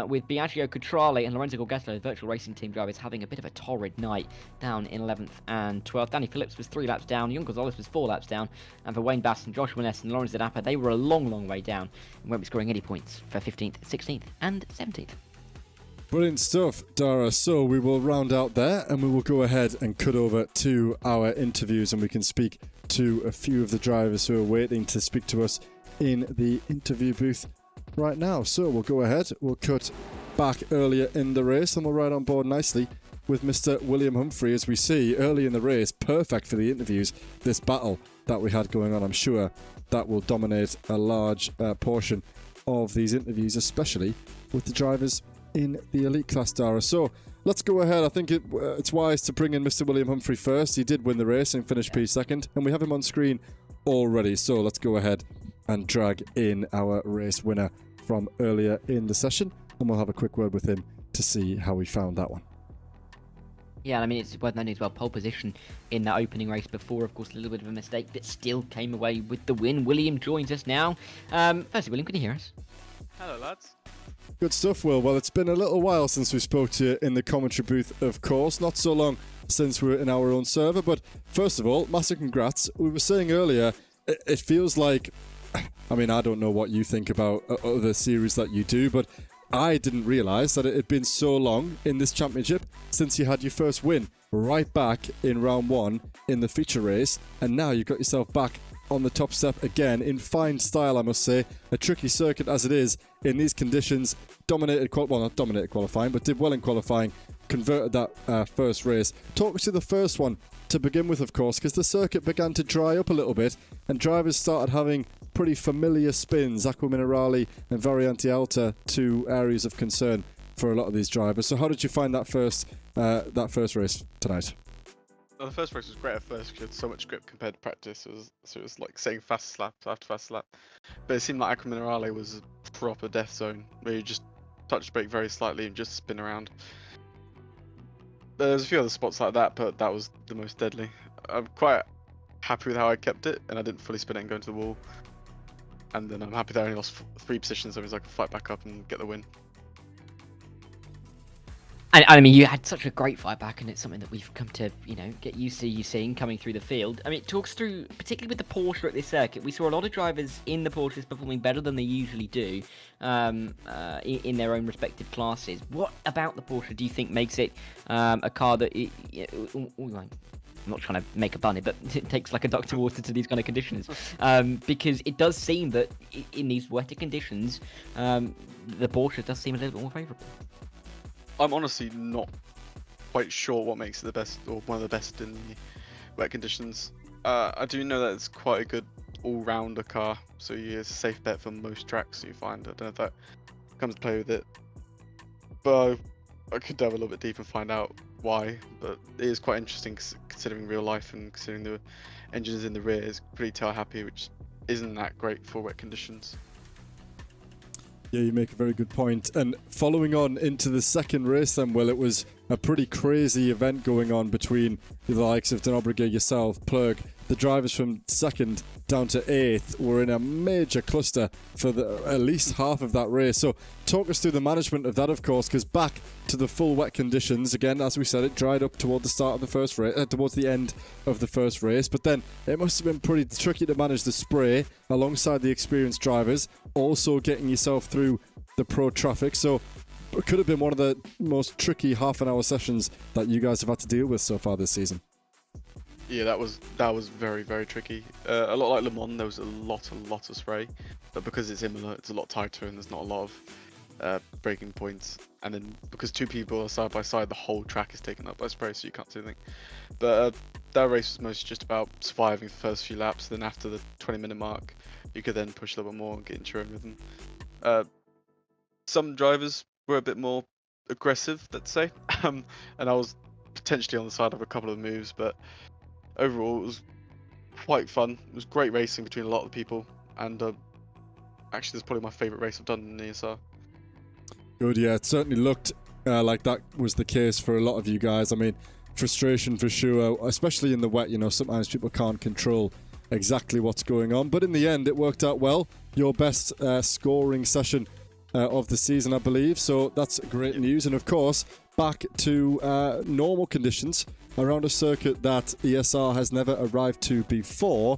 with Biagio Cutrale and Lorenzo Gorgetto, the virtual racing team drivers, having a bit of a torrid night, down in 11th and 12th. Danny Phillips was 3 laps down, Jon Gonzalez was 4 laps down, and for Wayne Bass and Joshua Ness and Lawrence Zappa, they were a long way down and won't be scoring any points for 15th, 16th and 17th. Brilliant stuff, Dara. So we will round out there and we will go ahead and cut over to our interviews, and we can speak to a few of the drivers who are waiting to speak to us in the interview booth right now. So we'll go ahead, we'll cut back earlier in the race and we'll ride on board nicely with Mr. William Humphrey, as we see early in the race. Perfect for the interviews, this battle that we had going on. I'm sure that will dominate a large portion of these interviews, especially with the drivers in the Elite Class, Dara. So let's go ahead. I think it's wise to bring in Mr. William Humphrey first. He did win the race and finished P2, and we have him on screen already. So let's go ahead and drag in our race winner from earlier in the session, and we'll have a quick word with him to see how he found that one. Yeah, I mean, it's worth noting as well, pole position in that opening race before, of course, a little bit of a mistake, but still came away with the win. William joins us now. Firstly, William, can you hear us? Hello, lads. Good stuff, Will. Well, it's been a little while since we spoke to you in the commentary booth, of course. Not so long since we were in our own server, but first of all, massive congrats. We were saying earlier, it feels like, I mean, I don't know what you think about other series that you do, but I didn't realise that it had been so long in this championship since you had your first win right back in round 1 in the feature race, and now you've got yourself back on the top step again in fine style, I must say. A tricky circuit as it is in these conditions. Not dominated qualifying, but did well in qualifying. Converted that first race. Talk us to the first one to begin with, of course, because the circuit began to dry up a little bit and drivers started having pretty familiar spins. Aqua Minerale and Variante Alta, two areas of concern for a lot of these drivers. So how did you find that first race tonight? Well, the first race was great at first because you had so much grip compared to practice. It was like saying fast slap after fast slap. But it seemed like Aqua Minerale was a proper death zone where you just touch the brake very slightly and just spin around. There's a few other spots like that, but that was the most deadly. I'm quite happy with how I kept it, and I didn't fully spin it and go into the wall. And then I'm happy that I only lost 3 positions, so I could fight back up and get the win. I mean, you had such a great fight back, and it's something that we've come to, get used to you seeing coming through the field. I mean, it talks through, particularly with the Porsche at this circuit, we saw a lot of drivers in the Porsches performing better than they usually do in their own respective classes. What about the Porsche do you think makes it a car that, I'm not trying to make a bunny, but it takes like a duck to water to these kind of conditions, because it does seem that in these wetter conditions, the Porsche does seem a little bit more favourable. I'm honestly not quite sure what makes it the best, or one of the best in the wet conditions. I do know that it's quite a good all-rounder car, so it's a safe bet for most tracks you find. I don't know if that comes to play with it, but I could delve a little bit deeper and find out why. But it is quite interesting considering real life and considering the engines in the rear is pretty tail happy, which isn't that great for wet conditions. Yeah, you make a very good point. And following on into the second race then, Will, it was a pretty crazy event going on between the likes of Denobrige, yourself, Plurg. The drivers from 2nd down to 8th were in a major cluster for at least half of that race. So talk us through the management of that, of course, because back to the full wet conditions, again, as we said, it dried up toward the start of the first race, towards the end of the first race. But then it must have been pretty tricky to manage the spray alongside the experienced drivers, also getting yourself through the pro traffic. So it could have been one of the most tricky half-an-hour sessions that you guys have had to deal with so far this season. Yeah, that was very, very tricky. A lot like Le Mans, there was a lot of spray, but because it's Imola, it's a lot tighter and there's not a lot of braking points. And then because 2 people are side by side, the whole track is taken up by spray, so you can't do anything. But that race was mostly just about surviving the first few laps. Then after the 20-minute mark, you could then push a little bit more and get into your own rhythm. Some drivers were a bit more aggressive, let's say, and I was potentially on the side of a couple of moves, but overall it was quite fun. It was great racing between a lot of people, and actually that's probably my favourite race I've done in the ESR. Good, yeah, it certainly looked like that was the case for a lot of you guys. I mean, frustration for sure, especially in the wet. Sometimes people can't control exactly what's going on, but in the end it worked out well. Your best scoring session of the season, I believe, so that's great news. And of course, back to normal conditions around a circuit that ESR has never arrived to before,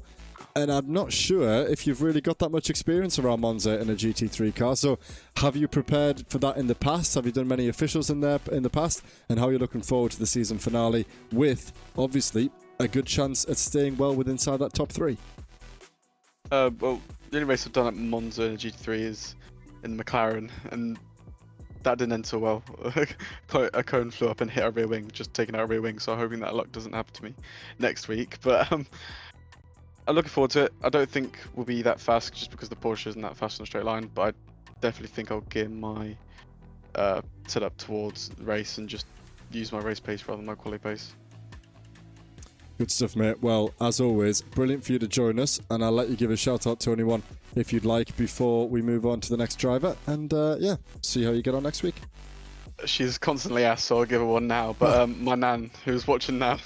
and I'm not sure if you've really got that much experience around Monza in a GT3 car. So have you prepared for that in the past? Have you done many officials in there in the past? And how are you looking forward to the season finale with, obviously, a good chance at staying well within inside that top 3? Well, the only race I've done at Monza in a GT3 is in the McLaren, and that didn't end so well. A cone flew up and hit our rear wing, just taking out our rear wing, so I'm hoping that luck doesn't happen to me next week. But I'm looking forward to it. I don't think we'll be that fast just because the Porsche isn't that fast on a straight line, but I definitely think I'll gear my set up towards the race and just use my race pace rather than my quali pace. Good stuff, mate. Well, as always, brilliant for you to join us, and I'll let you give a shout out to anyone if you'd like before we move on to the next driver, and yeah, see how you get on next week. She's constantly asked, so I'll give her one now. But my nan, who's watching now,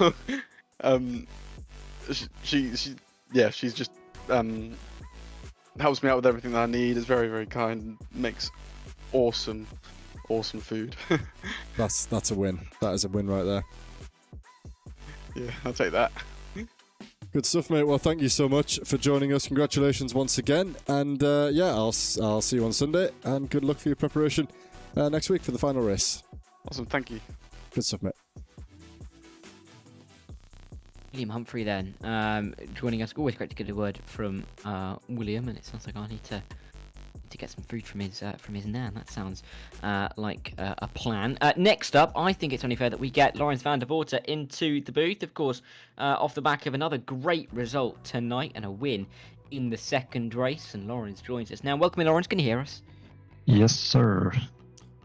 she's just helps me out with everything that I need. Is very, very kind. Makes awesome food. That's a win. That is a win right there. Yeah, I'll take that. Good stuff, mate. Well, thank you so much for joining us. Congratulations once again, and yeah, I'll see you on Sunday, and good luck for your preparation next week for the final race. Awesome, thank you. Good stuff, mate. William Humphrey then, joining us. Always great to get a word from William, and it sounds like I need to get some food from his nan. That sounds like a plan. Next up, I think it's only fair that we get Lawrence van der Water into the booth, of course, off the back of another great result tonight and a win in the second race. And Lawrence joins us now. Welcome in, Lawrence. Can you hear us? Yes, sir.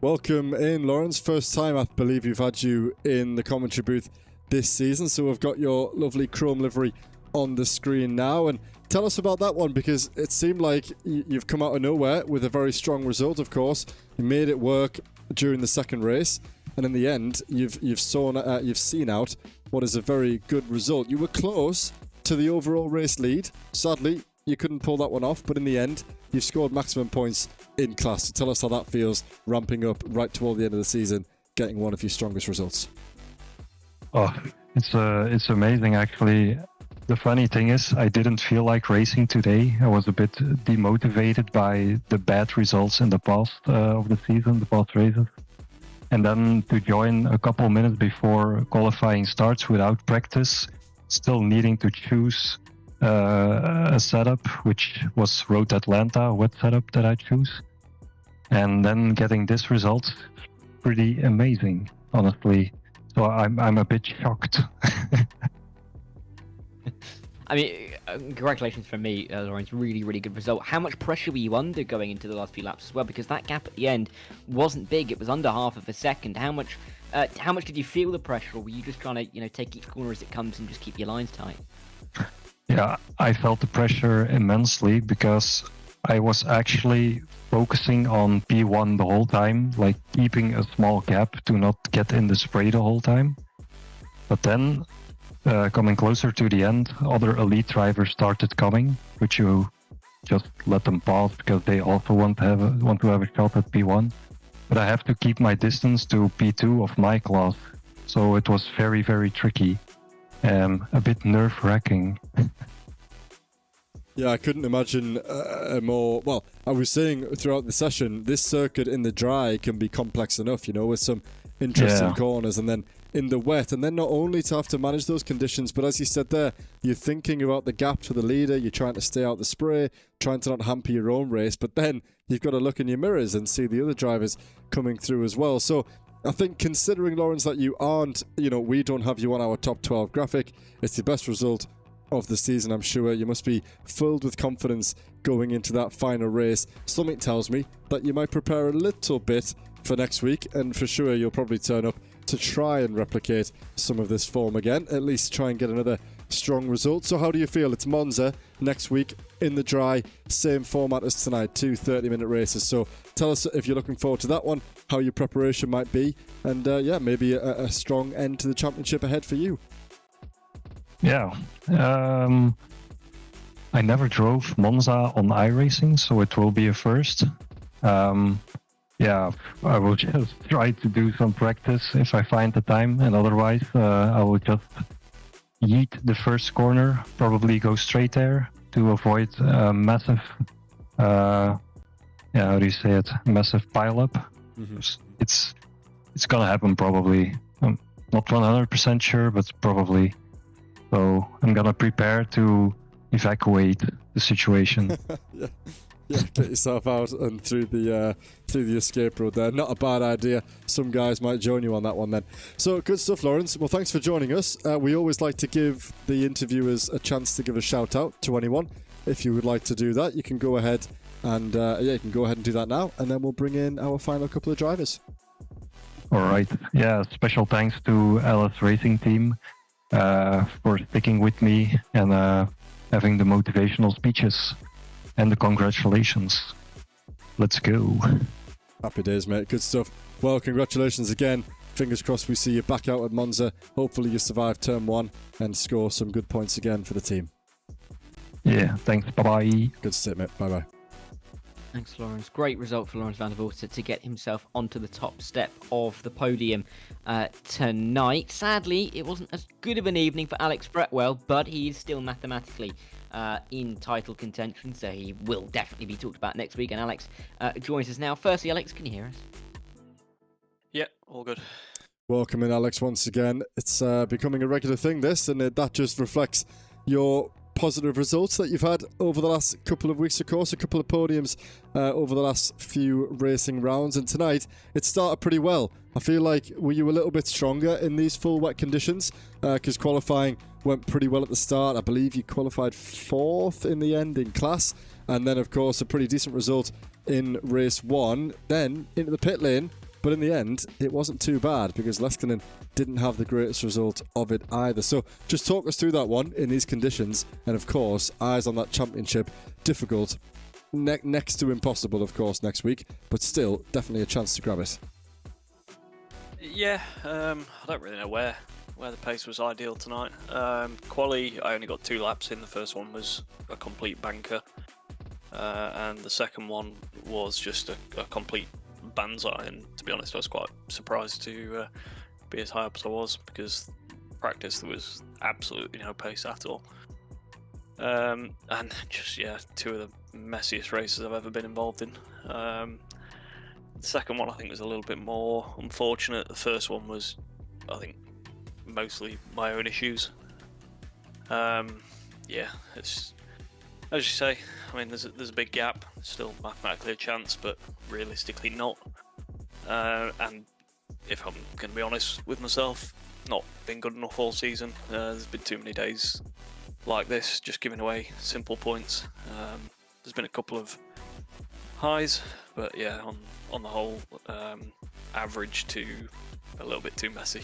Welcome in, Lawrence. First time I believe you've had you in the commentary booth this season, so we've got your lovely chrome livery on the screen now, and tell us about that one, because it seemed like you've come out of nowhere with a very strong result. Of course, you made it work during the second race, and in the end, you've seen out what is a very good result. You were close to the overall race lead. Sadly, you couldn't pull that one off, but in the end, you've scored maximum points in class. So tell us how that feels, ramping up right toward the end of the season, getting one of your strongest results. Oh, it's amazing, actually. The funny thing is, I didn't feel like racing today. I was a bit demotivated by the bad results in the past of the season, the past races. And then to join a couple minutes before qualifying starts without practice, still needing to choose a setup, which was Road Atlanta, a wet setup that I choose. And then getting this result, pretty amazing, honestly. So I'm a bit shocked. I mean, congratulations from me, Lawrence. Really, really good result. How much pressure were you under going into the last few laps as well? Because that gap at the end wasn't big. It was under half of a second. How much did you feel the pressure, or were you just trying to, take each corner as it comes and just keep your lines tight? Yeah, I felt the pressure immensely because I was actually focusing on P1 the whole time, like keeping a small gap to not get in the spray the whole time. But then, coming closer to the end, other elite drivers started coming, which you just let them pass because they also want to have a shot at P1. But I have to keep my distance to P2 of my class, so it was very, very tricky. A bit nerve-wracking. Yeah, I couldn't imagine a more... Well, I was saying throughout the session, this circuit in the dry can be complex enough, with some interesting corners, and then in the wet, and then not only to have to manage those conditions, but as you said there, you're thinking about the gap to the leader, you're trying to stay out the spray, trying to not hamper your own race, but then you've got to look in your mirrors and see the other drivers coming through as well. So I think considering, Lawrence, that you aren't, we don't have you on our top 12 graphic, it's the best result of the season, I'm sure. You must be filled with confidence going into that final race. Something tells me that you might prepare a little bit for next week, and for sure you'll probably turn up to try and replicate some of this form again, at least try and get another strong result. So how do you feel? It's Monza next week in the dry, same format as tonight, 2 30-minute races. So tell us if you're looking forward to that one, how your preparation might be, and yeah, maybe a strong end to the championship ahead for you. Yeah. I never drove Monza on iRacing, so it will be a first. Yeah, I will just try to do some practice if I find the time, and otherwise I will just yeet the first corner, probably go straight there to avoid a massive, how do you say it, massive pile-up. Mm-hmm. It's gonna happen probably. I'm not 100% sure, but probably. So I'm gonna prepare to evacuate the situation. Yeah, get yourself out and through the escape road there. Not a bad idea. Some guys might join you on that one then. So good stuff, Lawrence. Well, thanks for joining us. We always like to give the interviewers a chance to give a shout out to anyone. if you would like to do that, you can go ahead and you can go ahead and do that now, and then we'll bring in our final couple of drivers. All right. Yeah, special thanks to LS Racing Team for sticking with me and having the motivational speeches and the congratulations. Let's go. Happy days, mate. Good stuff. Well, congratulations again. Fingers crossed we see you back out at Monza. Hopefully you survive turn 1 and score some good points again for the team. Yeah, thanks. Bye-bye. Good sit, mate. Bye-bye. Thanks, Lawrence. Great result for Lawrence van der Voort to get himself onto the top step of the podium tonight. Sadly, it wasn't as good of an evening for Alex Fretwell, but he is still mathematically in title contention, so he will definitely be talked about next week. And Alex joins us now. Firstly, Alex, can you hear us? Yeah, all good. Welcome in, Alex, once again. It's becoming a regular thing, this, and that just reflects your positive results that you've had over the last couple of weeks, of course, a couple of podiums over the last few racing rounds, and tonight it started pretty well. I feel like, were you a little bit stronger in these full wet conditions? Because qualifying went pretty well at the start. I believe you qualified 4th in the end in class, and then of course a pretty decent result in race 1, then into the pit lane. But in the end, it wasn't too bad because Leskinen didn't have the greatest result of it either. So just talk us through that one in these conditions. And of course, eyes on that championship. Difficult. Next to impossible, of course, next week. But still, definitely a chance to grab it. Yeah, I don't really know where the pace was ideal tonight. Quali, I only got 2 laps in. The first one was a complete banker. And the second one was just a complete banzai, and to be honest I was quite surprised to be as high up as I was, because practice there was absolutely no pace at all, and just 2 of the messiest races I've ever been involved in. The second one I think was a little bit more unfortunate. The first one was, I think, mostly my own issues. It's, as you say, I mean, there's a big gap. Still mathematically a chance, but realistically not. And if I'm going to be honest with myself, not been good enough all season. There's been too many days like this, just giving away simple points. There's been a couple of highs, but yeah, on the whole, average to a little bit too messy.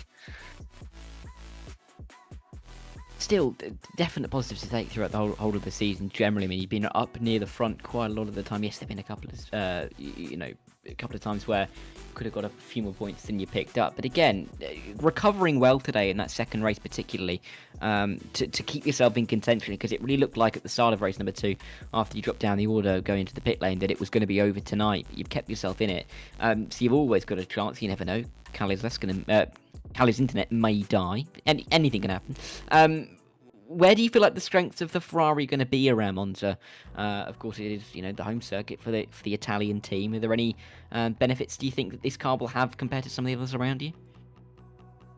Still, definite positives to take throughout the whole of the season. Generally, I mean, you've been up near the front quite a lot of the time. Yes, there've been a couple of, a couple of times where you could have got a few more points than you picked up. But again, recovering well today in that second race, particularly to keep yourself in contention, because it really looked like at the start of race number 2, after you dropped down the order going into the pit lane, that it was going to be over tonight. You've kept yourself in it, so you've always got a chance. You never know. Callie's internet may die. Anything can happen. Where do you feel like the strengths of the Ferrari are going to be around Monza? Of course, it is the home circuit for the Italian team. Are there any benefits do you think that this car will have compared to some of the others around you?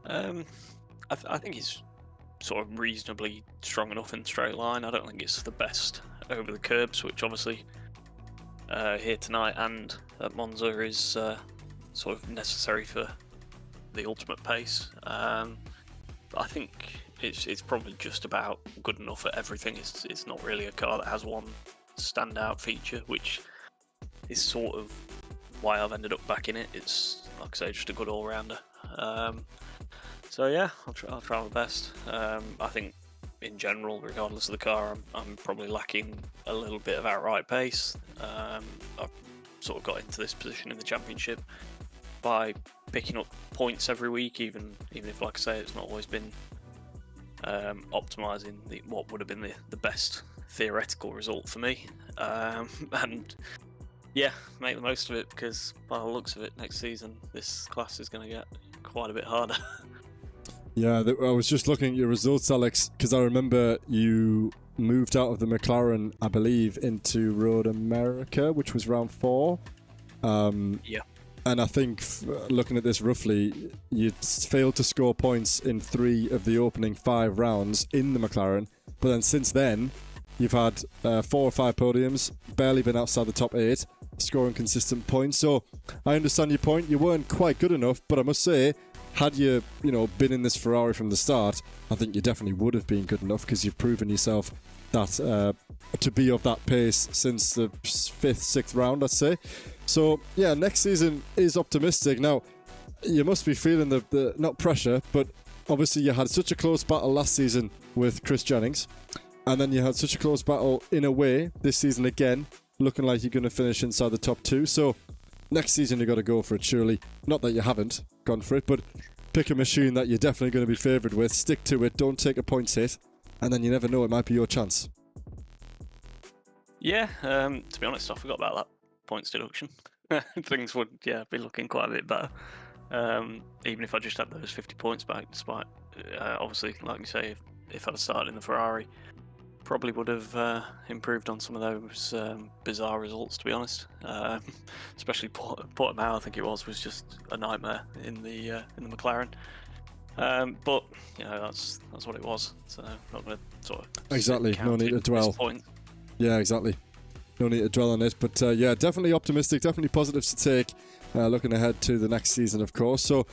I think it's sort of reasonably strong enough in straight line. I don't think it's the best over the curbs, which obviously here tonight and at Monza is sort of necessary for the ultimate pace. I think it's probably just about good enough at everything. It's not really a car that has one standout feature, which is sort of why I've ended up back in it. It's, like I say, just a good all-rounder. So yeah, I'll try my best. I think in general, regardless of the car, I'm probably lacking a little bit of outright pace. I've sort of got into this position in the championship by picking up points every week, even if, like I say, it's not always been optimising what would have been the best theoretical result for me. And yeah, make the most of it, because by the looks of it, next season this class is going to get quite a bit harder. Yeah, I was just looking at your results, Alex, because I remember you moved out of the McLaren, I believe, into Road America, which was round 4. Yeah. And I think, looking at this roughly, you failed to score points in 3 of the opening 5 rounds in the McLaren. But then since then, you've had 4 or 5 podiums, barely been outside the top 8, scoring consistent points. So I understand your point. You weren't quite good enough, but I must say, had you, been in this Ferrari from the start, I think you definitely would have been good enough, because you've proven yourself that to be of that pace since the 5th, 6th round, let's say. So, yeah, next season is optimistic. Now, you must be feeling the not pressure, but obviously you had such a close battle last season with Chris Jennings, and then you had such a close battle in a way this season again, looking like you're going to finish inside the top 2. So next season you've got to go for it, surely. Not that you haven't gone for it, but pick a machine that you're definitely going to be favoured with, stick to it, don't take a points hit, and then you never know, it might be your chance. Yeah, to be honest, I forgot about that points deduction. Things would, be looking quite a bit better. Even if I just had those 50 points back, despite, obviously, like you say, if I'd have started in the Ferrari, probably would have improved on some of those bizarre results, to be honest. Especially Portimao, I think it was just a nightmare in the McLaren. But that's what it was. So I'm not going to sort of exactly. No need to dwell. Yeah, exactly. No need to dwell on it, but definitely optimistic, definitely positives to take. Looking ahead to the next season, of course. So,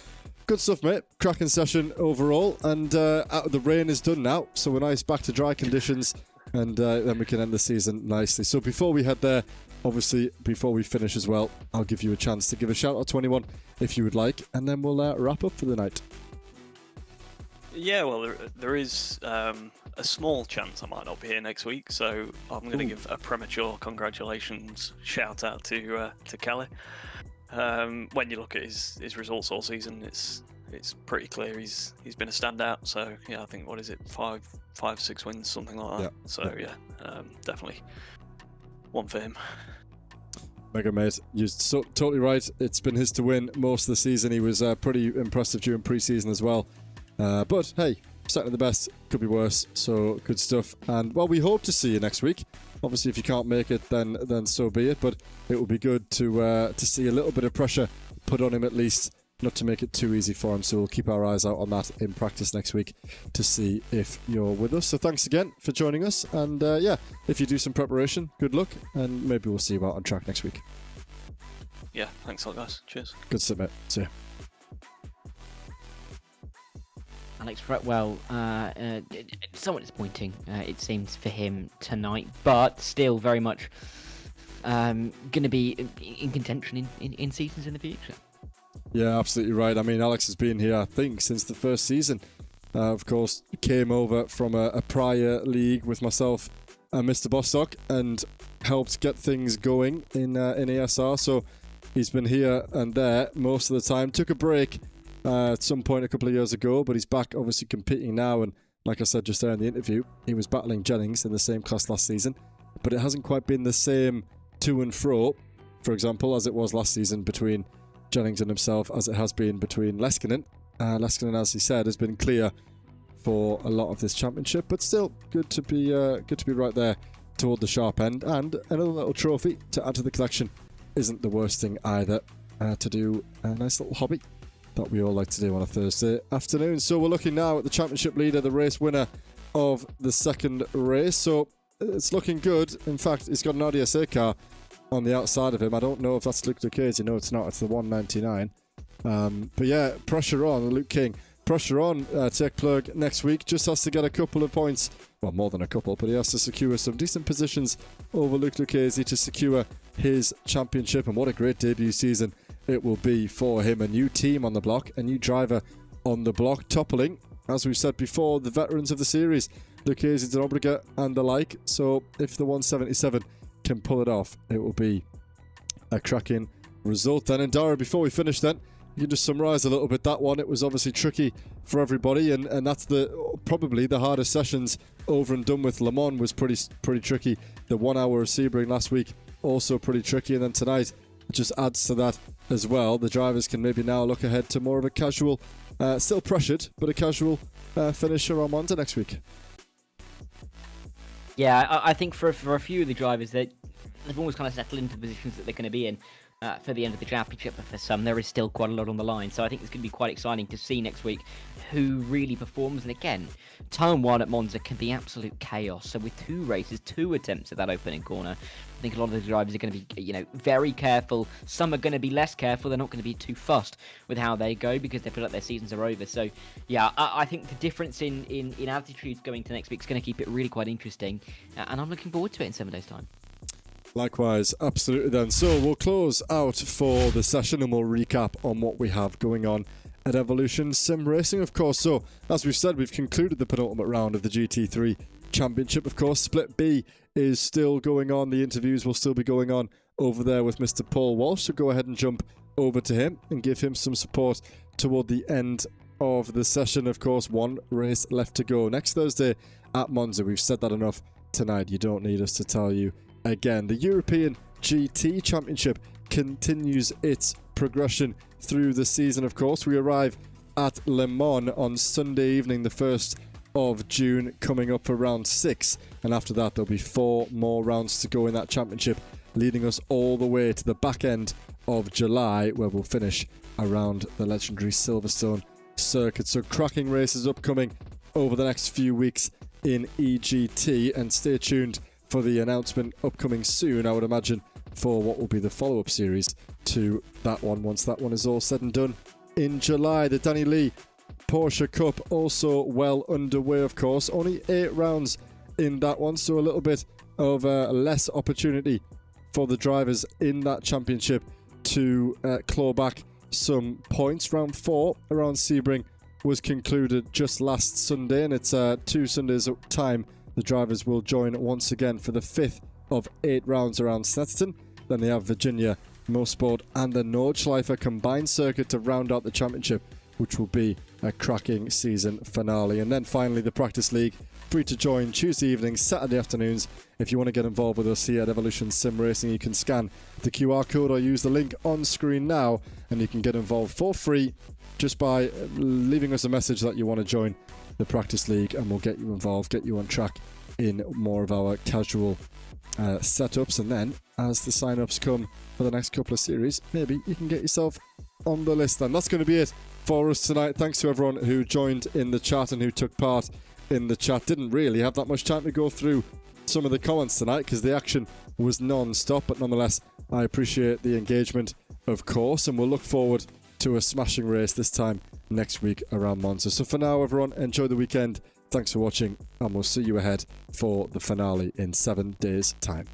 good stuff, mate. Cracking session overall, and the rain is done now, so we're nice back to dry conditions, and then we can end the season nicely. So before we head there, obviously, before we finish as well, I'll give you a chance to give a shout out to anyone if you would like, and then we'll wrap up for the night. Yeah, well, there is a small chance I might not be here next week, so I'm going to give a premature congratulations shout out to Kelly. When you look at his results all season, it's pretty clear he's been a standout. So yeah, I think, what is it, 5-6 wins, something like that. Yeah. So definitely one for him. Mega mate, you're totally right. It's been his to win most of the season. He was pretty impressive during pre-season as well. But hey, certainly the best, could be worse. So good stuff. And well, we hope to see you next week. Obviously, if you can't make it, then so be it. But it will be good to see a little bit of pressure put on him, at least, not to make it too easy for him. So we'll keep our eyes out on that in practice next week to see if you're with us. So thanks again for joining us. And if you do some preparation, good luck, and maybe we'll see you out on track next week. Yeah, thanks a lot, guys. Cheers. Good stuff, mate. See you. Alex Fretwell, somewhat disappointing, it seems, for him tonight, but still very much going to be in contention in seasons in the future. Yeah, absolutely right. I mean, Alex has been here, I think, since the first season. Of course, came over from a prior league with myself and Mr. Bostock and helped get things going in ASR. So he's been here and there most of the time. Took a break at some point a couple of years ago, but he's back obviously competing now, and like I said just there in the interview, he was battling Jennings in the same class last season, but it hasn't quite been the same to and fro, for example, as it was last season between Jennings and himself, as it has been between Leskinen. Leskinen, as he said, has been clear for a lot of this championship, but still good to be right there toward the sharp end, and another little trophy to add to the collection isn't the worst thing either, to do a nice little hobby that we all like to do on a Thursday afternoon. So we're looking now at the championship leader, the race winner of the second race. So it's looking good. In fact, he's got an RDSA car on the outside of him. I don't know if that's Luke Duquesne. No, it's not. It's the 199. But yeah, pressure on Luke King. Pressure on Tech Plug next week. Just has to get a couple of points. Well, more than a couple, but he has to secure some decent positions over Luke Duquesne to secure his championship. And what a great debut season it will be for him. A new team on the block, a new driver on the block, toppling, as we've said before, the veterans of the series, Duquesne, Denobriga and the like. So if the 177 can pull it off, it will be a cracking result then. And Dara, before we finish then, you can just summarise a little bit that one. It was obviously tricky for everybody, and that's probably the hardest sessions over and done with. Le Mans was pretty tricky. The 1 hour of Sebring last week, also pretty tricky, and then tonight just adds to that as well. The drivers can maybe now look ahead to more of a casual, still pressured, but a casual finisher on Monza next week. Yeah, I think for a few of the drivers that they've almost kind of settled into the positions that they're going to be in for the end of the championship, but for some there is still quite a lot on the line, so I think it's going to be quite exciting to see next week who really performs. And again, turn 1 at Monza can be absolute chaos, so with 2 races, 2 attempts at that opening corner, I think a lot of the drivers are going to be, very careful. Some are going to be less careful. They're not going to be too fussed with how they go because they feel like their seasons are over. So yeah, I think the difference in attitudes going to next week is going to keep it really quite interesting, and I'm looking forward to it in 7 days' time. Likewise, absolutely then. So we'll close out for the session and we'll recap on what we have going on at Evolution Sim Racing, of course. So, as we've said, we've concluded the penultimate round of the GT3 Championship, of course. Split B is still going on. The interviews will still be going on over there with Mr. Paul Walsh. So go ahead and jump over to him and give him some support toward the end of the session. Of course, 1 race left to go. Next Thursday at Monza. We've said that enough tonight. You don't need us to tell you again. The European GT Championship continues its progression through the season, of course. We arrive at Le Mans on Sunday evening, the 1st of June, coming up for round 6. And after that, there'll be 4 more rounds to go in that championship, leading us all the way to the back end of July, where we'll finish around the legendary Silverstone circuit. So cracking races upcoming over the next few weeks in EGT, and stay tuned for the announcement upcoming soon, I would imagine, for what will be the follow-up series to that one once that one is all said and done in July. The Danny Lee Porsche Cup also well underway, of course. Only 8 rounds in that one, so a little bit of less opportunity for the drivers in that championship to claw back some points. Round 4 around Sebring was concluded just last Sunday, and it's 2 Sundays at time. The drivers will join once again for the 5th of 8 rounds around Snetterton. Then they have Virginia, Mosport and the Nordschleife combined circuit to round out the championship, which will be a cracking season finale. And then finally the Practice League, free to join Tuesday evenings, Saturday afternoons. If you want to get involved with us here at Evolution Sim Racing, you can scan the QR code or use the link on screen now, and you can get involved for free just by leaving us a message that you want to join the Practice League, and we'll get you involved, get you on track in more of our casual setups. And then as the sign-ups come for the next couple of series, maybe you can get yourself on the list. And that's going to be it for us tonight. Thanks to everyone who joined in the chat and who took part in the chat. Didn't really have that much time to go through some of the comments tonight because the action was non-stop, but nonetheless I appreciate the engagement, of course, and we'll look forward to a smashing race this time next week around Monza. So for now, everyone, enjoy the weekend. Thanks for watching, and we'll see you ahead for the finale in 7 days' time.